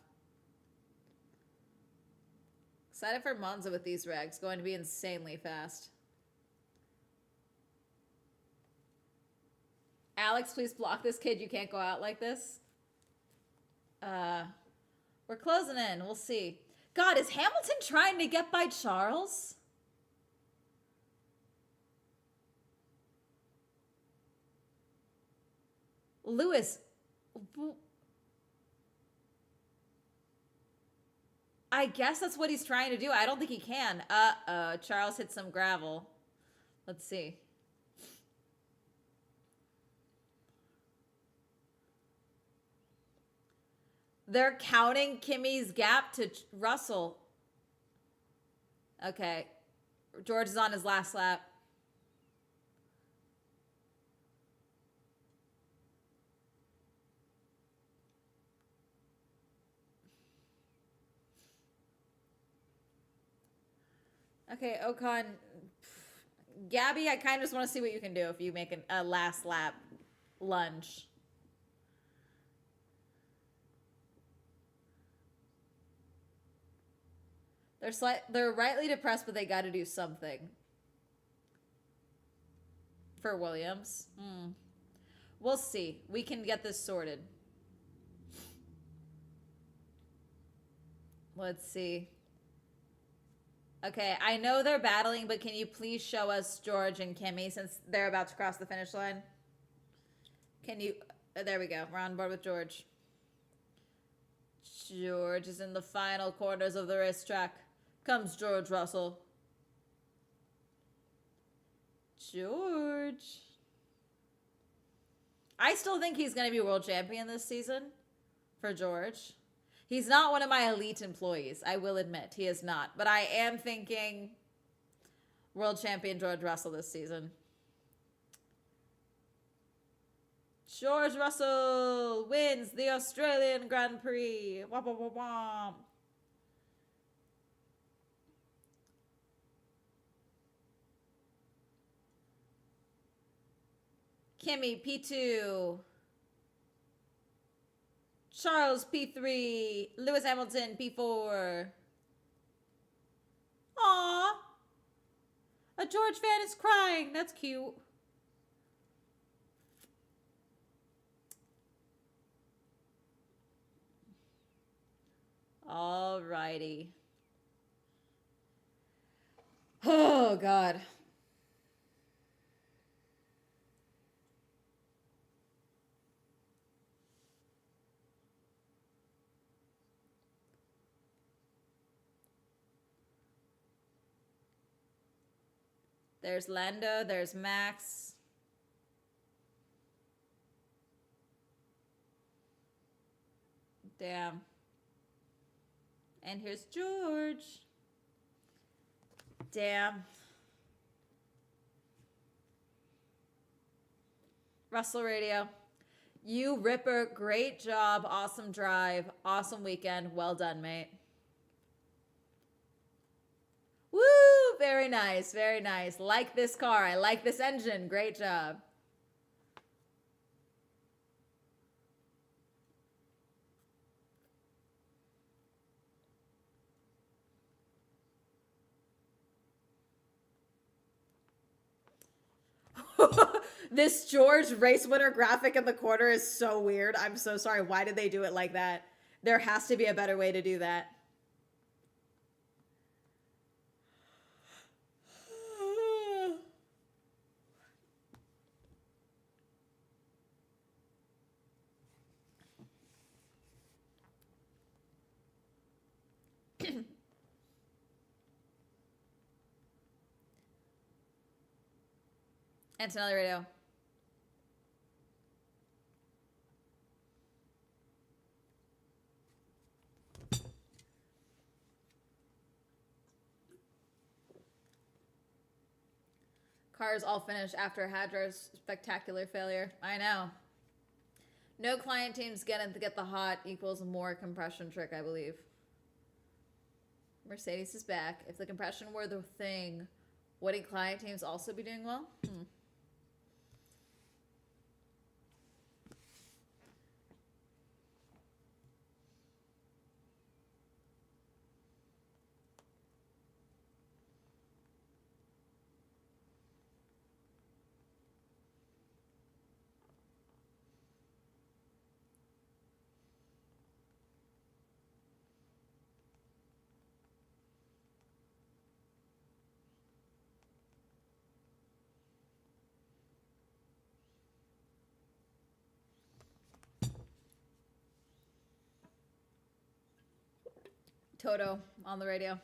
Excited for Monza with these regs. Going to be insanely fast. Alex, please block this kid. You can't go out like this. We're closing in. We'll see. God, is Hamilton trying to get by Charles? Lewis. I guess that's what he's trying to do. I don't think he can. Charles hit some gravel. Let's see. They're counting Kimmy's gap to Russell. Okay. George is on his last lap. Okay, Ocon. Gabby, I kind of just want to see what you can do if you make a last lap lunge. They're rightly depressed, but they got to do something for Williams. We'll see. We can get this sorted. Let's see. Okay, I know they're battling, but can you please show us George and Kimmy since they're about to cross the finish line? Can you... there we go. We're on board with George. George is in the final corners of the racetrack. Comes George Russell. George. I still think he's going to be world champion this season for George. He's not one of my elite employees, I will admit. He is not. But I am thinking world champion George Russell this season. George Russell wins the Australian Grand Prix. Wah, wah, wah, wah. Kimmy, P2. Charles, P3. Lewis Hamilton, P4. Aww. A George fan is crying. That's cute. Alrighty. Oh, God. There's Lando, there's Max. Damn. And here's George. Damn. Russell Radio. You ripper, great job, awesome drive, awesome weekend. Well done, mate. Woo! Very nice, very nice. Like this car. I like this engine. Great job. This George race winner graphic in the corner is so weird. I'm so sorry. Why did they do it like that? There has to be a better way to do that. Antonelli Radio. Cars all finished after Hadra's spectacular failure. I know. No client teams get the hot equals more compression trick, I believe. Mercedes is back. If the compression were the thing, wouldn't client teams also be doing well? Toto on the radio.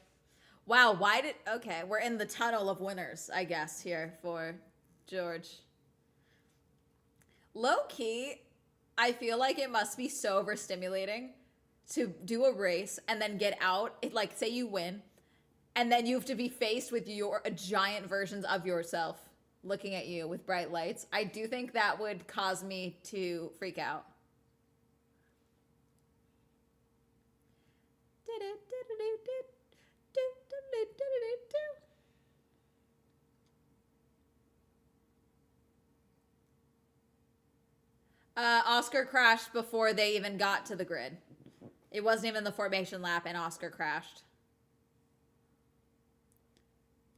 Wow, why did... Okay, we're in the tunnel of winners, I guess, here for George. Low-key, I feel like it must be so overstimulating to do a race and then get out. Like, say you win, And then you have to be faced with your giant versions of yourself looking at you with bright lights. I do think that would cause me to freak out. Oscar crashed before they even got to the grid. It wasn't even the formation lap, and Oscar crashed.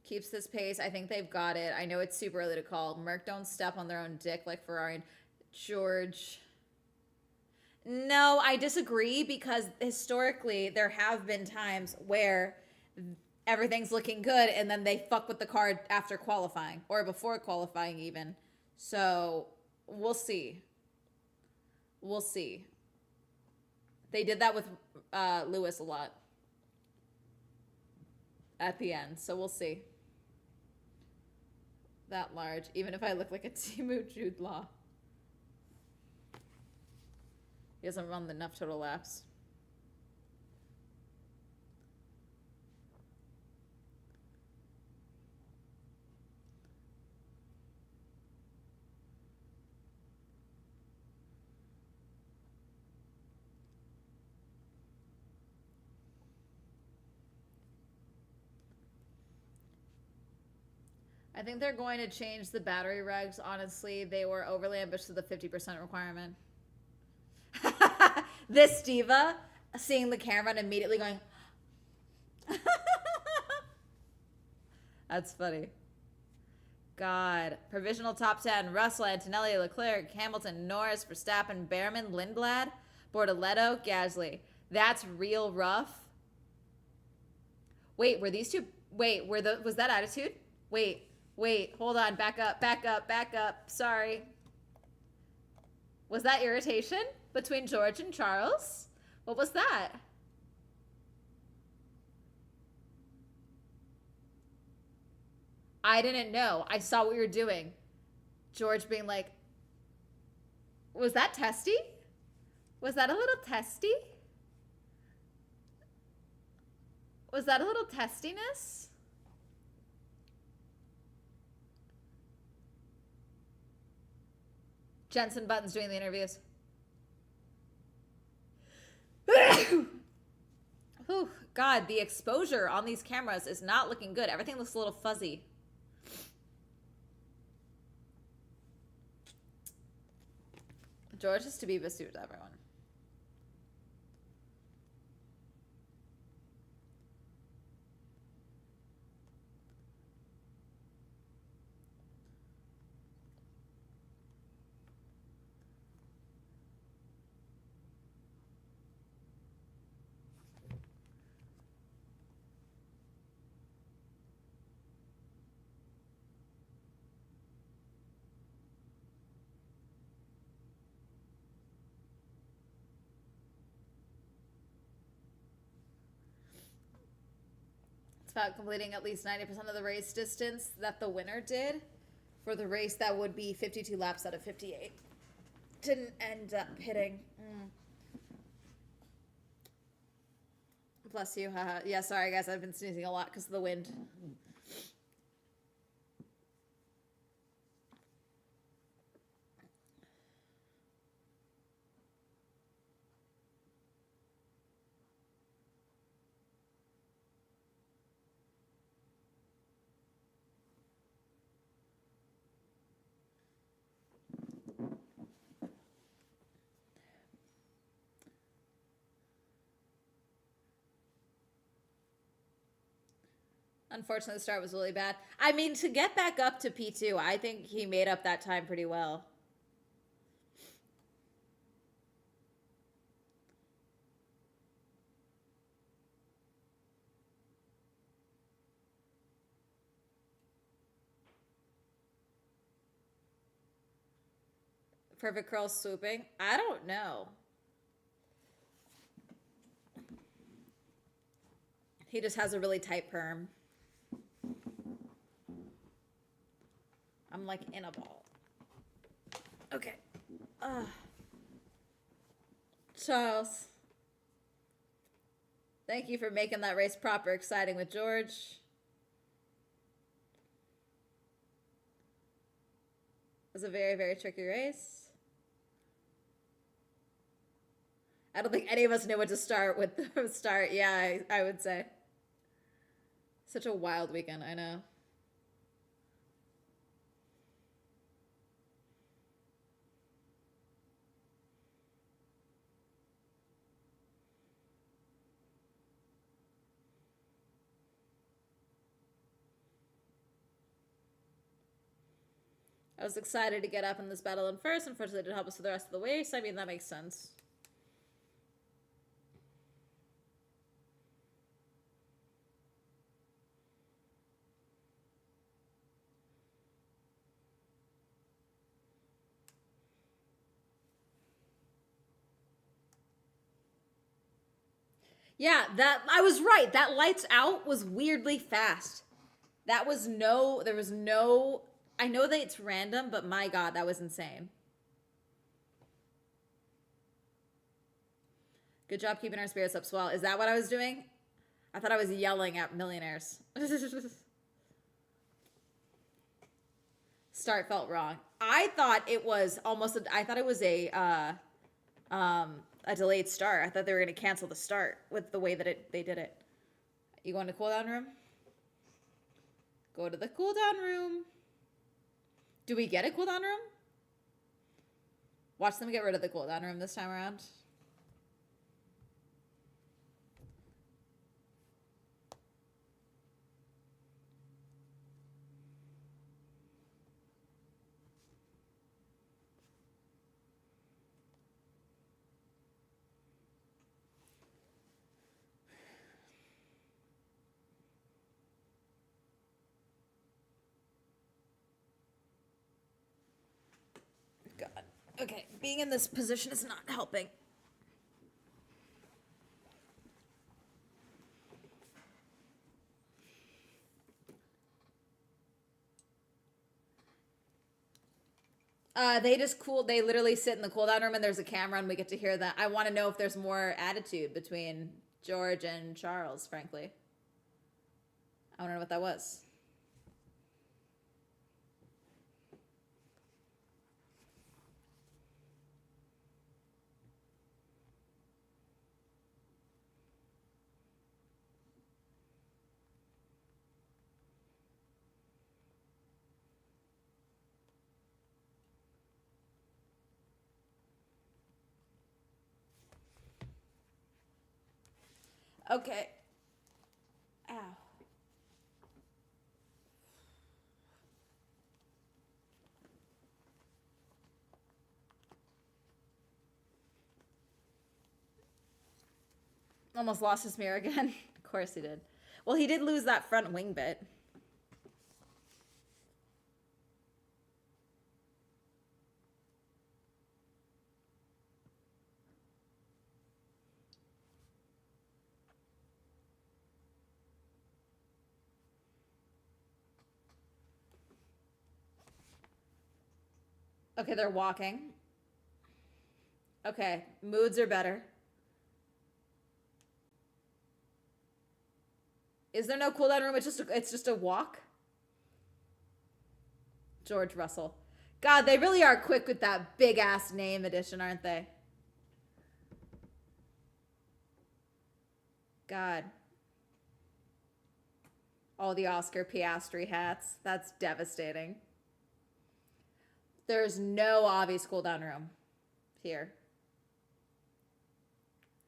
Keeps this pace. I think they've got it. I know it's super early to call. Merc don't step on their own dick like Ferrari and George. No, I disagree, because historically there have been times where everything's looking good and then they fuck with the car after qualifying or before qualifying even. So we'll see. We'll see. They did that with Lewis a lot at the end. So we'll see. That large, even if I look like a Temu Jude Law. He hasn't run enough total laps. I think they're going to change the battery regs. Honestly, they were overly ambitious with the 50% requirement. This diva seeing the camera and immediately going. That's funny. God. Provisional top 10. Russell, Antonelli, Leclerc, Hamilton, Norris, Verstappen, Behrman, Lindblad, Bortoletto, Gasly. That's real rough. Wait, were these two? Wait, was that attitude? Wait, hold on. Back up. Sorry. Was that irritation between George and Charles? What was that? I didn't know. I saw what you were doing. George being like, was that testy? Was that a little testy? Was that a little testiness? Jensen Button's doing the interviews. Whew, God, the exposure on these cameras is not looking good. Everything looks a little fuzzy. George is to be pursued, everyone. About completing at least 90% of the race distance that the winner did for the race that would be 52 laps out of 58. Didn't end up hitting. Bless you. Haha. Yeah, sorry guys, I've been sneezing a lot because of the wind. Unfortunately, the start was really bad. I mean, to get back up to P2, I think he made up that time pretty well. Perfect curl swooping? I don't know. He just has a really tight perm. I'm like in a ball. Okay. Charles. Thank you for making that race proper exciting with George. It was a very, very tricky race. I don't think any of us knew what to start with the start. Yeah, I would say. Such a wild weekend, I know. I was excited to get up in this battle in first. Unfortunately, it didn't help us for the rest of the race. I mean, that makes sense. Yeah, that I was right. That lights out was weirdly fast. That was no, there was no, I know that it's random, but my God, that was insane. Good job keeping our spirits up, Swell. Is that what I was doing? I thought I was yelling at millionaires. Start felt wrong. I thought it was almost, I thought it was a delayed start. I thought they were going to cancel the start with the way that they did it. You going to cooldown room? Go to the cooldown room. Do we get a cooldown room? Watch them get rid of the cooldown room this time around. God. Okay, being in this position is not helping. They literally sit in the cooldown room and there's a camera and we get to hear that. I want to know if there's more attitude between George and Charles, frankly. I want to know what that was. Okay. Ow. Almost lost his mirror again. Of course he did. Well, he did lose that front wing bit. Okay, they're walking. Okay, moods are better. Is there no cooldown room? It's just a walk. George Russell. God, they really are quick with that big ass name addition, aren't they? God. All the Oscar Piastri hats. That's devastating. There's no obvious cooldown room here.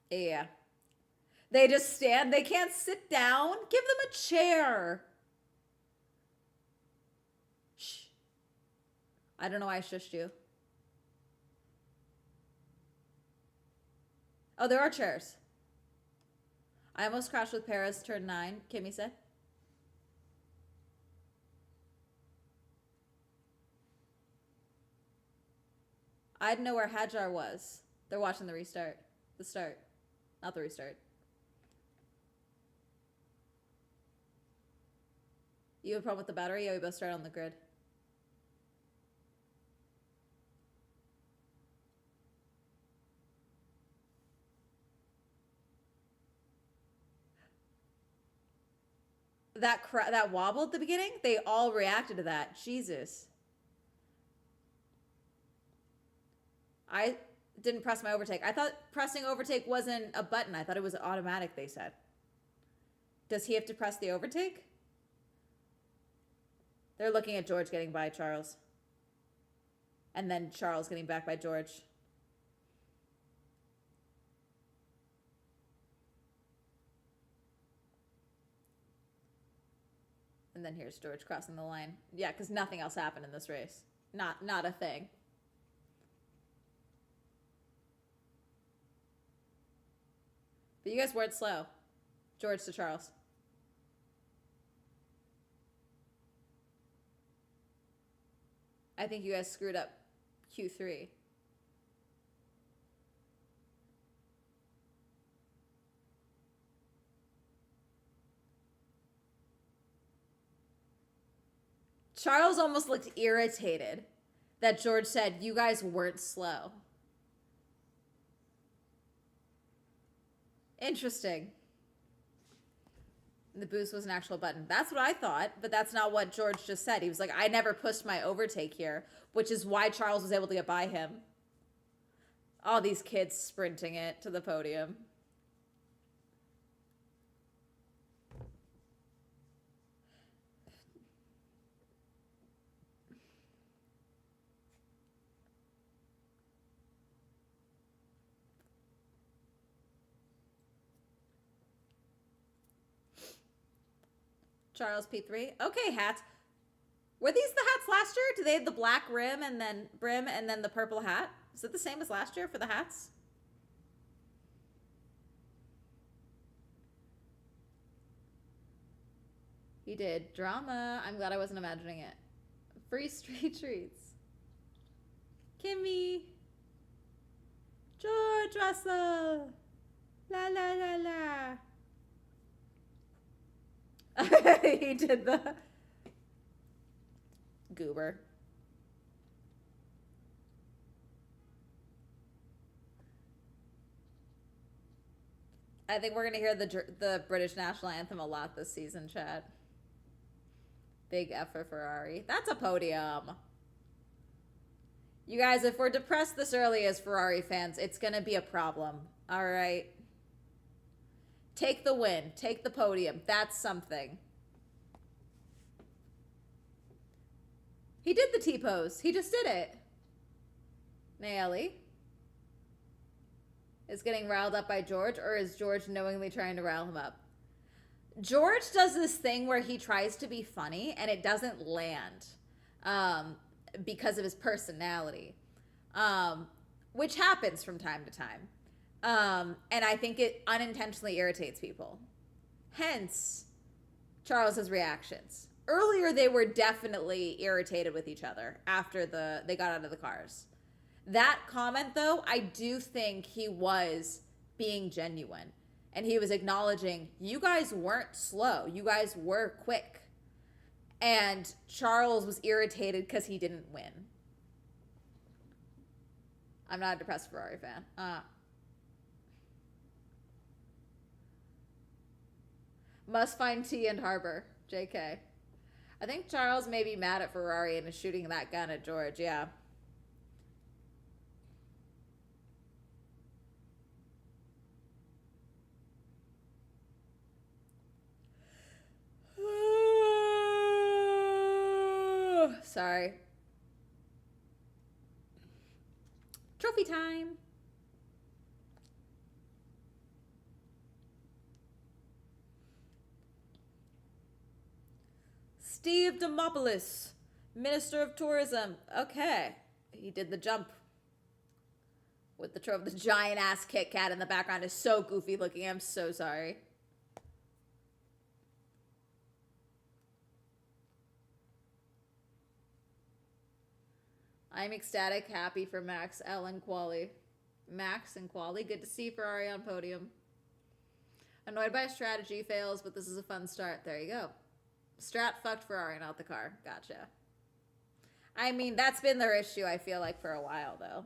Yeah. They just stand. They can't sit down. Give them a chair. Shh. I don't know why I shushed you. Oh, there are chairs. I almost crashed with Paris, turn 9. Kimmy said. I didn't know where Hajar was. They're watching the restart. The start. Not the restart. You have a problem with the battery? Yeah, we both start on the grid. that wobble at the beginning, they all reacted to that. Jesus. I didn't press my overtake. I thought pressing overtake wasn't a button. I thought it was automatic, they said. Does he have to press the overtake? They're looking at George getting by Charles. And then Charles getting back by George. And then here's George crossing the line. Yeah, because nothing else happened in this race. Not a thing. But you guys weren't slow. George to Charles. I think you guys screwed up Q3. Charles almost looked irritated that George said, you guys weren't slow. Interesting. The boost was an actual button. That's what I thought, but that's not what George just said. He was like, I never pushed my overtake here, which is why Charles was able to get by him. All these kids sprinting it to the podium. Charles P3. Okay, hats. Were these the hats last year? Do they have the black rim and then the purple hat? Is it the same as last year for the hats? He did. Drama. I'm glad I wasn't imagining it. Free street treats. Kimmy. George Russell. La la la la. He did the goober. I think we're gonna hear the British national anthem a lot this season, chat. Big F for Ferrari. That's a podium. You guys, if we're depressed this early as Ferrari fans, it's gonna be a problem. All right. Take the win. Take the podium. That's something. He did the T-pose. He just did it. Nayeli is getting riled up by George, or is George knowingly trying to rile him up? George does this thing where he tries to be funny, and it doesn't land because of his personality, which happens from time to time. And I think it unintentionally irritates people. Hence, Charles's reactions. Earlier, they were definitely irritated with each other after they got out of the cars. That comment, though, I do think he was being genuine. And he was acknowledging, you guys weren't slow. You guys were quick. And Charles was irritated because he didn't win. I'm not a depressed Ferrari fan. Must find T and Harbor. JK. I think Charles may be mad at Ferrari and is shooting that gun at George. Yeah. Sorry. Trophy time. Steve Demopoulos, Minister of Tourism. Okay. He did the jump with the trophy. The giant ass Kit Kat in the background is so goofy looking. I'm so sorry. I'm ecstatic, happy for Max, L, and Quali. Max and Quali, good to see Ferrari on podium. Annoyed by strategy fails, but this is a fun start. There you go. Strat fucked Ferrari, not the car. Gotcha. I mean, that's been their issue, I feel like, for a while, though.